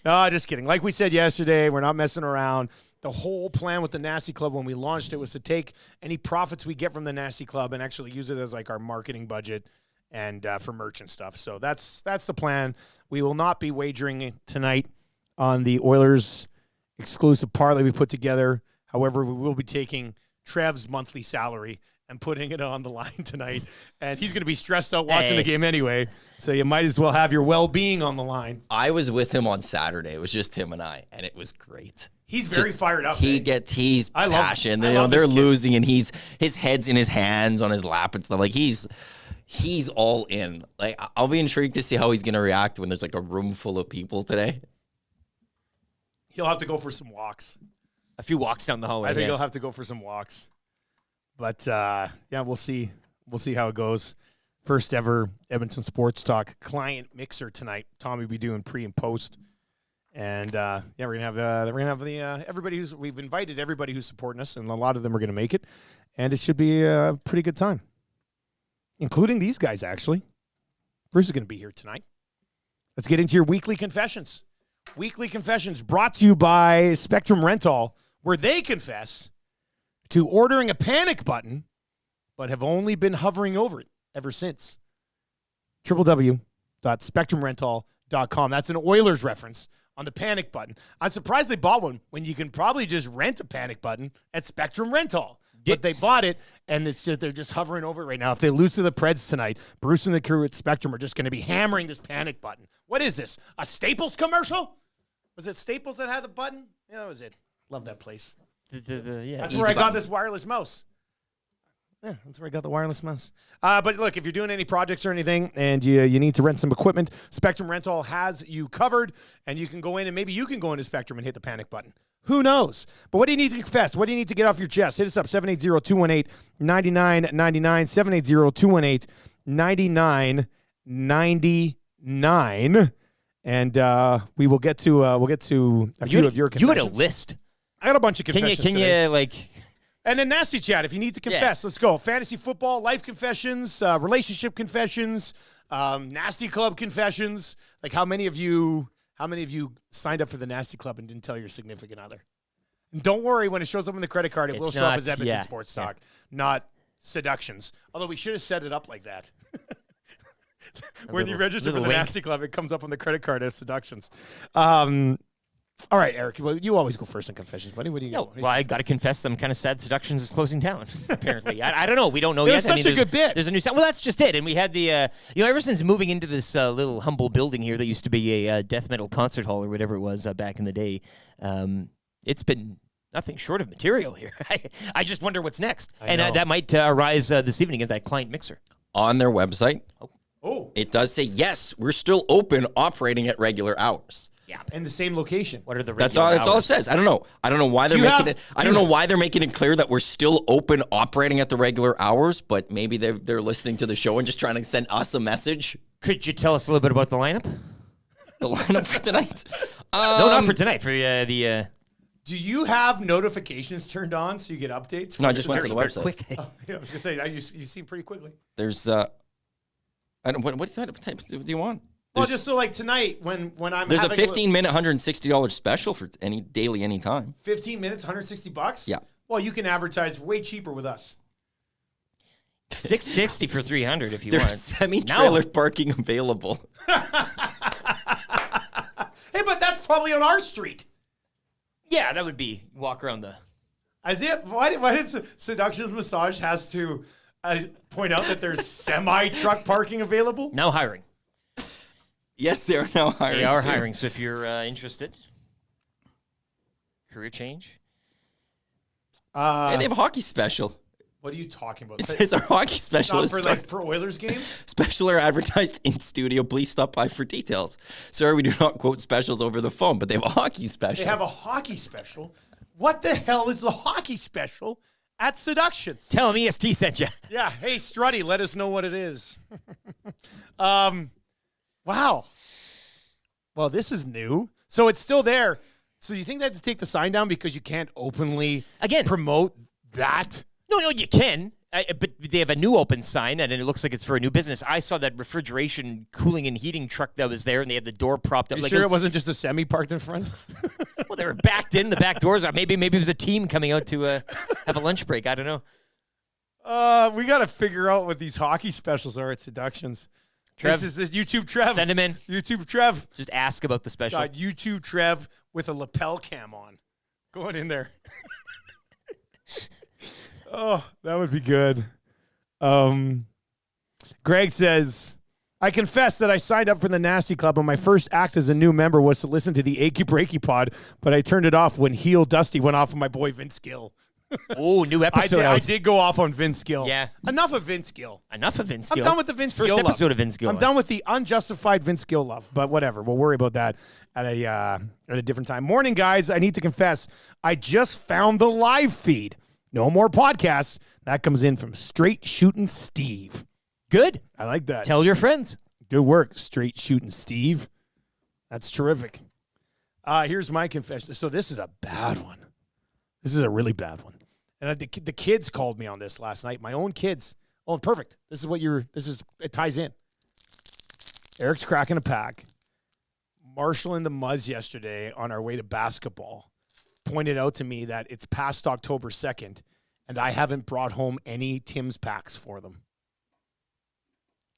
No, just kidding. Like we said yesterday, we're not messing around. The whole plan with the Nasty Club when we launched it was to take any profits we get from the Nasty Club and actually use it as like our marketing budget and for merch and stuff. So that's the plan. We will not be wagering tonight on the Oilers exclusive parlay we put together. However, we will be taking Trev's monthly salary and putting it on the line tonight. And he's going to be stressed out watching the game anyway. So you might as well have your well-being on the line. I was with him on Saturday. It was just him and I, and it was great. He's very fired up. He's passionate. You know, they're losing, and his head's in his hands on his lap and stuff. Like he's all in. Like I'll be intrigued to see how he's going to react when there's like a room full of people today. He'll have to go for some walks. A few walks down the hallway. I think he'll have to go for some walks. But, yeah, we'll see. We'll see how it goes. First ever Edmonton Sports Talk client mixer tonight. Tommy will be doing pre and post. And, yeah, we're going to have everybody we've invited everybody who's supporting us, and a lot of them are going to make it. And it should be a pretty good time, including these guys, actually. Bruce is going to be here tonight. Let's get into your weekly confessions. Weekly confessions brought to you by Spectrum Rental, where they confess to ordering a panic button, but have only been hovering over it ever since. www.spectrumrental.com. That's an Oilers reference on the panic button. I'm surprised they bought one when you can probably just rent a panic button at Spectrum Rental. But they bought it, and they're just hovering over it right now. If they lose to the Preds tonight, Bruce and the crew at Spectrum are just going to be hammering this panic button. What is this, a Staples commercial? Was it Staples that had the button? Yeah, that was it. Love that place. That's where I got this wireless mouse. Yeah, that's where I got the wireless mouse. But look, if you're doing any projects or anything and you need to rent some equipment, Spectrum Rental has you covered, and you can go in and maybe you can go into Spectrum and hit the panic button. Who knows? But what do you need to confess? What do you need to get off your chest? Hit us up, 780-218-9999, 780-218-9999, and we will get to a few of your confessions. You had a list. I got a bunch of confessions. Can you like? And then Nasty Chat, if you need to confess, let's go. Fantasy football, life confessions, relationship confessions, Nasty Club confessions. Like how many of you signed up for the Nasty Club and didn't tell your significant other? And don't worry, when it shows up on the credit card, it will show up as Edmonton Sports Talk, not Seductions. Although we should have set it up like that. When you register for the Nasty Club, it comes up on the credit card as Seductions. All right, Eric. Well, you always go first in confessions, buddy. What do you got? Well, I got to confess, I'm kind of sad Seductions is closing down, apparently. I don't know. We don't know yet. It's such a good bit. There's a new sound. Well, that's just it. And we had the, ever since moving into this little humble building here that used to be a death metal concert hall or whatever it was back in the day, it's been nothing short of material here. I just wonder what's next. That might arise this evening at that client mixer. On their website, it does say, yes, we're still open, operating at regular hours. Yeah, in the same location. What are the That's all it says. I don't know why they're making it. I don't know why they're making it clear that we're still open, operating at the regular hours. But maybe they're listening to the show and just trying to send us a message. Could you tell us a little bit about the lineup? The lineup for tonight? No, not for tonight. For the. Do you have notifications turned on so you get updates? No, I just went to the website. Quick. Yeah, I was gonna say you seem pretty quickly. There's what type do you want? Well, just so like tonight when I'm there's a 15-minute $160 special for any daily, anytime. 15 minutes, $160. Yeah. Well, you can advertise way cheaper with us. $660 for 300 if you There's want. semi-trailer parking available. Hey, but that's probably on our street. Yeah, that would be walk around the. As if why did Seductions Massage has to point out that there's semi-truck parking available? Now hiring. Yes, they are now hiring. They are hiring. So if you're interested, career change. And they have a hockey special. What are you talking about? It says our hockey special is for Oilers games. Special are advertised in studio. Please stop by for details. Sorry, we do not quote specials over the phone, but they have a hockey special. They have a hockey special. What the hell is the hockey special at Seductions? Tell them EST sent you. Yeah. Hey, Struddy, let us know what it is. Wow. Well, this is new. So it's still there. So you think they have to take the sign down because you can't openly promote that? No, you can. But they have a new open sign, and it looks like it's for a new business. I saw that refrigeration, cooling, and heating truck that was there, and they had the door propped up. You sure it wasn't just a semi parked in front? Well, they were backed in. The back doors are. Maybe it was a team coming out to have a lunch break. I don't know. We got to figure out what these hockey specials are at Seductions. Trev. This is YouTube Trev. Send him in. YouTube Trev. Just ask about the special. Got YouTube Trev with a lapel cam on. Going in there. Oh, that would be good. Greg says, I confess that I signed up for the Nasty Club, and my first act as a new member was to listen to the Achy Breaky Pod, but I turned it off when Heel Dusty went off of my boy Vince Gill. Oh, new episode. I did go off on Vince Gill. Yeah. Enough of Vince Gill. I'm done with the Vince Gill First love. episode of Vince Gill. I'm done with the unjustified Vince Gill love, but whatever. We'll worry about that at a different time. Morning, guys. I need to confess, I just found the live feed. No more podcasts. That comes in from Straight Shooting Steve. Good. I like that. Tell your friends. Good work, Straight Shooting Steve. That's terrific. Here's my confession. So this is a bad one. This is a really bad one. And the kids called me on this last night. My own kids. Oh, perfect. It ties in. Eric's cracking a pack. Marshall and the Muzz yesterday on our way to basketball pointed out to me that it's past October 2nd, and I haven't brought home any Tim's packs for them.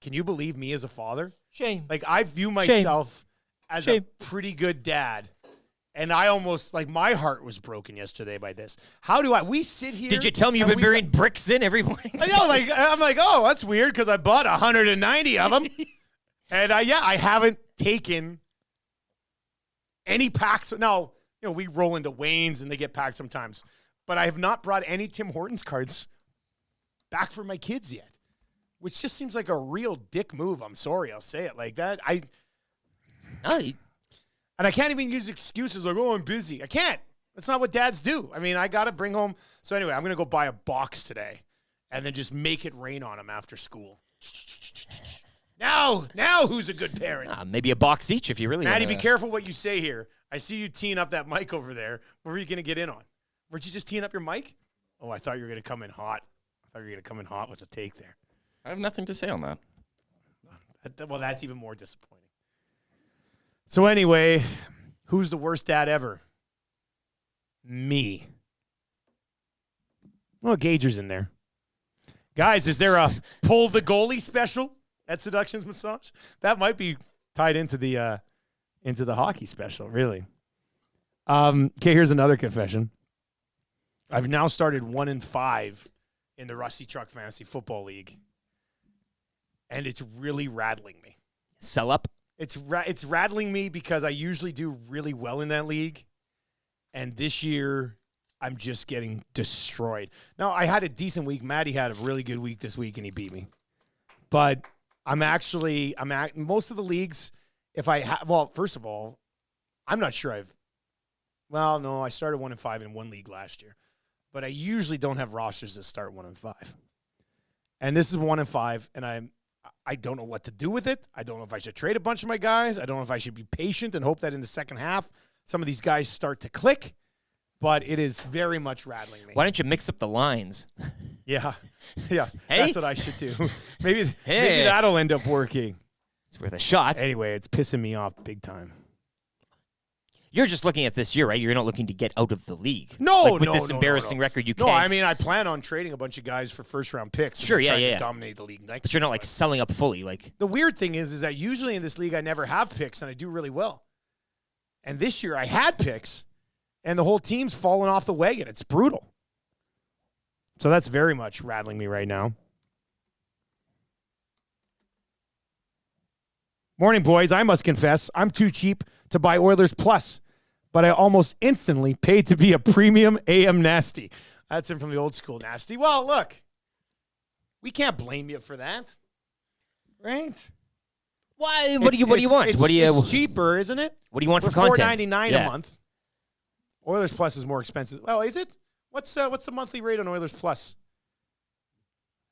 Can you believe me as a father? Shame. Like, I view myself as a pretty good dad, and I almost, like, my heart was broken yesterday by this. We sit here. Did you tell me you've been burying bricks in every morning? I know, I'm like, oh, that's weird because I bought 190 of them. And I haven't taken any packs. Now, we roll into Wayne's and they get packed sometimes. But I have not brought any Tim Hortons cards back for my kids yet, which just seems like a real dick move. I'm sorry, I'll say it like that. And I can't even use excuses like, oh, I'm busy. I can't. That's not what dads do. I mean, I got to bring home. So anyway, I'm going to go buy a box today and then just make it rain on them after school. Now who's a good parent? Maybe a box each if you really want. Maddie, be careful what you say here. I see you teeing up that mic over there. What were you going to get in on? Weren't you just teeing up your mic? Oh, I thought you were going to come in hot. With a take there. I have nothing to say on that. Well, that's even more disappointing. So anyway, who's the worst dad ever? Me. Well, Gager's in there. Guys, is there a pull the goalie special at Seductions Massage? That might be tied into the hockey special, really. Okay, here's another confession. I've now started 1-5 in the Rusty Truck Fantasy Football League, and it's really rattling me. Sell up? It's rattling me because I usually do really well in that league, and this year I'm just getting destroyed. Now, I had a decent week. Maddie had a really good week this week, and he beat me. But I'm at most of the leagues. First of all, I'm not sure I started 1-5 in one league last year, but I usually don't have rosters that start 1-5. And this is 1-5, and I don't know what to do with it. I don't know if I should trade a bunch of my guys. I don't know if I should be patient and hope that in the second half some of these guys start to click, but it is very much rattling me. Why don't you mix up the lines? Yeah. Hey? That's what I should do. Maybe that'll end up working. It's worth a shot. Anyway, it's pissing me off big time. You're just looking at this year, right? You're not looking to get out of the league. No, with this embarrassing record, you can't. No, I mean, I plan on trading a bunch of guys for first-round picks. Sure, to dominate the league next But you're not, selling up fully. The weird thing is that usually in this league I never have picks, and I do really well. And this year I had picks, and the whole team's fallen off the wagon. It's brutal. So that's very much rattling me right now. Morning, boys. I must confess, I'm too cheap to buy Oilers Plus, but I almost instantly paid to be a premium AM Nasty. That's him from the old school Nasty. Well, look, we can't blame you for that, right? Why? What do you want? It's cheaper, isn't it? What do you want for content? $4.99 a month. Oilers Plus is more expensive. Well, is it? What's the monthly rate on Oilers Plus?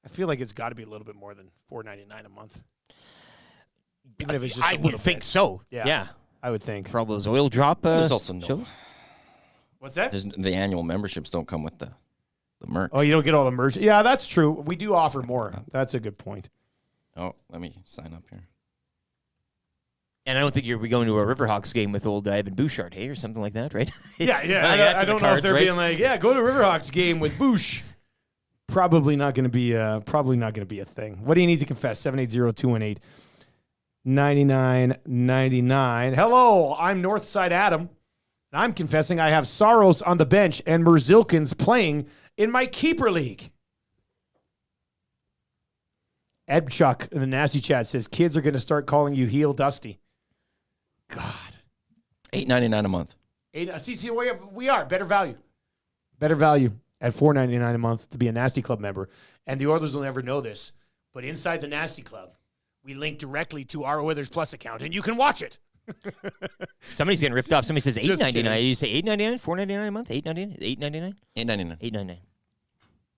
I feel like it's got to be a little bit more than $4.99 a month. Even if it's just I would think so. Yeah. I would think. For all those oil drop There's also no. shows? What's that? The annual memberships don't come with the merch. Oh, you don't get all the merch. Yeah, that's true. We do offer more. That's a good point. Oh, let me sign up here. And I don't think you'll be going to a Riverhawks game with old Ivan Bouchard, hey, or something like that, right? Yeah. I don't know if they're being like, yeah, go to Riverhawks game with Bouch. Probably not going to be a thing. What do you need to confess? 780-218-9999. Hello, I'm Northside Adam. And I'm confessing I have Saros on the bench and Merzilkins playing in my keeper league. Ebchuk in the nasty chat says kids are going to start calling you Heel Dusty. God. $8.99 a month. See, we are better value. Better value at $4.99 a month to be a Nasty Club member. And the Oilers will never know this, but inside the Nasty Club, we link directly to our Oilers Plus account, and you can watch it. Somebody's getting ripped off. Somebody says $8.99. You say $8.99, $4.99 a month, $8.99, $8.99, $8.99, $8.99.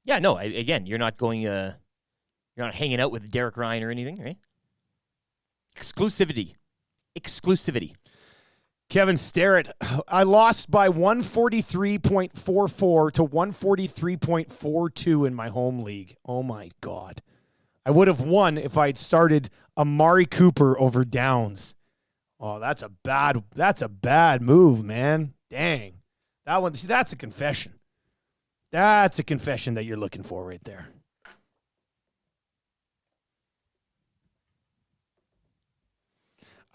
Yeah, no. Again, you're not going. You're not hanging out with Derek Ryan or anything, right? Exclusivity. Kevin Starrett, I lost by 143.44 to 143.42 in my home league. Oh, my God. I would have won if I had started Amari Cooper over Downs. Oh, that's a bad move, man. Dang. That's a confession. That's a confession that you're looking for right there.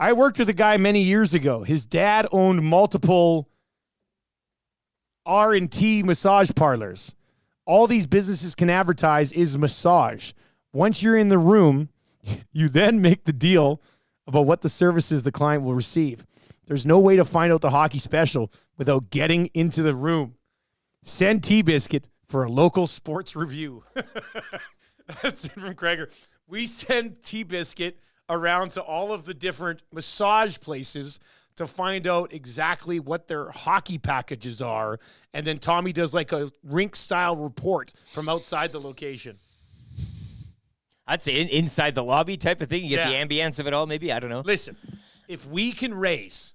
I worked with a guy many years ago. His dad owned multiple R&T massage parlors. All these businesses can advertise is massage. Once you're in the room, you then make the deal about what the services the client will receive. There's no way to find out the hockey special without getting into the room. Send T-Biscuit for a local sports review. That's it from Gregor. We send T-Biscuit around to all of the different massage places to find out exactly what their hockey packages are. And then Tommy does like a rink-style report from outside the location. I'd say inside the lobby type of thing. You get the ambience of it all, maybe. I don't know. Listen, if we can raise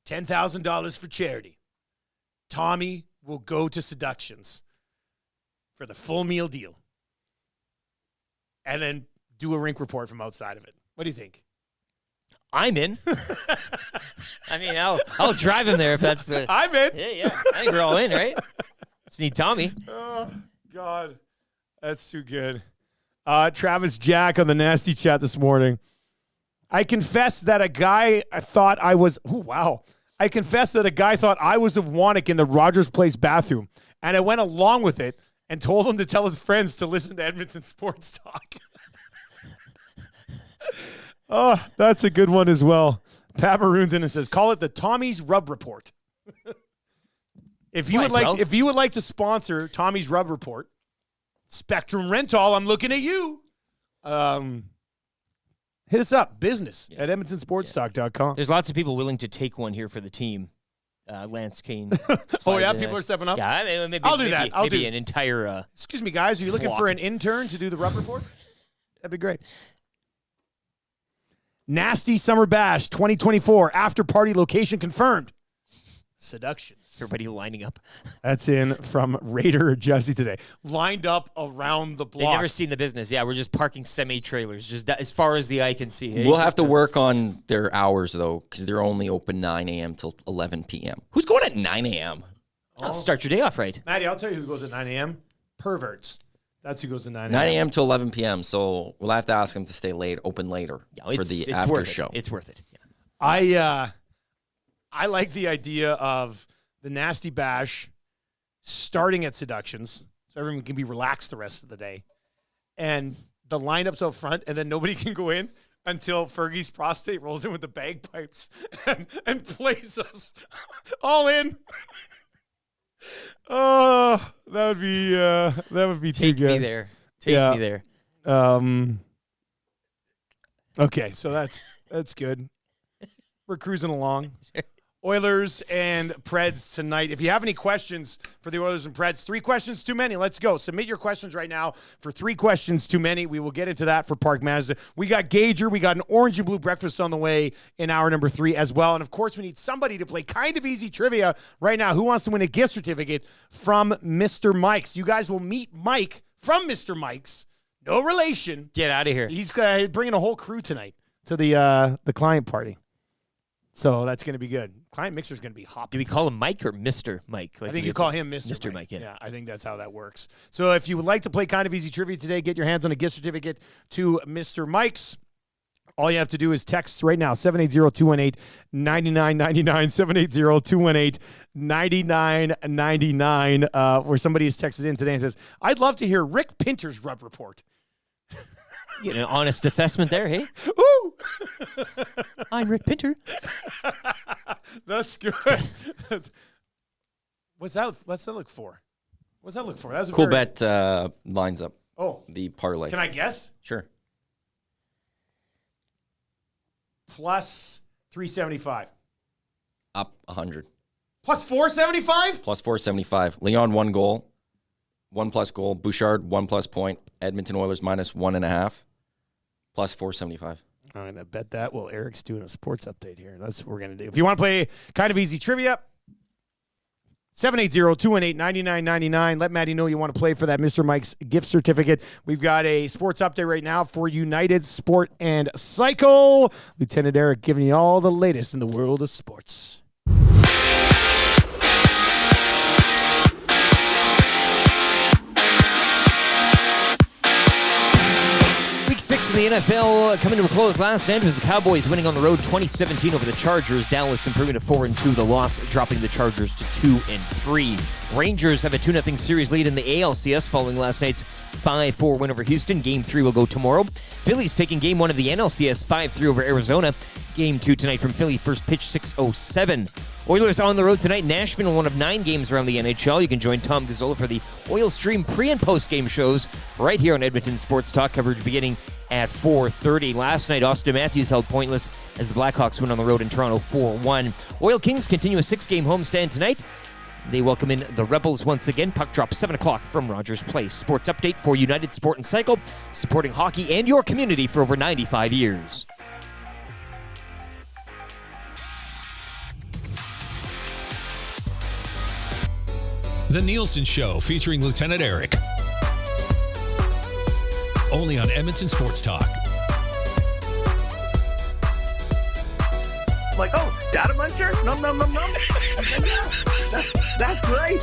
$10,000 for charity, Tommy will go to Seductions for the full meal deal and then do a rink report from outside of it. What do you think? I'm in. I mean, I'll drive him there if that's the... I'm in. Yeah. I think we're all in, right? Just need Tommy. Oh, God. That's too good. Travis Jack on the Nasty Chat this morning. I confess that a guy thought I was... Oh, wow. I confess that a guy thought I was a Wannick in the Rogers Place bathroom, and I went along with it and told him to tell his friends to listen to Edmonton Sports Talk. Oh, that's a good one as well. Pat Maroon's in and says, call it the Tommy's Rub Report. If you would like to sponsor Tommy's Rub Report, Spectrum Rental, I'm looking at you. Hit us up, business at EdmontonSportsTalk.com. There's lots of people willing to take one here for the team. Lance Kane. Oh, yeah? People are stepping up? Yeah, I mean, maybe, I'll do that. I'll do an entire... Excuse me, guys. Are you looking for an intern to do the Rub Report? That'd be great. Nasty Summer Bash 2024. After party location confirmed. Seductions. Everybody lining up. That's in from Raider Jesse today. Lined up around the block. They've never seen the business. Yeah, we're just parking semi-trailers, just as far as the eye can see. We'll have to work on their hours, though, because they're only open 9 a.m. till 11 p.m. Who's going at 9 a.m.? I'll start your day off right. Maddie, I'll tell you who goes at 9 a.m. Perverts. That's who goes at 9 a.m. 9 a.m. to 11 p.m., so we'll have to ask them to stay late, open later for the after show. It's worth it. Yeah. I like the idea of the Nasty Bash starting at Seductions, so everyone can be relaxed the rest of the day, and the lineups up front, and then nobody can go in until Fergie's prostate rolls in with the bagpipes and plays us all in. Oh, that would be too good. Take me there. Take me there. Okay, so that's good. We're cruising along. Oilers and Preds tonight. If you have any questions for the Oilers and Preds, 3 questions too many. Let's go. Submit your questions right now for 3 questions too many. We will get into that for Park Mazda. We got Gager. We got an orange and blue breakfast on the way in hour number 3 as well. And, of course, we need somebody to play kind of easy trivia right now. Who wants to win a gift certificate from Mr. Mike's? You guys will meet Mike from Mr. Mike's. No relation. Get out of here. He's bringing a whole crew tonight to the client party. So that's going to be good. Client Mixer's going to be hopping. Do we call him Mike or Mr. Mike? I think you call him Mr. Mr. Mike, yeah, I think that's how that works. So if you would like to play Kind of Easy Trivia today, get your hands on a gift certificate to Mr. Mike's. All you have to do is text right now, 780-218-9999, 780-218-9999, where somebody has texted in today and says, I'd love to hear Rick Pinter's rub report. An honest assessment there, hey? Ooh! I'm Rick Pinter. That's good. What's that look for? What's that look for? That was a Cool bet lines up. Oh. The parlay. Can I guess? Sure. Plus 375. Up 100. Plus 475? Plus 475. Leon, 1 goal. 1+ goal. Bouchard, 1+ point. Edmonton Oilers -1.5. Plus 475. I'm going to bet that. Well, Eric's doing a sports update here. That's what we're going to do. If you want to play Kind of Easy Trivia, 780-218-9999. Let Maddie know you want to play for that Mr. Mike's gift certificate. We've got a sports update right now for United Sport and Cycle. Lieutenant Eric giving you all the latest in the world of sports. Week 6 of the NFL coming to a close last night was the Cowboys winning on the road 2017 over the Chargers. Dallas improving to 4-2. The loss dropping the Chargers to 2-3. Rangers have a 2-0 series lead in the ALCS following last night's 5-4 win over Houston. Game 3 will go tomorrow. Phillies taking Game 1 of the NLCS 5-3 over Arizona. Game 2 tonight from Philly. First pitch 6:07. Oilers on the road tonight. Nashville, one of 9 games around the NHL. You can join Tom Gazzola for the Oil Stream pre- and post-game shows right here on Edmonton Sports Talk. Coverage beginning at 4:30. Last night, Austin Matthews held pointless as the Blackhawks win on the road in Toronto 4-1. Oil Kings continue a 6-game homestand tonight. They welcome in the Rebels once again. Puck drop 7 o'clock from Rogers Place. Sports update for United Sport and Cycle, supporting hockey and your community for over 95 years. The Nielsen Show featuring Lieutenant Eric. Only on Edmonton Sports Talk. Like, oh, data muncher? No. That's great.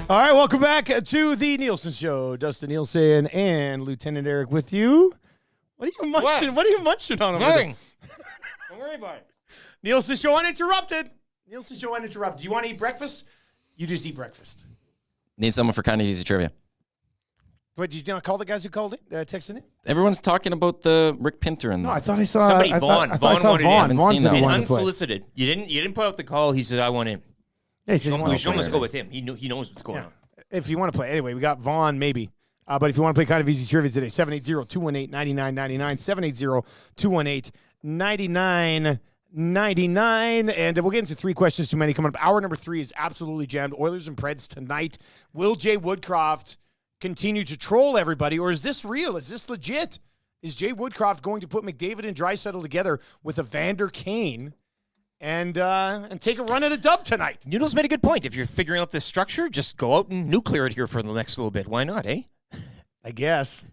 All right, welcome back to the Nielsen Show. Dustin Nielson and Lieutenant Eric with you. What are you munching? What are you munching on over there? Don't worry about it. Nielsen Show uninterrupted. Nielsen Show uninterrupted. Do you want to eat breakfast? You just eat breakfast. Need someone for Kind of Easy Trivia. What, did you not call the guys who called it, texted it? Everyone's talking about the Rick Pinter and No, I thought I saw Somebody, I Vaughn. thought I saw wanted Vaughn. in. Vaughn said he And wanted to play. unsolicited. You didn't put out the call. He said, I want in. Yeah, he said he wants We to should almost play. go with him. He knows what's going on. If you want to play. Anyway, we got Vaughn maybe. But if you want to play Kind of Easy Trivia today, 780-218-9999, 780-218-9999. And we'll get into 3 questions too many coming up. Hour number 3 is absolutely jammed. Oilers and Preds tonight. Will Jay Woodcroft continue to troll everybody, or is this real? Is this legit? Is Jay Woodcroft going to put McDavid and Draisaitl together with Evander Kane and take a run at a dub tonight? Noodles made a good point. If you're figuring out this structure, just go out and nuclear it here for the next little bit. Why not, eh? I guess.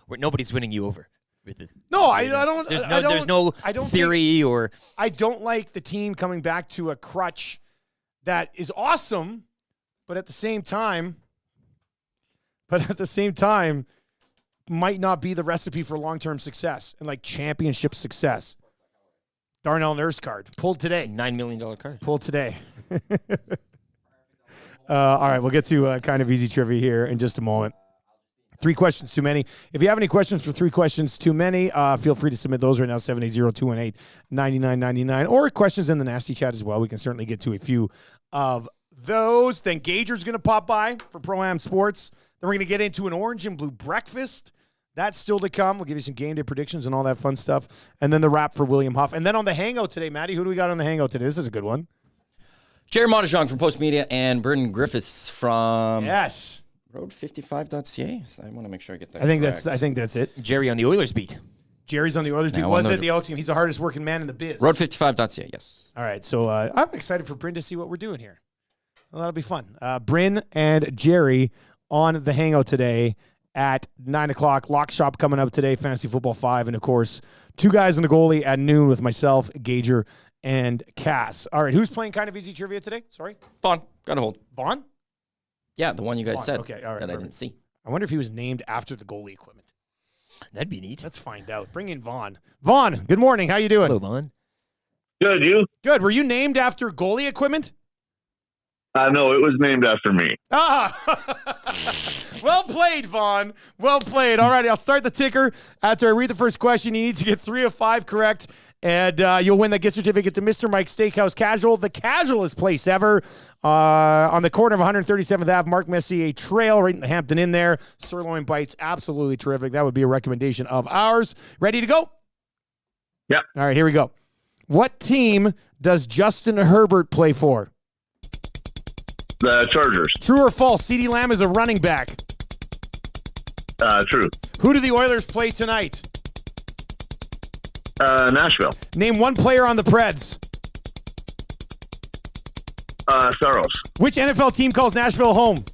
Where nobody's winning you over. With this. No, I don't. There's I no don't theory or. I don't like the team coming back to a crutch that is awesome, but at the same time, might not be the recipe for long-term success and like championship success. Darnell Nurse card pulled today. It's a $9 million card. Pulled today. All right, we'll get to Kind of Easy Trivia here in just a moment. 3 questions too many. If you have any questions for 3 questions too many, feel free to submit those right now, 780-218-9999, or questions in the nasty chat as well. We can certainly get to a few of those. Then Gager's going to pop by for Pro-Am Sports. Then we're going to get into an orange and blue breakfast. That's still to come. We'll give you some game day predictions and all that fun stuff. And then the wrap for William Huff. And then on the Hangout today, Maddie, who do we got on the Hangout today? This is a good one. Jerry Montajong from Post Media and Burton Griffiths from road55.ca. So I want to make sure I get that correct. I think that's it. Jerry on the Oilers beat. Jerry's on the Oilers beat. Was it the Elks team? He's the hardest working man in the biz. Road55.ca, yes. All right, so I'm excited for Bryn to see what we're doing here. Well, that'll be fun. Bryn and Jerry on the Hangout today at 9 o'clock. Lock Shop coming up today, Fantasy Football 5. And, of course, 2 guys in the goalie at noon with myself, Gager, and Cass. All right, who's playing Kind of Easy Trivia today? Sorry? Vaughn. Got a hold. Vaughn? Yeah, the one you guys Vaughn. said Okay, all right, that I didn't see. I wonder if he was named after the goalie equipment. That'd be neat. Let's find out. Bring in Vaughn. Vaughn, good morning. How you doing? Hello, Vaughn. Good, you? Good. Were you named after goalie equipment? No, it was named after me. Well played, Vaughn. Well played. All right, I'll start the ticker. After I read the first question, you need to get 3 of 5 correct, and you'll win that gift certificate to Mr. Mike's Steakhouse Casual, the casualest place ever, on the corner of 137th Ave, Mark Messier Trail, right in the Hampton Inn there. Sirloin bites, absolutely terrific. That would be a recommendation of ours. Ready to go? Yeah. All right, here we go. What team does Justin Herbert play for? The Chargers. True or false? CeeDee Lamb is a running back. True. Who do the Oilers play tonight? Nashville. Name one player on the Preds. Saros. Which NFL team calls Nashville home?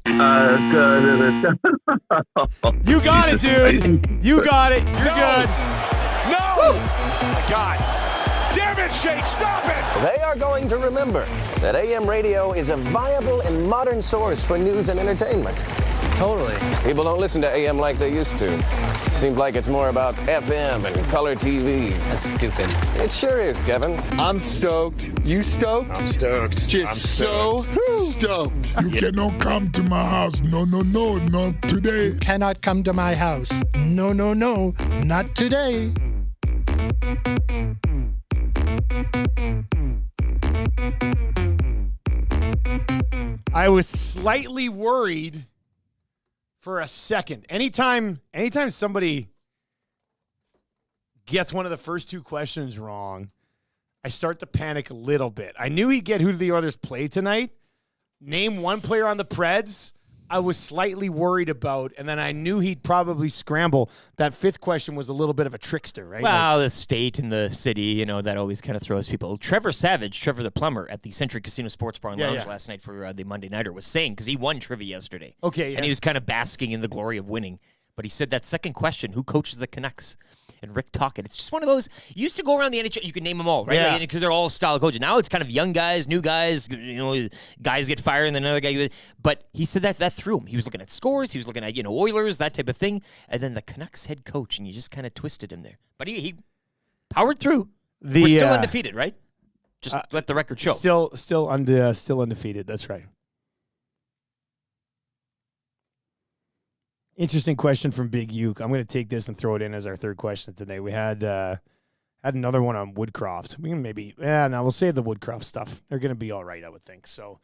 Good. You got it, dude. You got it. You're good. No! Oh my God. Damn it, Shake, stop it! They are going to remember that AM radio is a viable and modern source for news and entertainment. Totally. People don't listen to AM like they used to. Seems like it's more about FM and color TV. That's stupid. It sure is, Kevin. I'm stoked. You stoked? I'm stoked. Just so stoked. You cannot come to my house. No, not today. Cannot come to my house. No, not today. I was slightly worried for a second. Anytime somebody gets one of the first 2 questions wrong, I start to panic a little bit. I knew he'd get who do the Oilers play tonight. Name one player on the Preds. I was slightly worried about, and then I knew he'd probably scramble. That 5th question was a little bit of a trickster, right? Well, the state and the city, that always kind of throws people. Trevor the plumber at the Century Casino Sports Bar and Lounge last night for the Monday Nighter was saying, because he won trivia yesterday. Okay, yeah. And he was kind of basking in the glory of winning. But he said that second question, who coaches the Canucks? And Rick Tocchet. It's just one of those, you used to go around the NHL, you could name them all, right? Yeah. Because they're all style coaches. Now it's kind of young guys, new guys, guys get fired and then another guy. But he said that threw him. He was looking at scores, he was looking at, Oilers, that type of thing. And then the Canucks head coach, and you just kind of twisted him there. But he powered through. We're still undefeated, right? Just let the record show. Still undefeated. That's right. Interesting question from Big Uke. I'm going to take this and throw it in as our 3rd question today. We had another one on Woodcroft. We can we'll save the Woodcroft stuff. They're going to be all right, I would think. So,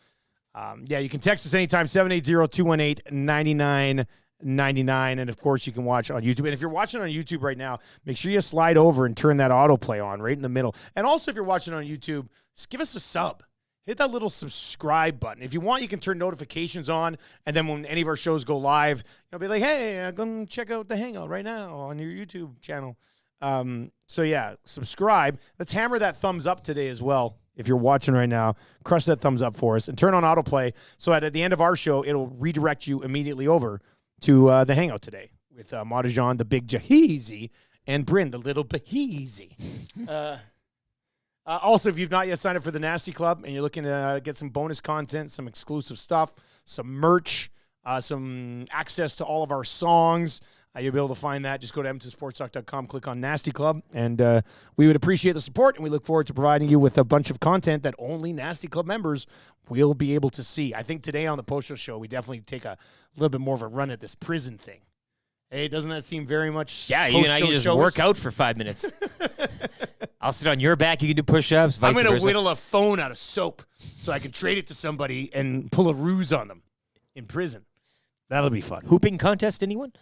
you can text us anytime, 780-218-9999. And, of course, you can watch on YouTube. And if you're watching on YouTube right now, make sure you slide over and turn that autoplay on right in the middle. And also, if you're watching on YouTube, just give us a sub. Hit that little subscribe button. If you want, you can turn notifications on, and then when any of our shows go live, you'll be like, hey, go check out the Hangout right now on your YouTube channel. Subscribe. Let's hammer that thumbs up today as well. If you're watching right now, crush that thumbs up for us and turn on autoplay so that at the end of our show, it'll redirect you immediately over to the Hangout today with Montajong, the big Jaheezy, and Bryn, the little Baheezy. Also, if you've not yet signed up for the Nasty Club and you're looking to get some bonus content, some exclusive stuff, some merch, some access to all of our songs, You'll be able to find that. Just go to edmontonsportstalk.com, click on Nasty Club, and we would appreciate the support, and we look forward to providing you with a bunch of content that only Nasty Club members will be able to see. I think today on the post-show, we definitely take a little bit more of a run at this prison thing. Hey, doesn't that seem very much Yeah, you and I can just work out for 5 minutes. I'll sit on your back. You can do push-ups. I'm going to whittle a phone out of soap so I can trade it to somebody and pull a ruse on them in prison. That'll be fun. Hooping contest, anyone?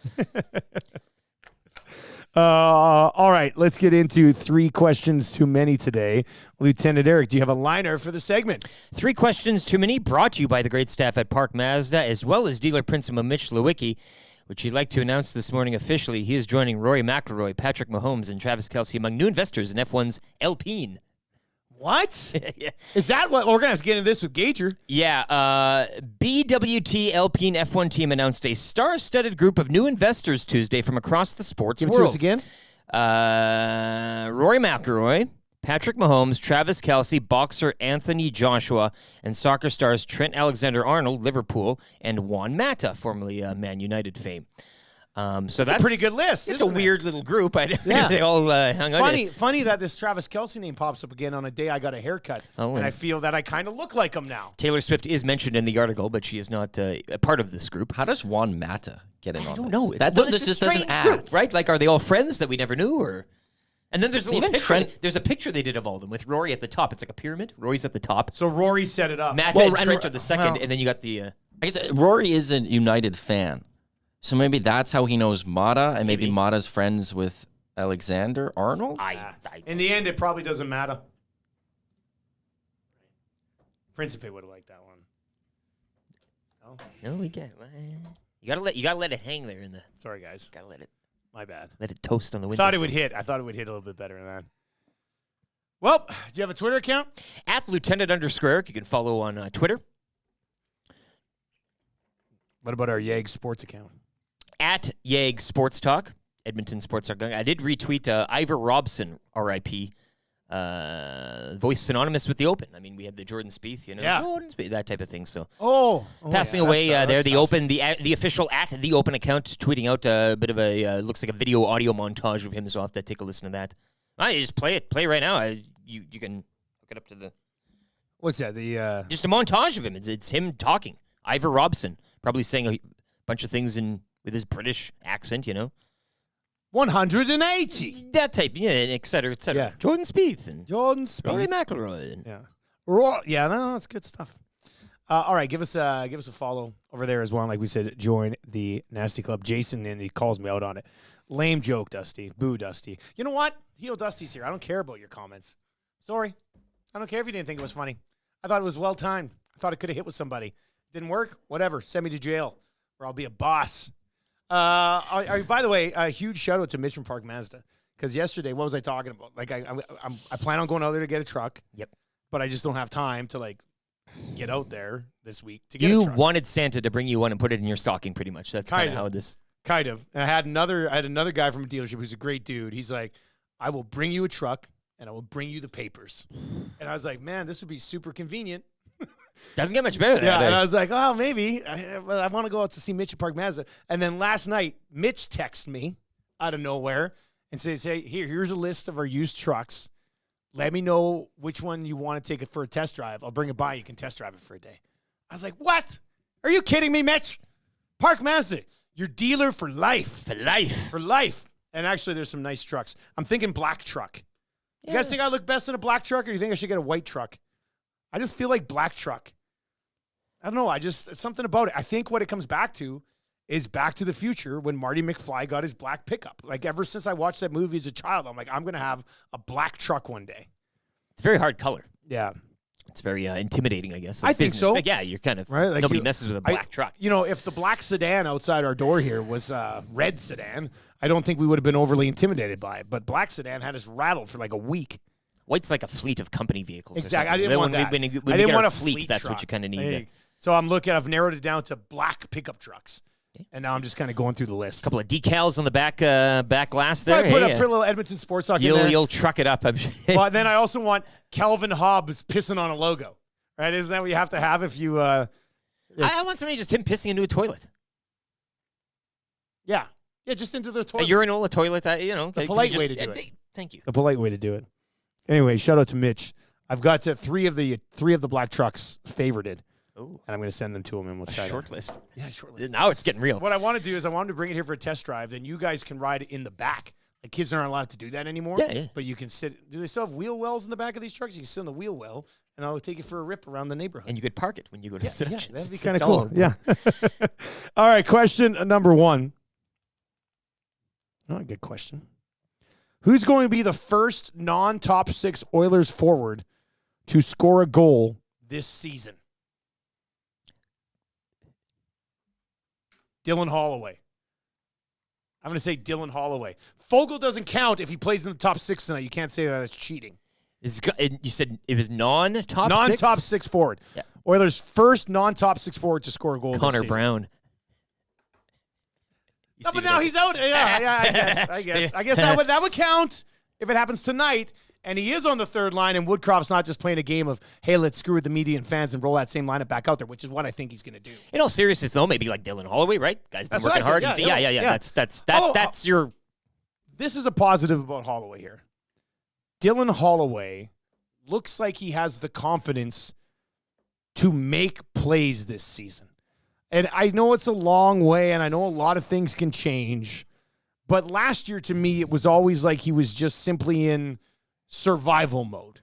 All right, let's get into 3 questions too many today. Lieutenant Eric, do you have a liner for the segment? 3 questions too many, brought to you by the great staff at Park Mazda, as well as dealer principal Mitch Lewicki, which he'd like to announce this morning officially. He is joining Rory McIlroy, Patrick Mahomes, and Travis Kelce among new investors in F1's Alpine. What? Yeah. Is that what? We're going to have to get into this with Gager. Yeah. BWT Alpine F1 team announced a star-studded group of new investors Tuesday from across the sports Give world. it to us again. Rory McIlroy, Patrick Mahomes, Travis Kelce, boxer Anthony Joshua, and soccer stars Trent Alexander-Arnold, Liverpool, and Juan Mata, formerly Man United fame. So that's a pretty good list. It's a weird little group. They all hung on. Funny that this Travis Kelce name pops up again on a day I got a haircut, and I feel that I kind of look like him now. Taylor Swift is mentioned in the article, but she is not a part of this group. How does Juan Mata get in on this? I don't know. This just doesn't add. Group, right? Like, are they all friends that we never knew, or? And then there's a little picture. There's a picture they did of all of them with Rory at the top. It's like a pyramid. Rory's at the top. So Rory set it up. Matt and Trent are the second, and then you got the. I guess Rory is a United fan, so maybe that's how he knows Mata, and maybe Mata's friends with Alexander Arnold. In the end, it probably doesn't matter. Principe would have liked that one. No, we can't. You gotta let it hang there in the. Sorry, guys. Gotta let it. My bad. Let it toast on the window. I thought it would hit a little bit better than that. Well, do you have a Twitter account? At Lieutenant_Eric. You can follow on Twitter. What about our Yag Sports account? At Yag Sports Talk. Edmonton Sports Talk. I did retweet Ivor Robson, R.I.P. Voice synonymous with the Open. I mean, we had the Jordan Spieth, Jordan Spieth, that type of thing. So, passing away there. The Open, the official at the Open account, tweeting out a bit of a looks like a video audio montage of him. So I'll have to take a listen to that. You just play it right now. You can hook it up to the. What's that? Just a montage of him. It's him talking. Ivor Robson probably saying a bunch of things with his British accent, 180. That type, et cetera, et cetera. Yeah. Jordan Spieth and Jordan Spieth. Rory McIlroy. Yeah. No, that's good stuff. All right, give us a follow over there as well. Like we said, join the Nasty Club. Jason, and he calls me out on it. Lame joke, Dusty. Boo, Dusty. You know what? Heel Dusty's here. I don't care about your comments. Sorry. I don't care if you didn't think it was funny. I thought it was well timed. I thought it could have hit with somebody. Didn't work? Whatever. Send me to jail, or I'll be a boss. By the way, a huge shout out to Mitch from Park Mazda, because yesterday, what was I talking about? Like, I plan on going out there to get a truck. Yep. But I just don't have time to get out there this week to get a truck. You wanted Santa to bring you one and put it in your stocking, pretty much. That's kind of how this. Kind of. And I had another guy from a dealership who's a great dude. He's like, I will bring you a truck and I will bring you the papers. And I was like, man, this would be super convenient. Doesn't get much better than that. Yeah, and I was like, oh, maybe. But I want to go out to see Mitch at Park Mazda. And then last night, Mitch texted me out of nowhere and says, hey, here's a list of our used trucks. Let me know which one you want to take it for a test drive. I'll bring it by. You can test drive it for a day. I was like, what? Are you kidding me, Mitch? Park Mazda, your dealer for life. For life. For life. And actually, there's some nice trucks. I'm thinking black truck. You guys think I look best in a black truck, or do you think I should get a white truck? I just feel like black truck. I don't know. It's something about it. I think what it comes back to is Back to the Future when Marty McFly got his black pickup. Like, ever since I watched that movie as a child, I'm like, I'm going to have a black truck one day. It's very hard color. Yeah. It's very intimidating, I guess. I think so. Like, yeah, you're kind of, right? Like nobody messes with a black truck. If the black sedan outside our door here was a red sedan, I don't think we would have been overly intimidated by it. But black sedan had us rattled for like a week. White's like a fleet of company vehicles. Exactly. I didn't want that. When I didn't want a fleet. That's truck. what you kind of need. So I've narrowed it down to black pickup trucks. And now I'm just kind of going through the list. A couple of decals on the back glass there. I put a little Edmonton Sports Talk in there. You'll truck it up, I'm sure. Well, then I also want Calvin Hobbs pissing on a logo. Right? Isn't that what you have to have if you... I want somebody just him pissing into a toilet. Yeah. Yeah, just into the toilet. A urinal, a toilet, The polite way to do it. Thank you. The polite way to do it. Anyway, shout out to Mitch. I've got three of the black trucks favorited. Ooh. And I'm going to send them to him, and we'll try short list. Yeah, short list. Now it's getting real. What I want to do is I want to bring it here for a test drive. Then you guys can ride it in the back. Like kids aren't allowed to do that anymore. Yeah. But you can sit. Do they still have wheel wells in the back of these trucks? You can sit in the wheel well, and I'll take you for a rip around the neighborhood. And you could park it when you go to Seductions. Yeah, that'd be kind of cool. Yeah. All right, question number 1. Oh, good question. Who's going to be the first non-top 6 Oilers forward to score a goal this season? Dylan Holloway. I'm going to say Dylan Holloway. Fogle doesn't count if he plays in the top 6 tonight. You can't say that as cheating. You said it was non-top 6? Non-top 6 forward. Yeah. Oilers' first non-top 6 forward to score a goal Connor this season. Brown. No, but now he's out. Yeah, I guess. I guess that would count if it happens tonight. And he is on the third line, and Woodcroft's not just playing a game of, hey, let's screw with the media and fans and roll that same lineup back out there, which is what I think he's going to do. In all seriousness, though, maybe like Dylan Holloway, right? Guy's been working hard. Yeah. That's your. This is a positive about Holloway here. Dylan Holloway looks like he has the confidence to make plays this season. And I know it's a long way, and I know a lot of things can change. But last year, to me, it was always like he was just simply in survival mode.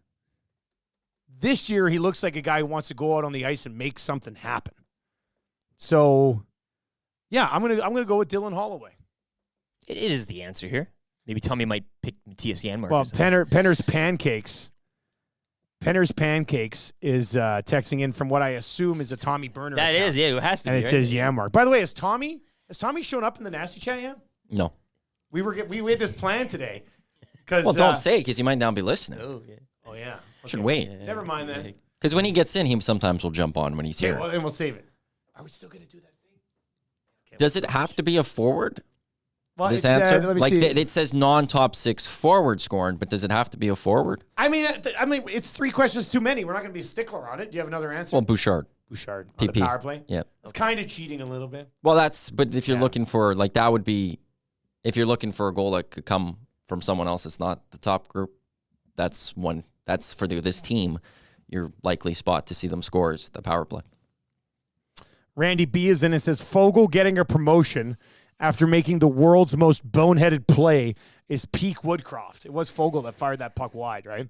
This year, he looks like a guy who wants to go out on the ice and make something happen. So, yeah, I'm gonna go with Dylan Holloway. It is the answer here. Maybe Tommy might pick Matthias Janmark. Well, Penner's Pancakes. Penner's Pancakes is texting in from what I assume is a Tommy Burner That account. is, yeah, it has to and be. And it says Janmark. By the way, has Tommy shown up in the Nasty Chat yet? No. We had this plan today. Well, don't say it because he might now be listening. Oh, yeah. Should wait. Never mind then. Because when he gets in, he sometimes will jump on when he's here. Well, then we'll save it. Are we still going to do that thing? Okay, Does it have to be a forward? Well, this it answer? let me Like see. it says non-top 6 forward scoring, but does it have to be a forward? I mean, it's 3 questions too many. We're not going to be a stickler on it. Do you have another answer? Well, Bouchard. On PP. the power play? Yeah. It's kind of cheating a little bit. Well, but if you're looking for, like, that would be, if you're looking for a goal that could come from someone else that's not the top group, that's for this team, your likely spot to see them score is the power play. Randy B is in and says, Fogle getting a promotion after making the world's most boneheaded play is peak Woodcroft. It was Fogle that fired that puck wide, right?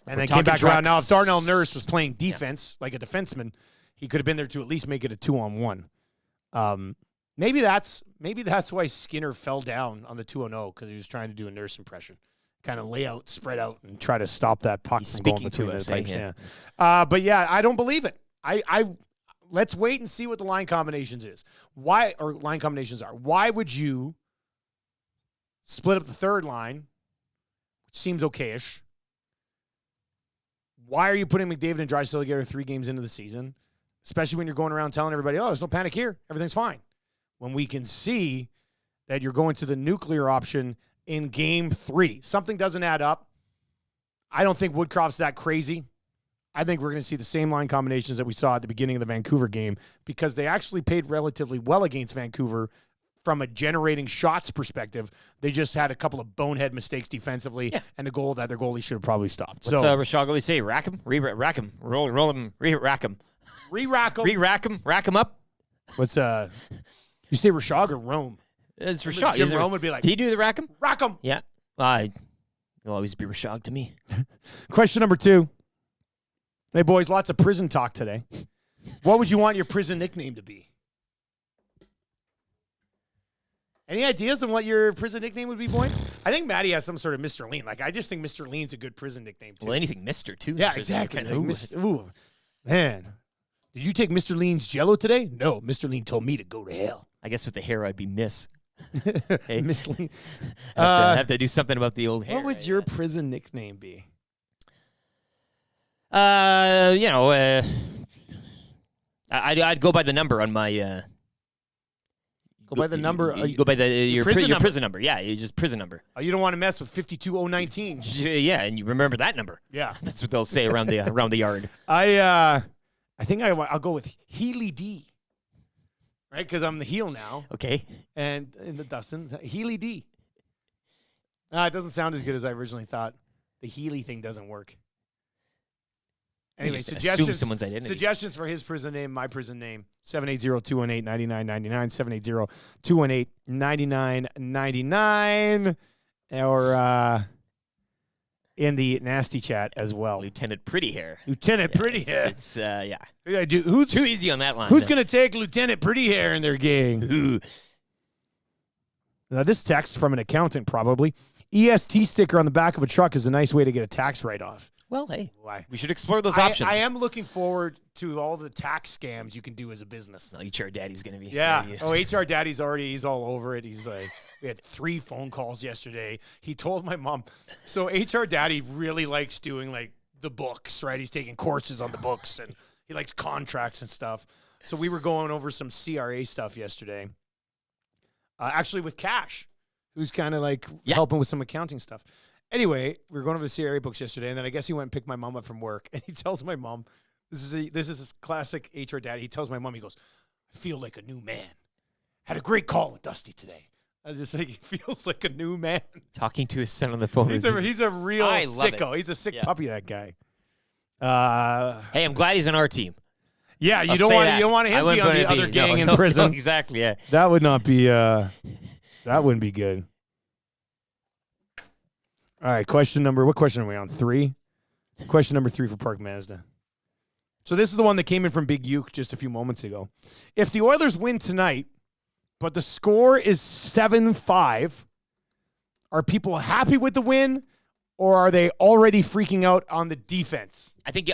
And then came back around. Now, if Darnell Nurse was playing defense like a defenseman, he could have been there to at least make it a 2-on-1. Maybe that's why Skinner fell down on the 2-0 because he was trying to do a Nurse impression. Kind of lay out, spread out, and try to stop that puck from going between the pipes. But yeah, I don't believe it. Let's wait and see what the line combinations are. Why would you split up the third line, which seems okayish? Why are you putting McDavid and Draisaitl together 3 games into the season, especially when you're going around telling everybody, oh, there's no panic here, everything's fine, when we can see that you're going to the nuclear option in Game 3? Something doesn't add up. I don't think Woodcroft's that crazy. I think we're going to see the same line combinations that we saw at the beginning of the Vancouver game because they actually played relatively well against Vancouver from a generating shots perspective. They just had a couple of bonehead mistakes defensively and a goal that their goalie should have probably stopped. What's Rashad Goalie say? Rack him? Rack him. Roll him. Rack him. Re-rack him. Re-rack him. Rack him up. What's you say Rashad or Rome? It's Rashad. Jim Rome would be like, did he do the rack him? Rack him. Yeah. He'll always be Rashad to me. Question number 2. Hey, boys, lots of prison talk today. What would you want your prison nickname to be? Any ideas on what your prison nickname would be, boys? I think Maddie has some sort of Mr. Lean. Like, I just think Mr. Lean's a good prison nickname, too. Well, anything Mr. too. Yeah, exactly. Ooh, man. Did you take Mr. Lean's Jell-O today? No, Mr. Lean told me to go to hell. I guess with the hair, I'd be Miss. Hey. Miss Lean. Have to do something about the old hair. What would your prison nickname be? I'd go by the number on my. Go by the number. Go by your prison number. Yeah, you just prison number. Oh, you don't want to mess with 52019. Yeah, and you remember that number. Yeah, that's what they'll say around the yard. I think I'll go with Healy D. right? Because I'm the heel now. Okay. And in the Dustin, Healy D. It doesn't sound as good as I originally thought. The Healy thing doesn't work. Anyway, assume someone's identity. Suggestions for his prison name, my prison name, 780-218-9999, 780-218-9999, or in the nasty chat as well. Lieutenant Pretty Hair. Lieutenant Pretty Hair. It's yeah. Who's too easy on that line? Who's going to take Lieutenant Pretty Hair in their gang? Now, this text from an accountant probably. EST sticker on the back of a truck is a nice way to get a tax write-off. Well, hey, Why? we should explore those options. I am looking forward to all the tax scams you can do as a business. HR Daddy's going to be. Yeah. HR Daddy's he's all over it. He's like, we had 3 phone calls yesterday. He told my mom. So HR Daddy really likes doing like the books, right? He's taking courses on the books and he likes contracts and stuff. So we were going over some CRA stuff yesterday. Actually with Cash, who's kind of like helping with some accounting stuff. Anyway, we were going over the CRA books yesterday, and then I guess he went and picked my mom up from work, and he tells my mom, this is a classic HR Daddy. He tells my mom, he goes, I feel like a new man. Had a great call with Dusty today. I was just like, he feels like a new man. Talking to his son on the phone. He's a real sicko. He's a sick puppy, that guy. Hey, I'm glad he's on our team. Yeah, you don't want him to be on the other gang in prison. No, exactly, yeah. That would not be, that wouldn't be good. All right, what question are we on? 3? Question number 3 for Park Mazda. So this is the one that came in from Big Uke just a few moments ago. If the Oilers win tonight, but the score is 7-5, are people happy with the win, or are they already freaking out on the defense? I think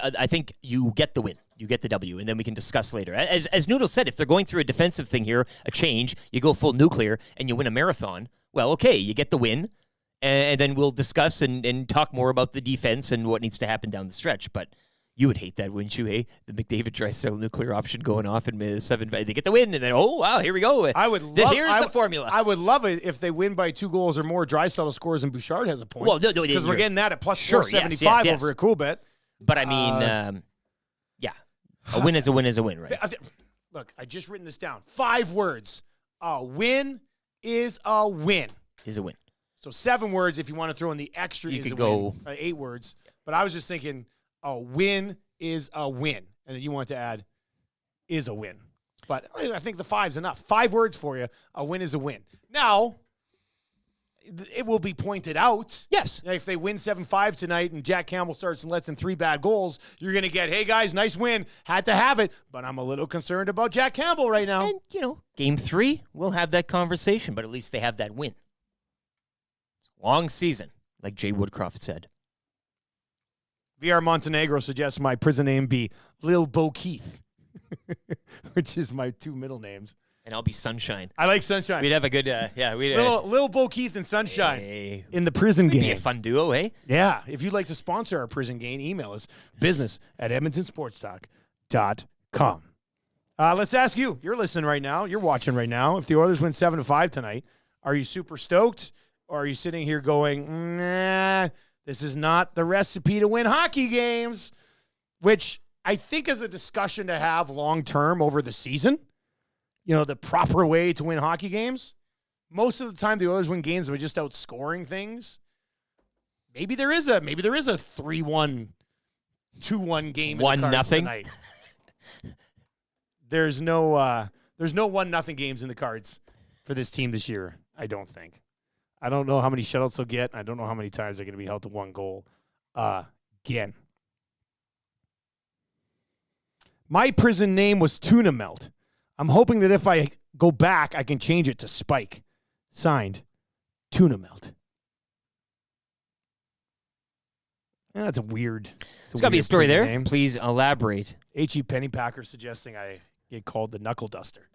you get the win. You get the W, and then we can discuss later. As Noodle said, if they're going through a defensive thing here, a change, you go full nuclear, and you win a marathon, well, okay, you get the win. And then we'll discuss and talk more about the defense and what needs to happen down the stretch. But you would hate that, wouldn't you, hey? The McDavid Draisaitl nuclear option going off in 7. They get the win, and then, oh, wow, here we go. Here's the formula. I would love it if they win by 2 goals or more. Draisaitl scores and Bouchard has a point. Well, because we're getting that at plus 475 over a cool bet. But, I mean, a win is a win is a win, right? Look, I just written this down. 5 words. A win is a win. Is a win. So 7 words if you want to throw in the extra you is could a go win. 8 words. But I was just thinking a win is a win. And then you want to add is a win. But I think the 5's enough. 5 words for you. A win is a win. Now, it will be pointed out. Yes. If they win 7-5 tonight and Jack Campbell starts and lets in 3 bad goals, you're going to get, hey, guys, nice win. Had to have it. But I'm a little concerned about Jack Campbell right now. And, game 3, we'll have that conversation. But at least they have that win. Long season, like Jay Woodcroft said. VR Montenegro suggests my prison name be Lil Bo Keith, which is my 2 middle names. And I'll be Sunshine. I like Sunshine. We'd have a good, Lil Bo Keith and Sunshine in the prison game. Be a fun duo, eh? Yeah. If you'd like to sponsor our prison game, email us business@edmontonsportstalk.com. Let's ask you. You're listening right now. You're watching right now. If the Oilers win 7-5 tonight, are you super stoked? Or are you sitting here going, nah, this is not the recipe to win hockey games, which I think is a discussion to have long-term over the season. The proper way to win hockey games. Most of the time, the Oilers win games by just outscoring things. Maybe there is a 3-1, 2-1 game in the cards tonight. There's no 1-0 games in the cards for this team this year, I don't think. I don't know how many shutouts they'll get. I don't know how many times they're going to be held to 1 goal again. My prison name was Tuna Melt. I'm hoping that if I go back, I can change it to Spike. Signed, Tuna Melt. Yeah, that's a weird. There's got to be a story there. Name. Please elaborate. H.E. Pennypacker suggesting I get called the Knuckle Duster.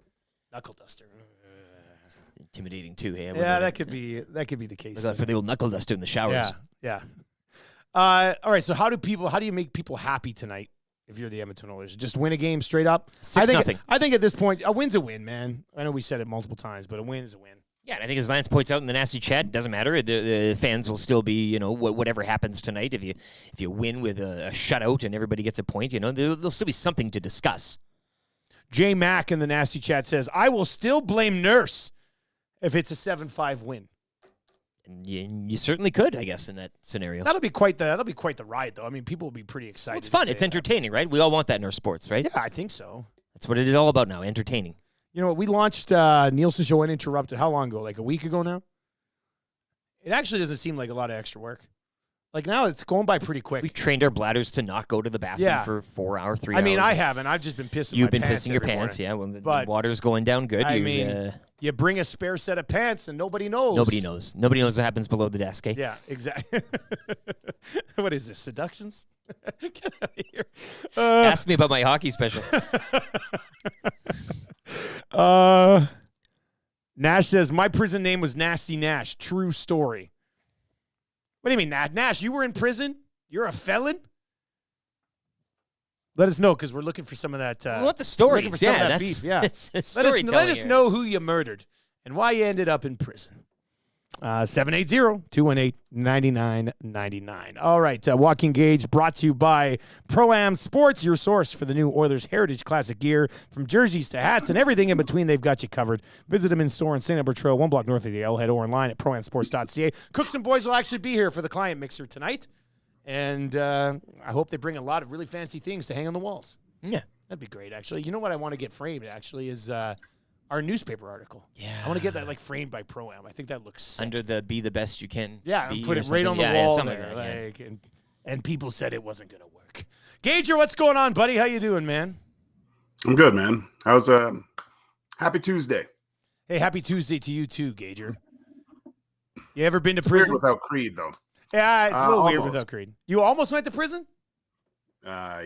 Knuckle Duster. Intimidating too, hey? Yeah, that could be the case. For the old knuckle duster in the showers. Yeah. All right, so how do you make people happy tonight if you're the Edmonton Oilers? Just win a game straight up? 6-0. I think at this point, a win's a win, man. I know we said it multiple times, but a win is a win. Yeah, and I think as Lance points out in the nasty chat, it doesn't matter. The fans will still be, whatever happens tonight. If you win with a shutout and everybody gets a point, there'll still be something to discuss. J Mac in the nasty chat says, I will still blame Nurse if it's a 7-5 win. You certainly could, I guess, in that scenario. That'll be quite the ride, though. I mean, people will be pretty excited. Well, it's fun. It's entertaining, right? We all want that in our sports, right? Yeah, I think so. That's what it is all about now, entertaining. You know what? We launched Nielsen Show Uninterrupted how long ago? Like a week ago now? It actually doesn't seem like a lot of extra work. Like now it's going by pretty quick. We've trained our bladders to not go to the bathroom for 4 hours, 3 hours. I mean, I haven't. I've just been pissing You've my been pants pissing your every pants, morning. yeah. When the But, water's going down good. I mean, you bring a spare set of pants and nobody knows. Nobody knows. Nobody knows what happens below the desk, eh? Yeah, exactly. What is this, Seductions? Get out of here. Ask me about my hockey special. Nash says, my prison name was Nasty Nash. True story. What do you mean, Nash? You were in prison? You're a felon? Let us know, because we're looking for some of that. We want the stories. Looking for some of that beef. Yeah. It's Let us know who you murdered and why you ended up in prison. 780-218-9999. All right, Joaquin Gage brought to you by Pro-Am Sports, your source for the new Oilers Heritage Classic gear. From jerseys to hats and everything in between, they've got you covered. Visit them in store in St. Albert Trail, 1 block north of the L. Head or online at proamsports.ca. Cooks and boys will actually be here for the client mixer tonight, and I hope they bring a lot of really fancy things to hang on the walls. Yeah. That'd be great, actually. You know what I want to get framed, actually, is our newspaper article. Yeah. I want to get that like framed by Pro-Am. I think that looks sick. Under the be the best you can. Yeah, be and put or it right on the something. wall something there. like that, And people said it wasn't going to work. Gager, what's going on, buddy? How you doing, man? I'm good, man. How's happy Tuesday? Hey, happy Tuesday to you too, Gager. You ever been to It's prison? weird without Creed, though. Yeah, it's a little weird almost. without Creed. You almost went to prison? Yeah.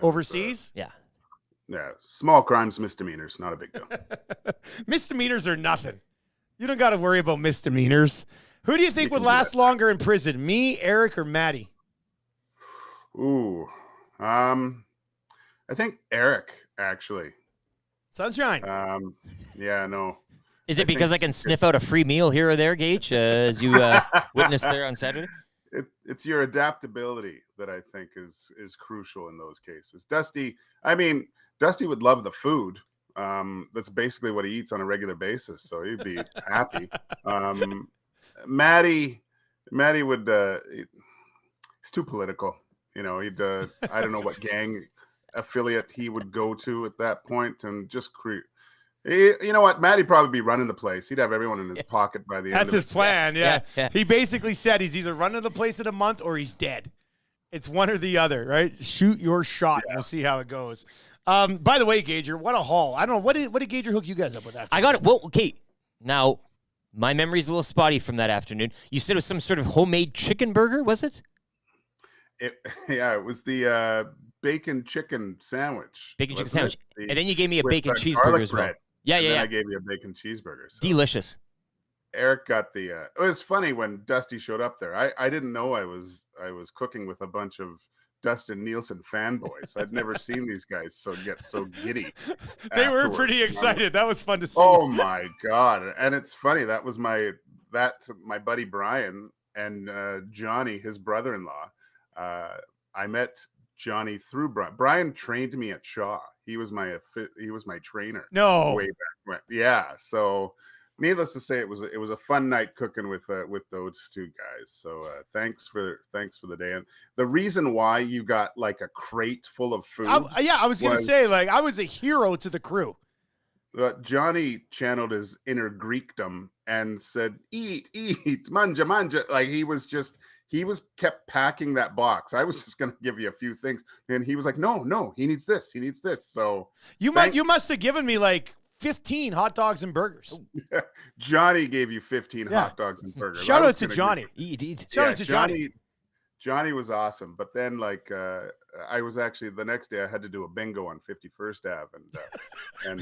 Overseas? Yeah. Yeah, small crimes, misdemeanors, not a big deal. Misdemeanors are nothing. You don't got to worry about misdemeanors. Who do you think would last longer in prison, me, Eric, or Maddie? Ooh, I think Eric, actually. Sunshine. Yeah, no. Is it because I can sniff out a free meal here or there, Gage, as you witnessed there on Saturday? It's your adaptability that I think is crucial in those cases. Dusty would love the food. That's basically what he eats on a regular basis, so he'd be happy. Maddie would he's too political. You know, he'd I don't know what gang affiliate he would go to at that point and just create. You know what? Maddie'd probably be running the place. He'd have everyone in his pocket by the end That's of it. his plan, yeah. Yeah. He basically said he's either running the place in a month or he's dead. It's one or the other, right? Shoot your shot, and we'll see how it goes. By the way, Gager, what a haul. I don't know. What did Gager hook you guys up with after? I got it. Well, okay. Now, my memory's a little spotty from that afternoon. You said it was some sort of homemade chicken burger, was it? It was the bacon chicken sandwich. Bacon chicken wasn't sandwich. it? And then you gave me a With bacon the cheeseburger garlic as well. bread. Yeah, And yeah, then yeah. I gave you a bacon cheeseburger. So. Delicious. Eric got the. It was funny when Dusty showed up there. I didn't know I was cooking with a bunch of Dustin Nielson fanboys. I'd never seen these guys get so giddy. They were pretty excited. That was fun to see. Oh my god! And it's funny. That was my buddy Brian and Johnny, his brother-in-law. I met Johnny through Brian. Brian trained me at Shaw. He was my trainer. No. Way back when. Yeah. So, needless to say, it was a fun night cooking with those two guys. So thanks for the day. And the reason why you got like a crate full of food. I was gonna say, like, I was a hero to the crew. Johnny channeled his inner Greekdom and said, "Eat, manja, manja." Like he was kept packing that box. I was just gonna give you a few things, and he was like, "No, he needs this. He needs this." So you must have given me like 15 hot dogs and burgers. Johnny gave you 15 hot dogs and burgers. Shout out to Johnny. Shout out to Johnny. Johnny was awesome, but then like I was actually the next day I had to do a bingo on 51st Ave, and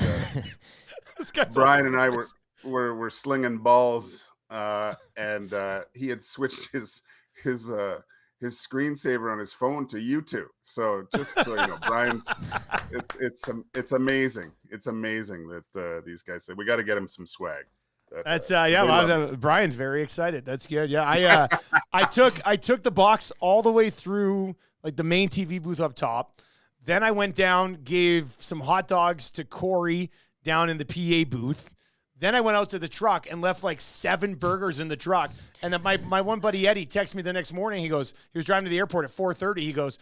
Brian and I were slinging balls, and he had swithed his screensaver on his phone to YouTube. So just so you know, Brian's it's amazing. It's amazing that these guys said we got to get him some swag. That's Brian's very excited. That's good. Yeah, I took the box all the way through like the main TV booth up top. Then I went down, gave some hot dogs to Corey down in the PA booth. Then I went out to the truck and left like 7 burgers in the truck. And then my one buddy Eddie texted me the next morning. He was driving to the airport at 4:30. He goes,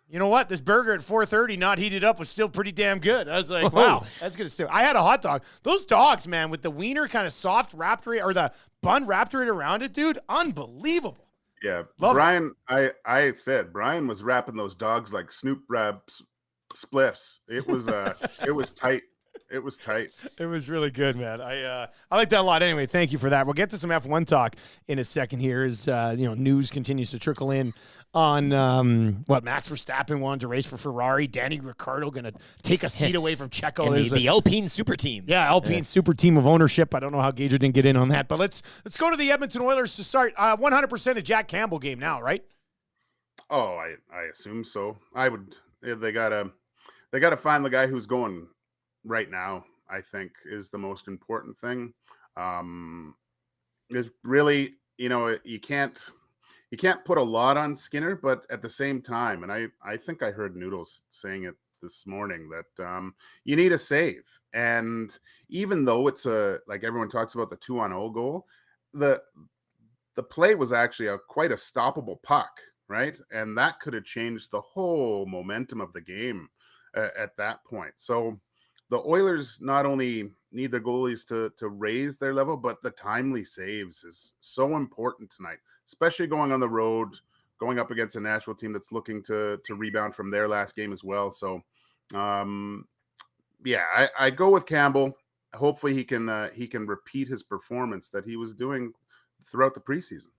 you know what? This burger at 4:30, not heated up, was still pretty damn good. I was like, wow, that's gonna stay. I had a hot dog. Those dogs, man, with the wiener kind of soft wrapped or the bun wrapped right around it, dude, unbelievable. Yeah, Love Brian. I said Brian was wrapping those dogs like Snoop wraps spliffs. It was it was tight. It was tight. It was really good, man. I like that a lot. Anyway, thank you for that. We'll get to some F1 talk in a second here as news continues to trickle in on Max Verstappen wanted to race for Ferrari. Danny Ricciardo going to take a seat away from Checo. And the Alpine super team. Yeah, Alpine super team of ownership. I don't know how Gager didn't get in on that, but let's go to the Edmonton Oilers to start. 100% a Jack Campbell game now, right? Oh, I assume so. I would. They gotta find the guy who's going right now, I think, is the most important thing. It's really, you can't put a lot on Skinner, but at the same time, and I think I heard Noodles saying it this morning, that you need a save. And even though it's like everyone talks about the 2-on-0 goal, the play was actually quite a stoppable puck, right? And that could have changed the whole momentum of the game at that point. So the Oilers not only need their goalies to raise their level, but the timely saves is so important tonight, especially going on the road, going up against a Nashville team that's looking to rebound from their last game as well. So, I go with Campbell. Hopefully he can repeat his performance that he was doing throughout the preseason.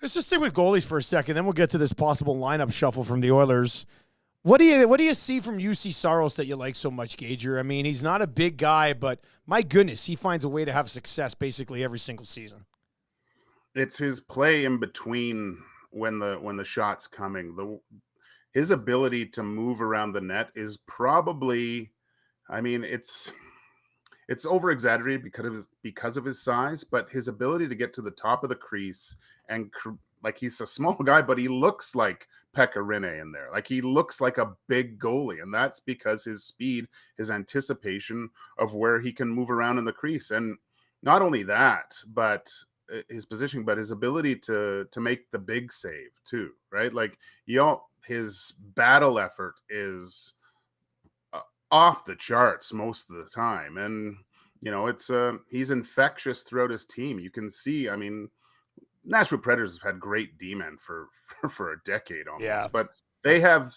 Let's just stick with goalies for a second, then we'll get to this possible lineup shuffle from the Oilers. What do you see from UC Saros that you like so much, Gager? I mean, he's not a big guy, but my goodness, he finds a way to have success basically every single season. It's his play in between when the shot's coming. His ability to move around the net is probably, I mean, it's over exaggerated because of his size, but his ability to get to the top of the crease and like, he's a small guy, but he looks like Pekka Rinne in there. Like, he looks like a big goalie, and that's because his speed, his anticipation of where he can move around in the crease. And not only that, but his positioning, but his ability to make the big save too, right? Like, his battle effort is off the charts most of the time. And, he's infectious throughout his team. You can see, I mean, Nashville Predators have had great D-men for a decade almost, but they have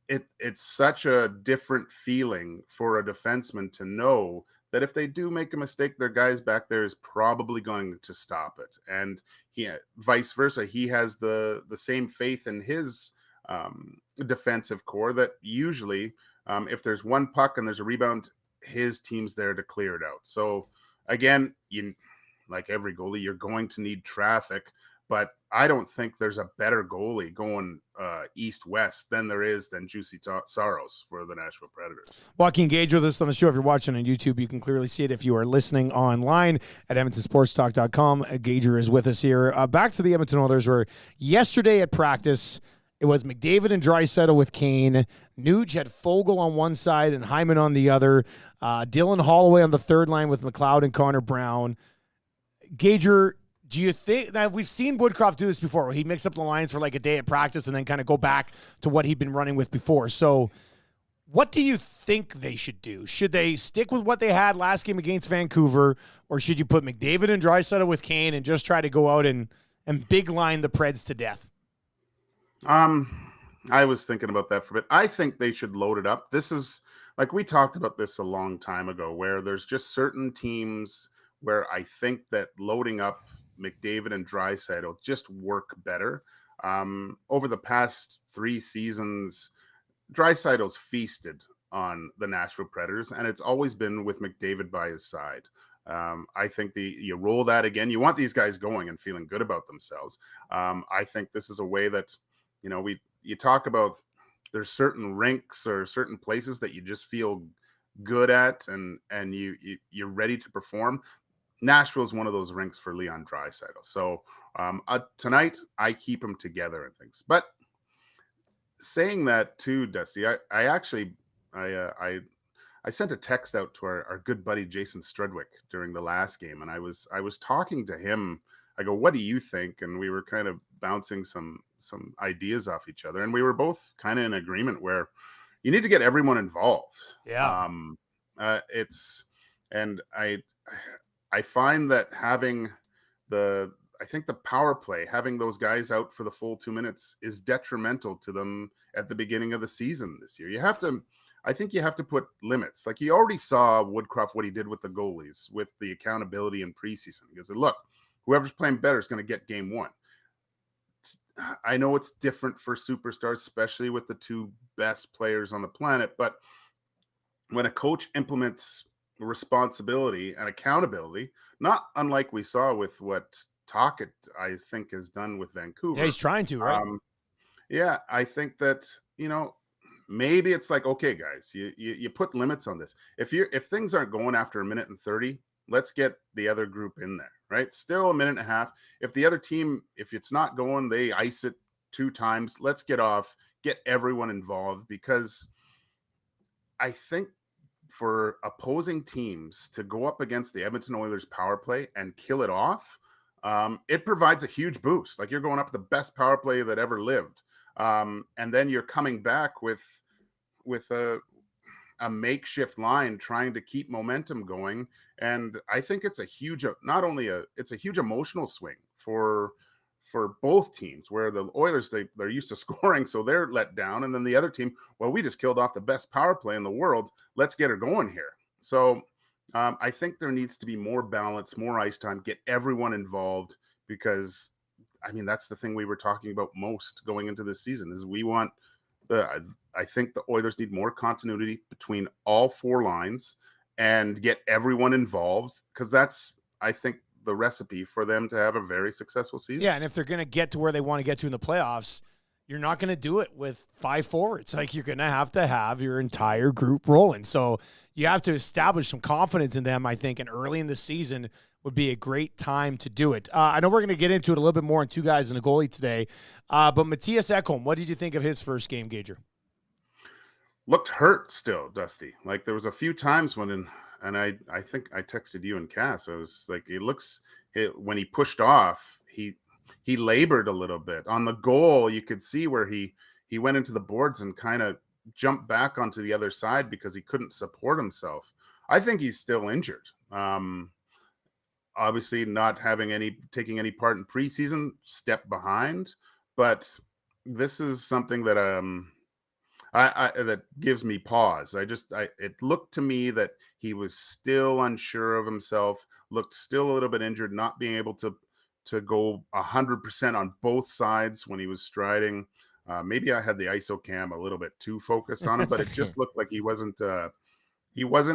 it's such a different feeling for a defenseman to know that if they do make a mistake, their guys back there is probably going to stop it. And vice versa, he has the same faith in his defensive core that usually if there's one puck and there's a rebound, his team's there to clear it out. So again, like every goalie, you're going to need traffic, but I don't think there's a better goalie going east-west than Juicy Saros for the Nashville Predators. Joaquin Gage with us on the show. If you're watching on YouTube, you can clearly see it. If you are listening online at EdmontonSportsTalk.com, Gager is with us here. Back to the Edmonton Oilers, where yesterday at practice, it was McDavid and Draisaitl with Kane. Nuge had Fogle on one side and Hyman on the other. Dylan Holloway on the third line with McLeod and Connor Brown. Gager, do you think that we've seen Woodcroft do this before, where he mix up the lines for like a day at practice and then kind of go back to what he'd been running with before? So what do you think they should do? Should they stick with what they had last game against Vancouver, or should you put McDavid and Draisaitl with Kane and just try to go out and big line the Preds to death? I was thinking about that for a bit. I think they should load it up. This is, like, we talked about this a long time ago, where there's just certain teams where I think that loading up McDavid and Draisaitl just work better. Over the past 3 seasons, Draisaitl's feasted on the Nashville Predators, and it's always been with McDavid by his side. I think you roll that again. You want these guys going and feeling good about themselves. I think this is a way that, you talk about, there's certain rinks or certain places that you just feel good at and you're ready to perform. Nashville is one of those rinks for Leon Draisaitl. So tonight I keep them together and things. But saying that too, Dusty, I actually sent a text out to our good buddy Jason Strudwick during the last game, and I was talking to him. I go, "What do you think?" And we were kind of bouncing some ideas off each other, and we were both kind of in agreement where you need to get everyone involved. Yeah. I find that having the power play, having those guys out for the full 2 minutes is detrimental to them at the beginning of the season this year. I think you have to put limits. Like, you already saw Woodcroft, what he did with the goalies, with the accountability in preseason. He goes, look, whoever's playing better is going to get game one. I know it's different for superstars, especially with the two best players on the planet. But when a coach implements responsibility and accountability, not unlike we saw with what Tocchet, I think, has done with Vancouver. Yeah, he's trying to, right? Yeah, I think that, maybe it's like, okay, guys, you put limits on this. If things aren't going after a minute and 30, let's get the other group in there, right? Still a minute and a half. If the other team, if it's not going, they ice it 2 times. Let's get off, get everyone involved, because I think for opposing teams to go up against the Edmonton Oilers power play and kill it off, it provides a huge boost. Like, you're going up the best power play that ever lived. And then you're coming back with a makeshift line trying to keep momentum going. And I think it's a huge, it's a huge emotional swing for both teams, where the Oilers, they're used to scoring, so they're let down. And then the other team, well, we just killed off the best power play in the world. Let's get her going here. So I think there needs to be more balance, more ice time, get everyone involved, because that's the thing we were talking about most going into this season is I think the Oilers need more continuity between all 4 lines and get everyone involved, because that's, I think, the recipe for them to have a very successful season. Yeah, and if they're going to get to where they want to get to in the playoffs, you're not going to do it with 5 forwards. Like, you're going to have your entire group rolling. So you have to establish some confidence in them, I think, and early in the season would be a great time to do it. I know we're going to get into it a little bit more on 2 guys and a goalie today, but Mattias Ekholm, what did you think of his first game, Gager? Looked hurt still, Dusty. Like, there was a few times when, and I think I texted you and Cass, I was like, when he pushed off, he labored a little bit. On the goal, you could see where he went into the boards and kind of jumped back onto the other side because he couldn't support himself. I think he's still injured. Obviously not taking any part in preseason, step behind, but this is something that that gives me pause. It looked to me that he was still unsure of himself, looked still a little bit injured, not being able to go 100% on both sides when he was striding. Maybe I had the ISO cam a little bit too focused on him, but it just looked like he wasn't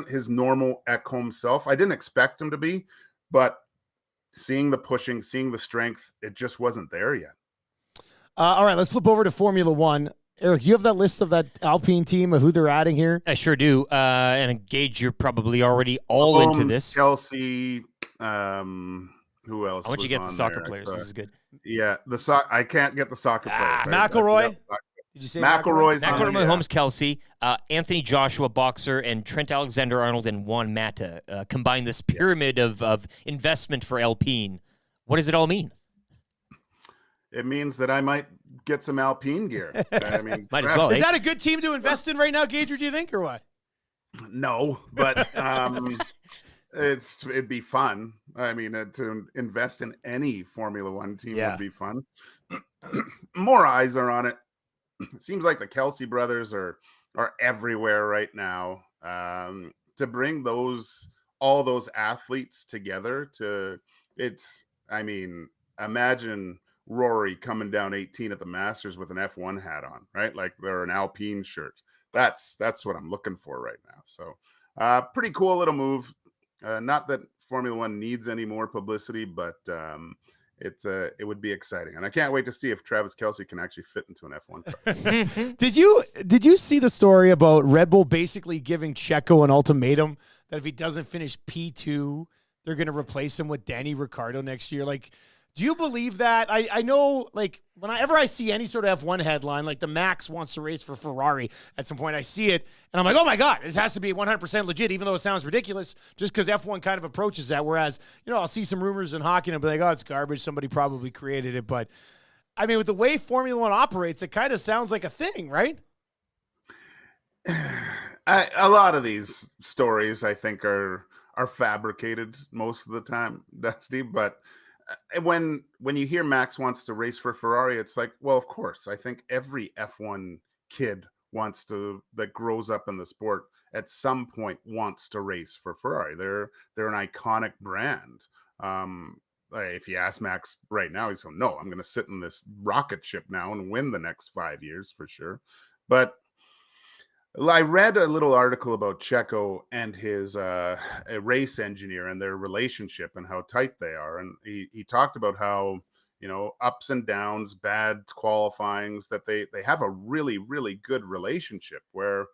his normal Ekholm self. I didn't expect him to be, but seeing the pushing, seeing the strength, it just wasn't there yet. All right, let's flip over to Formula One. Eric, do you have that list of that Alpine team of who they're adding here? I sure do. And Gage, you're probably already all into this. Kelce, who else? I want you to get the soccer players. This is good. Yeah, I can't get the soccer players. McElroy. Did you say McElroy's on McElroy, there? Holmes, Kelce, Anthony Joshua, Boxer, and Trent Alexander-Arnold and Juan Mata combine this pyramid of investment for Alpine. What does it all mean? It means that I might get some Alpine gear. Might as well. Is that a good team to invest in right now, Gager, do you think, or what? No, but it'd be fun. To invest in any Formula One team would be fun. More eyes are on it. It seems like the Kelce brothers are everywhere right now. To bring all those athletes together imagine Rory coming down 18 at the Masters with an F1 hat on, right? Like they're an Alpine shirt. That's what I'm looking for right now. So pretty cool little move. Not that Formula One needs any more publicity, but it would be exciting. And I can't wait to see if Travis Kelce can actually fit into an F1 car. Did you see the story about Red Bull basically giving Checo an ultimatum that if he doesn't finish P2, they're going to replace him with Danny Ricciardo next year? Like, Do you believe that? I know, like, whenever I see any sort of F1 headline, like the Max wants to race for Ferrari at some point, I see it, and I'm like, oh, my God, this has to be 100% legit, even though it sounds ridiculous, just because F1 kind of approaches that. Whereas, I'll see some rumors in hockey, and I'll be like, oh, it's garbage. Somebody probably created it. But, I mean, with the way Formula One operates, it kind of sounds like a thing, right? A lot of these stories, I think, are fabricated most of the time, Dusty, but when you hear Max wants to race for Ferrari, it's like, well, of course. I think every F1 kid that grows up in the sport at some point wants to race for Ferrari. They're an iconic brand. If you ask Max right now, he's going, no, I'm going to sit in this rocket ship now and win the next 5 years for sure. But I read a little article about Checo and his a race engineer and their relationship and how tight they are. And he talked about how, ups and downs, bad qualifyings, that they have a really, really good relationship where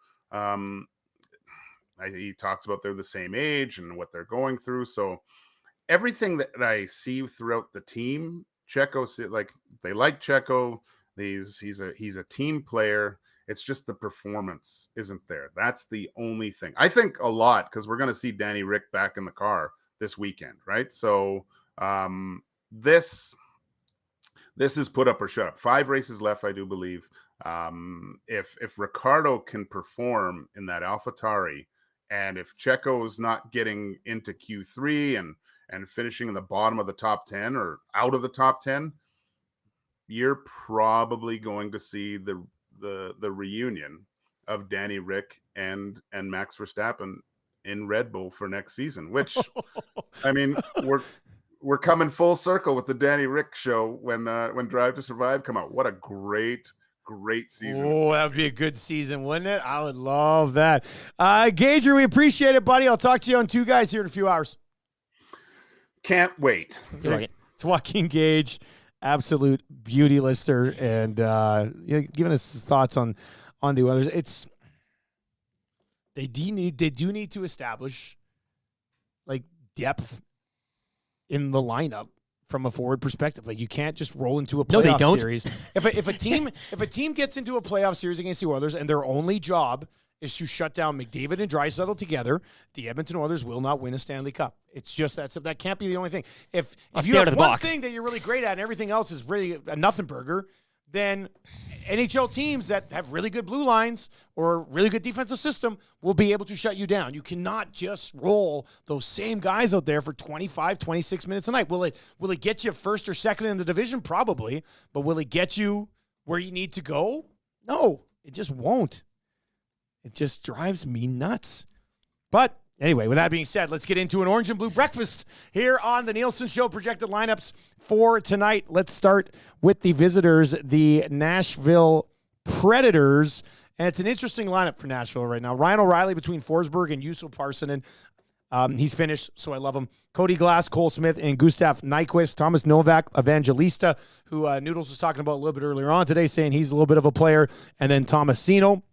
he talks about they're the same age and what they're going through. So everything that I see throughout the team, Checo, like, they like Checo. He's a team player. It's just the performance isn't there. That's the only thing. I think a lot, because we're going to see Danny Rick back in the car this weekend, right? So this is put up or shut up. 5 races left, I do believe. If Ricciardo can perform in that AlphaTauri, and if Checo's not getting into Q3 and finishing in the bottom of the top 10 or out of the top 10, you're probably going to see the reunion of Danny Rick and Max Verstappen in Red Bull for next season, which I mean, we're coming full circle with the Danny Rick show when Drive to Survive come out. What a great season. Oh, that would be a good season, wouldn't it? I would love that. Gager, we appreciate it, buddy. I'll talk to you on Two Guys here in a few hours. Can't wait. It's Joaquin Gage, absolute beauty lister, and giving us his thoughts on the others. They do need to establish like depth in the lineup from a forward perspective. Like, you can't just roll into a playoff series. If a team gets into a playoff series against the Oilers and their only job is to shut down McDavid and Draisaitl together, the Edmonton Oilers will not win a Stanley Cup. It's just that can't be the only thing. If you have one thing that you're really great at and everything else is really a nothing burger, then NHL teams that have really good blue lines or really good defensive system will be able to shut you down. You cannot just roll those same guys out there for 25, 26 minutes a night. Will it get you first or second in the division? Probably. But will it get you where you need to go? No, it just won't. It just drives me nuts. But anyway, with that being said, let's get into an orange and blue breakfast here on the Nielsen Show. Projected lineups for tonight. Let's start with the visitors, the Nashville Predators. And it's an interesting lineup for Nashville right now. Ryan O'Reilly between Forsberg and Juuso Parssinen. He's finished, so I love him. Cody Glass, Cole Smith, and Gustav Nyquist. Thomas Novak, Evangelista, who Noodles was talking about a little bit earlier on today, saying he's a little bit of a player. And then Tomasino,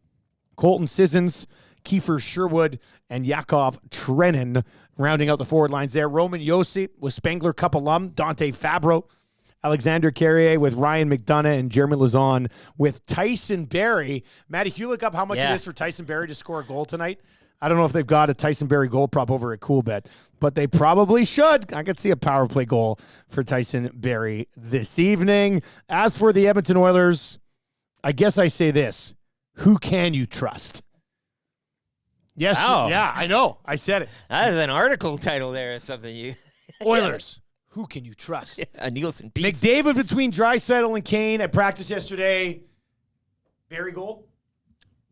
Colton Sissons, Kiefer Sherwood, and Yakov Trenin rounding out the forward lines there. Roman Josi with Spengler Cup alum, Dante Fabro, Alexander Carrier with Ryan McDonough, and Jeremy Lauzon with Tyson Barrie. Matty, can you look up how much it is for Tyson Barrie to score a goal tonight? I don't know if they've got a Tyson Barrie goal prop over at CoolBet, but they probably should. I could see a power play goal for Tyson Barrie this evening. As for the Edmonton Oilers, I guess I say this. Who can you trust? Yes. Wow. Yeah, I know. I said it. That is an article title there or something. You Oilers. Who can you trust? A Nielsen piece. McDavid between Draisaitl and Kane at practice yesterday. Barrie goal?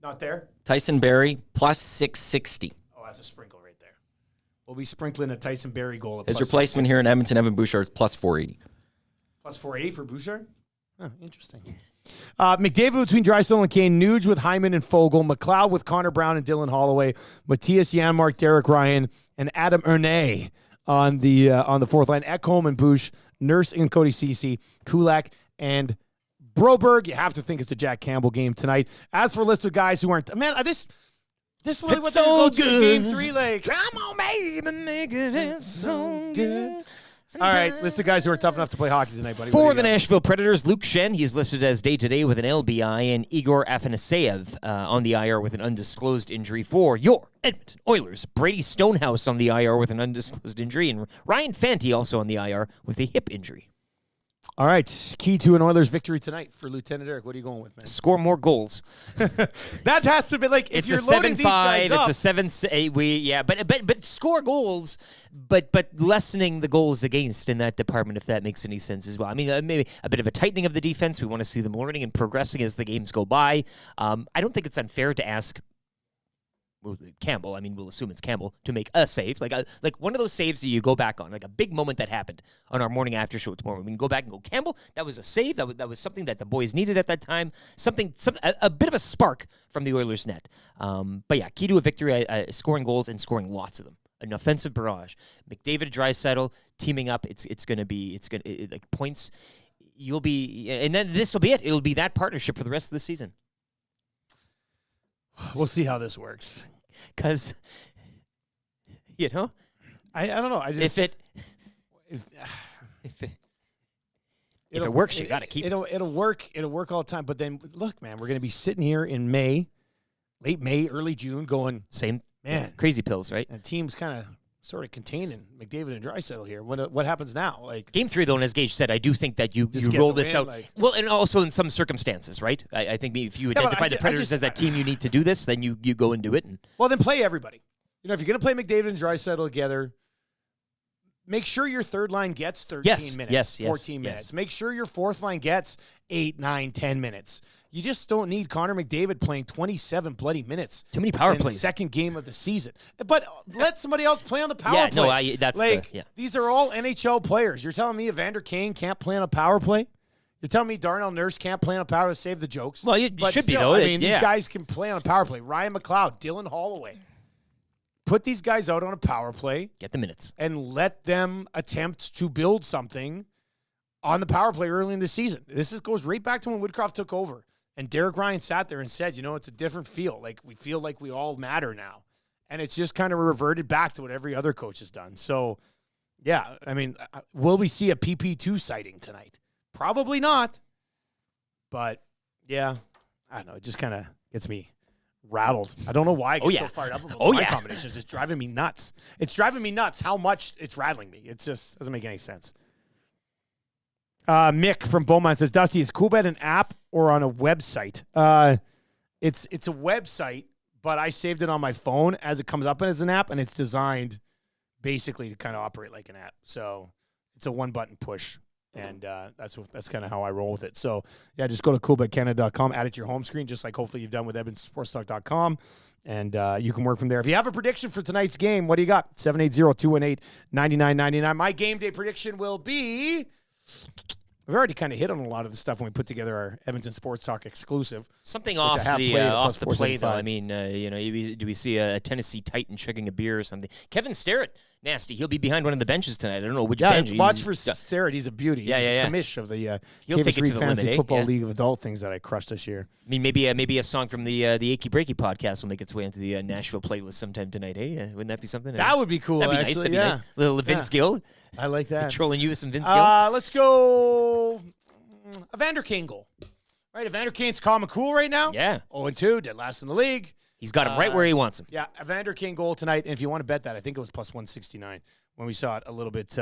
Not there. Tyson Barrie plus 660. Oh, that's a sprinkle right there. We'll be sprinkling a Tyson Barrie goal. At His plus replacement 660. here in Edmonton, Evan Bouchard, plus 480. Plus 480 for Bouchard? Huh, interesting. McDavid between Draisaitl and Kane, Nuge with Hyman and Fogle, McLeod with Connor Brown and Dylan Holloway, Matthias Janmark, Derek Ryan, and Adam Erne on the fourth line. Ekholm and Bush, Nurse and Cody Ceci, Kulak and Broberg. You have to think it's a Jack Campbell game tonight. As for a list of guys who aren't, man, this is really what they're going to Game 3. Like, come on, baby, make it so good. All right, list of guys who are tough enough to play hockey tonight, buddy. For the Nashville Predators, Luke Schenn, he is listed as day-to-day with an LBI, and Igor Afanaseyev on the IR with an undisclosed injury. For your Edmonton Oilers, Brady Stonehouse on the IR with an undisclosed injury, and Ryan Fanti also on the IR with a hip injury. All right, key to an Oilers victory tonight for Lieutenant Eric. What are you going with, man? Score more goals. That has to be like if It's you're a loading these guys 7-5. up. It's a 7-8. But score goals, but lessening the goals against in that department, if that makes any sense as well. I mean, maybe a bit of a tightening of the defense. We want to see them learning and progressing as the games go by. I don't think it's unfair to ask Campbell, I mean, we'll assume it's Campbell, to make a save. Like one of those saves that you go back on, like a big moment that happened on our morning after show tomorrow. We can go back and go, Campbell, that was a save. That was something that the boys needed at that time. A bit of a spark from the Oilers net. But yeah, key to a victory, scoring goals and scoring lots of them. An offensive barrage. McDavid, Draisaitl teaming up. It's going to be like points. You'll be, and then this will be it. It'll be that partnership for the rest of the season. We'll see how this works. Because, I don't know. I just if it works, you got to keep it. It'll work. It'll work all the time. But then look, man, we're going to be sitting here in May, late May, early June, going same man, crazy pills, right? And teams kind of sort of containing McDavid and Draisaitl here. What happens now? Like Game 3, though, and as Gage said, I do think that you roll this out. Well, and also in some circumstances, right? I think if you identify the Predators as that team you need to do this, then you go and do it. Well, then play everybody. If you're going to play McDavid and Draisaitl together, make sure your third line gets 13 minutes, 14 minutes. Yes. Make sure your fourth line gets 8, 9, 10 minutes. You just don't need Connor McDavid playing 27 bloody minutes. Too many power in plays. The second game of the season. But let somebody else play on the power play. These are all NHL players. You're telling me Evander Kane can't play on a power play? You're telling me Darnell Nurse can't play on a power to save the jokes? Well, it should be, though. I mean, these guys can play on a power play. Ryan McLeod, Dylan Holloway. Put these guys out on a power play. Get the minutes. And let them attempt to build something on the power play early in the season. This goes right back to when Woodcroft took over. And Derek Ryan sat there and said, it's a different feel. Like, we feel like we all matter now. And it's just kind of reverted back to what every other coach has done. So, yeah, I mean, will we see a PP2 sighting tonight? Probably not. But, yeah, I don't know. It just kind of gets me rattled. I don't know why I get so fired up about my combinations. It's driving me nuts. It's driving me nuts how much it's rattling me. It just doesn't make any sense. Mick from Beaumont says, Dusty, is CoolBet an app or on a website? It's a website, but I saved it on my phone as it comes up as an app, and it's designed basically to kind of operate like an app. So it's a one-button push, and that's kind of how I roll with it. So, yeah, just go to coolbetcanada.com, add it to your home screen, just like hopefully you've done with edmontonsportstalk.com, and you can work from there. If you have a prediction for tonight's game, what do you got? 780-218-9999. My game day prediction will be... We've already kind of hit on a lot of the stuff when we put together our Edmonton Sports Talk exclusive. Something off the play, though. I mean, do we see a Tennessee Titan chugging a beer or something? Kevin Starrett, nasty. He'll be behind one of the benches tonight. I don't know which bench. Watch for Starrett. He's a beauty. He's the commish of the he'll take it to the Fantasy limit, Football League of Adult things that I crushed this year. I mean, maybe a song from the Achy Breaky podcast will make its way into the Nashville playlist sometime tonight. Hey, wouldn't that be something? That would be cool. That'd be nice. That'd be nice. Little Vince Gill. I like that. Controlling you with some Vince Gill. Let's go. Evander Kane goal. Right, Evander Kane's calm and cool right now. Yeah. 0-2, dead last in the league. He's got him right where he wants him. Yeah, Evander Kane goal tonight. And if you want to bet that, I think it was plus 169 when we saw it a little bit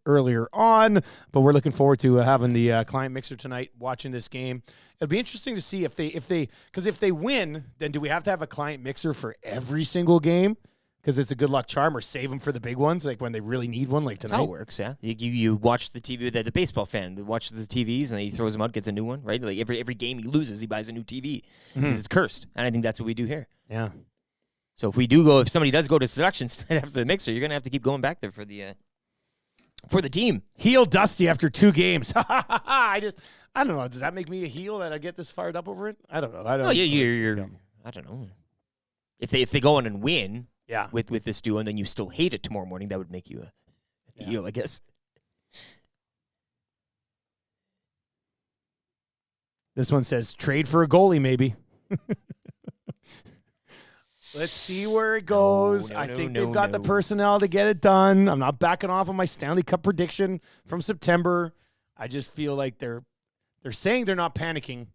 earlier on. But we're looking forward to having the client mixer tonight, watching this game. It'll be interesting to see if they win, then do we have to have a client mixer for every single game? Because it's a good luck charm, or save them for the big ones, like when they really need one, like tonight. That's how it works, yeah. You watch the TV, the baseball fan that watches the TVs, and then he throws them out, gets a new one, right? Like every game he loses, he buys a new TV because it's cursed. And I think that's what we do here. Yeah. So if somebody does go to Seductions after the mixer, you're going to have to keep going back there for the team. Heel Dusty after 2 games. I don't know. Does that make me a heel that I get this fired up over it? I don't know. I don't know. If they go on and win. Yeah, with this duo, and then you still hate it tomorrow morning, that would make you a heel, I guess. This one says, trade for a goalie, maybe. Let's see where it goes. I think they've got the personnel to get it done. I'm not backing off on my Stanley Cup prediction from September. I just feel like they're saying they're not panicking,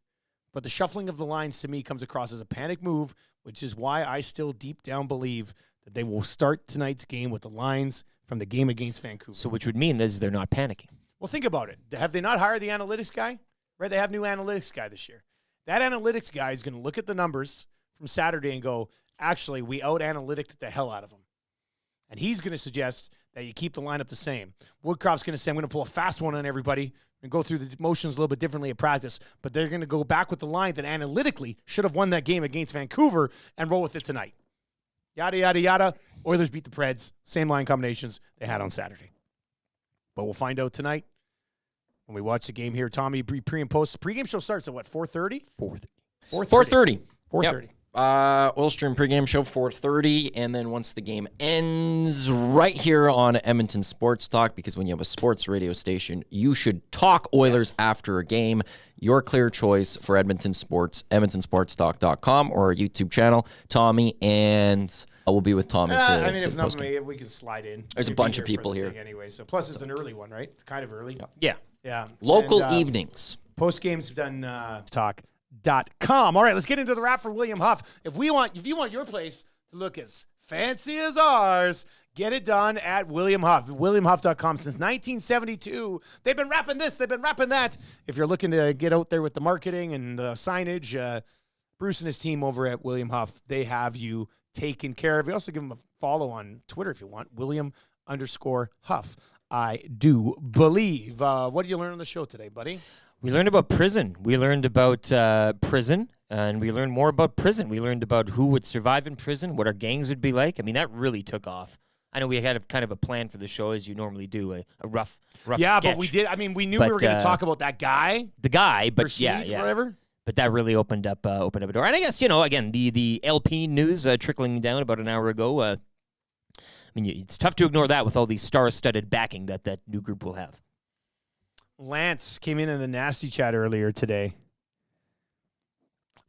but the shuffling of the lines to me comes across as a panic move, which is why I still deep down believe that they will start tonight's game with the lines from the game against Vancouver. So which would mean is they're not panicking. Well, think about it. Have they not hired the analytics guy? Right? They have new analytics guy this year. That analytics guy is going to look at the numbers from Saturday and go, actually, we out-analyticed the hell out of them. And he's going to suggest that you keep the lineup the same. Woodcroft's going to say, I'm going to pull a fast one on everybody and go through the motions a little bit differently at practice. But they're going to go back with the line that analytically should have won that game against Vancouver and roll with it tonight. Yada, yada, yada. Oilers beat the Preds. Same line combinations they had on Saturday. But we'll find out tonight when we watch the game here. Tommy, pre and post. Pre-game show starts at what, 4:30? 4:30. 4:30. Yep. Oil Stream pregame show 4:30, and then once the game ends, right here on Edmonton Sports Talk, because when you have a sports radio station, you should talk Oilers after a game. Your clear choice for Edmonton Sports, edmontonsportstalk.com or our YouTube channel. Tommy, and we'll be with Tommy. If not, we can slide in. There's a bunch of people here anyway. So plus, it's an early one, right? It's kind of early. Yeah. Local evenings. Post games done. Talk.com. All right, let's get into the wrap for William Huff. If you want your place to look as fancy as ours, get it done at William Huff. WilliamHuff.com. Since 1972, they've been wrapping this, they've been wrapping that. If you're looking to get out there with the marketing and the signage, Bruce and his team over at William Huff, they have you taken care of. You also give them a follow on Twitter if you want, William_Huff. I do believe. What did you learn on the show today, buddy? We learned about prison. We learned about prison, and we learned more about prison. We learned about who would survive in prison, what our gangs would be like. I mean, that really took off. I know we had kind of a plan for the show, as you normally do, a rough yeah, sketch. But we did. I mean, we knew we were going to talk about that guy. The guy, but Rashid, whatever. But that really opened up a door. And I guess, again, the LP news trickling down about an hour ago. I mean, it's tough to ignore that with all the star-studded backing that new group will have. Lance came in the nasty chat earlier today.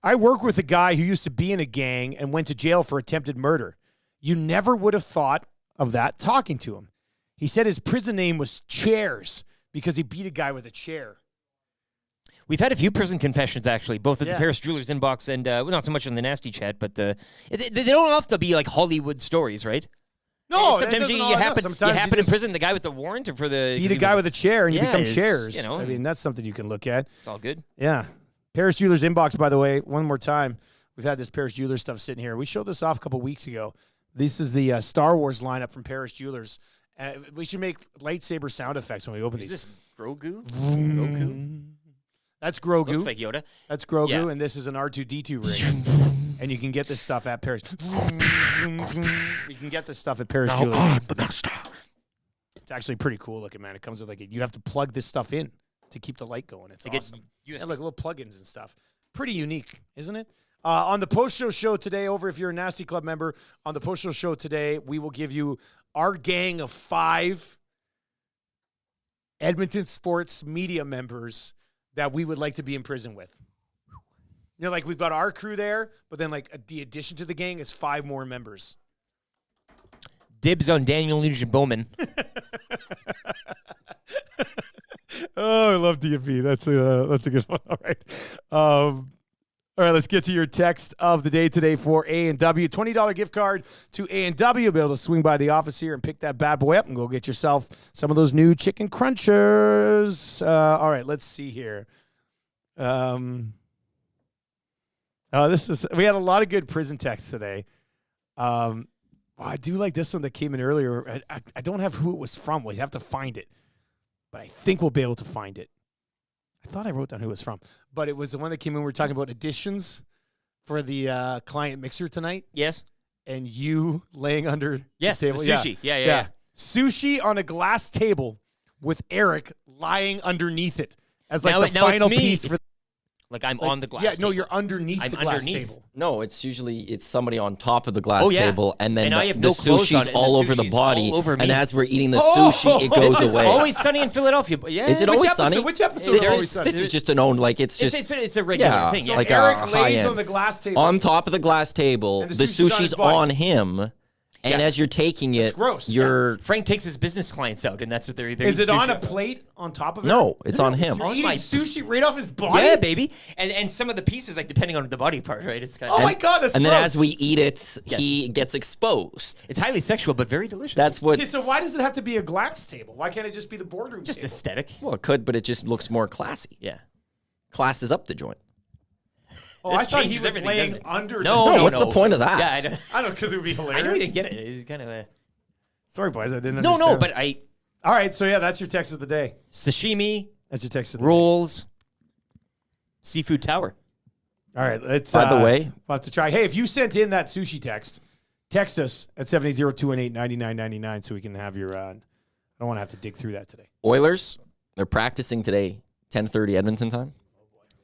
I work with a guy who used to be in a gang and went to jail for attempted murder. You never would have thought of that talking to him. He said his prison name was Chairs because he beat a guy with a chair. We've had a few prison confessions, actually, both at the Paris Jewelers inbox and not so much on the nasty chat, but they don't have to be like Hollywood stories, right? No, sometimes you happen in prison. The guy with the warrant, or for the beat a guy with a chair and you become Chairs. I mean, that's something you can look at. It's all good. Yeah, Paris Jewelers inbox. By the way, one more time, we've had this Paris Jewelers stuff sitting here. We showed this off a couple weeks ago. This is the Star Wars lineup from Paris Jewelers. We should make lightsaber sound effects when we open these. Is this Grogu? Grogu? That's Grogu. Looks like Yoda. That's Grogu, and this is an R2-D2 ring. And you can get this stuff at Paris. You can get this stuff at Paris Jewelers. It's actually pretty cool looking, man. It comes with you have to plug this stuff in to keep the light going. It's awesome. Like little plugins and stuff. Pretty unique, isn't it? On the post-show show today, if you're a Nasty Club member, on the post-show show today, we will give you our gang of 5 Edmonton sports media members that we would like to be in prison with. We've got our crew there, but then the addition to the gang is 5 more members. Dibs on Daniel Nugent-Bowman. Oh, I love DFP. That's a good one. All right. All right, let's get to your text of the day today for A&W. $20 gift card to A&W. You'll be able to swing by the office here and pick that bad boy up and go get yourself some of those new chicken crunchers. All right, let's see here. We had a lot of good prison texts today. I do like this one that came in earlier. I don't have who it was from. We'll have to find it. But I think we'll be able to find it. I thought I wrote down who it was from. But it was the one that came in. We were talking about additions for the client mixer tonight. Yes. And you laying under the table. The sushi. Yeah. Sushi on a glass table with Eric lying underneath it as the final piece. Like I'm on the glass Yeah, table. no, you're underneath I'm the glass underneath. table. No, it's somebody on top of the glass table, and then I the, have the no clothes on sushi's it, and all the over the sushi's body, all over me. and as we're eating the sushi, it goes This is away. Always Sunny in Philadelphia. Yeah. Is it always sunny? Which episode This is Always is, Sunny? this is just an own, like it's just It's a regular thing. So Yeah. like Eric a lays high-end. on the glass table. On top of the glass table, And the the sushi's on his sushi's body. on him, and as you're taking it, gross. you're Frank takes his business clients out, and that's what they're Is it eating on sushi a plate on top of it? no, it's on him. You're eating sushi right off his body? Yeah, baby. And some of the pieces, like depending on the body part, right? It's kind of. Oh my God, that's And gross. then as we eat it, he gets exposed. It's highly sexual, but very delicious. That's what. Okay, so why does it have to be a glass table? Why can't it just be the boardroom Just table? aesthetic. Well, it could, but it just looks more classy. Yeah. Classes up the joint. Oh, This I thought he changes was everything, laying doesn't it? under No, the what's the point of that? Yeah, I don't. I don't know, because it would be hilarious. I know you didn't get it. It's kind of a. Sorry, boys, I didn't No, understand. but I. All right, so yeah, that's your text of the day. Sashimi, That's your text of the rolls, seafood tower. day. All right, let's. By the way, we'll have to try. Hey, if you sent in that sushi text us at 780-218-9999 so we can have your. I don't want to have to dig through that today. Oilers, they're practicing today, 10:30 Edmonton time,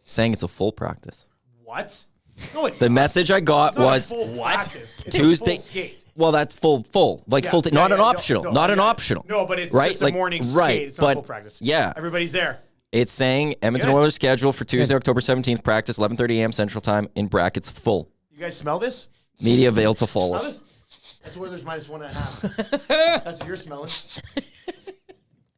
saying it's a full practice. What? No, it's The not. message I got It's not was a full practice. It's Tuesday. A full skate. Well, that's full, like Yeah, full, yeah, not an yeah, no, optional, no, not an yeah. optional. No, but it's right? just a like, morning right, skate. It's not but full practice. yeah, Everybody's there. it's saying Edmonton Good. Oilers schedule for Tuesday, October 17th, practice 11:30 a.m. Central Time in brackets full. You guys smell this? Media avail to Smell follow. this? That's Oilers minus 1.5. That's what you're smelling.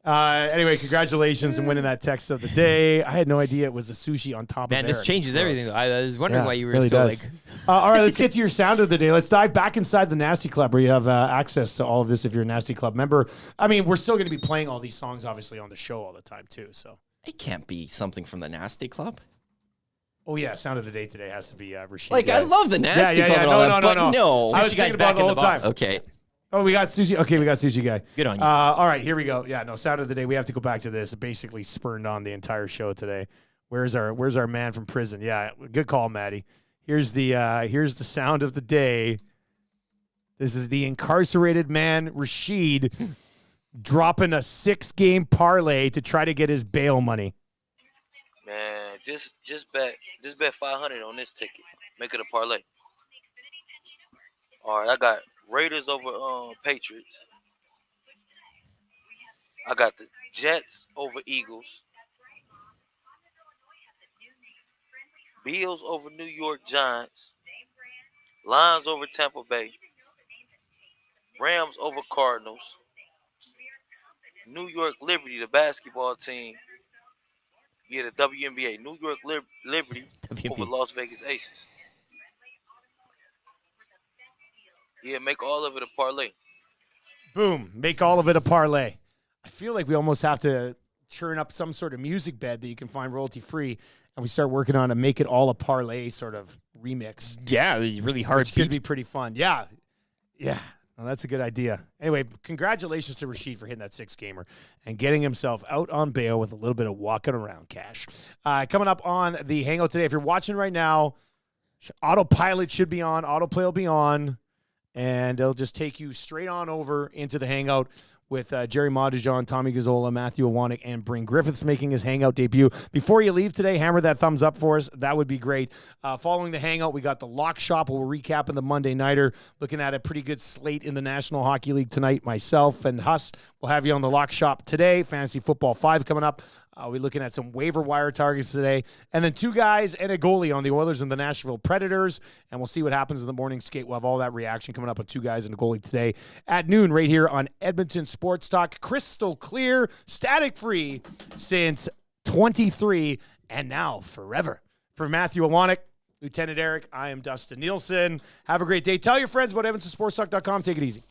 Anyway, congratulations on winning that text of the day. I had no idea it was a sushi on top Man, of this Eric. changes Gross. everything. I was wondering why you were really so does. like. All right, let's get to your sound of the day. Let's dive back inside the Nasty Club where you have access to all of this if you're a Nasty Club member. I mean, we're still going to be playing all these songs, obviously, on the show all the time, too. So, It can't be something from the Nasty Club. oh, yeah, sound of the day today has to be Rashid. Like, yeah. I love the Nasty yeah, Club yeah. and all No, that, no, but no. no. I was Sushi guy's thinking about back it the in whole the box. time. Okay. Oh, we got sushi. Okay, we got sushi guy. Good on you. All right, here we go. Yeah, no, sound of the day. We have to go back to this. It basically spurned on the entire show today. Where's our man from prison? Yeah, good call, Maddie. Here's the sound of the day. This is the incarcerated man Rashid dropping a 6-game parlay to try to get his bail money. Man, just bet 500 on this ticket. Make it a parlay. All right, I got Raiders over Patriots. I got the Jets over Eagles. Bills over New York Giants. Lions over Tampa Bay. Rams over Cardinals. New York Liberty, the basketball team. Yeah, the WNBA. New York Liberty over Las Vegas Aces. Yeah, make all of it a parlay. Boom. Make all of it a parlay. I feel like we almost have to churn up some sort of music bed that you can find royalty free, and we start working on a make it all a parlay sort of remix. Yeah, really hard. Which could be pretty fun. Yeah. Yeah. Well, that's a good idea. Anyway, congratulations to Rashid for hitting that 6-gamer and getting himself out on bail with a little bit of walking around cash. Coming up on the Hangout today, if you're watching right now, autopilot should be on, autoplay will be on, and it'll just take you straight on over into the Hangout with Jerry Modijon, Tommy Gazzola, Matthew Iwanek, and Bryn Griffiths making his Hangout debut. Before you leave today, hammer that thumbs up for us. That would be great. Following the Hangout, we got the Lock Shop. We'll recap in the Monday Nighter. Looking at a pretty good slate in the National Hockey League tonight. Myself and Huss will have you on the Lock Shop today. Fantasy Football 5 coming up. We're looking at some waiver wire targets today. And then 2 guys and a goalie on the Oilers and the Nashville Predators. And we'll see what happens in the morning skate. We'll have all that reaction coming up with 2 guys and a goalie today at noon right here on Edmonton Sports Talk. Crystal clear, static free since 23 and now forever. For Matthew Iwanek, Lieutenant Eric, I am Dustin Nielson. Have a great day. Tell your friends about EdmontonSportsTalk.com. Take it easy.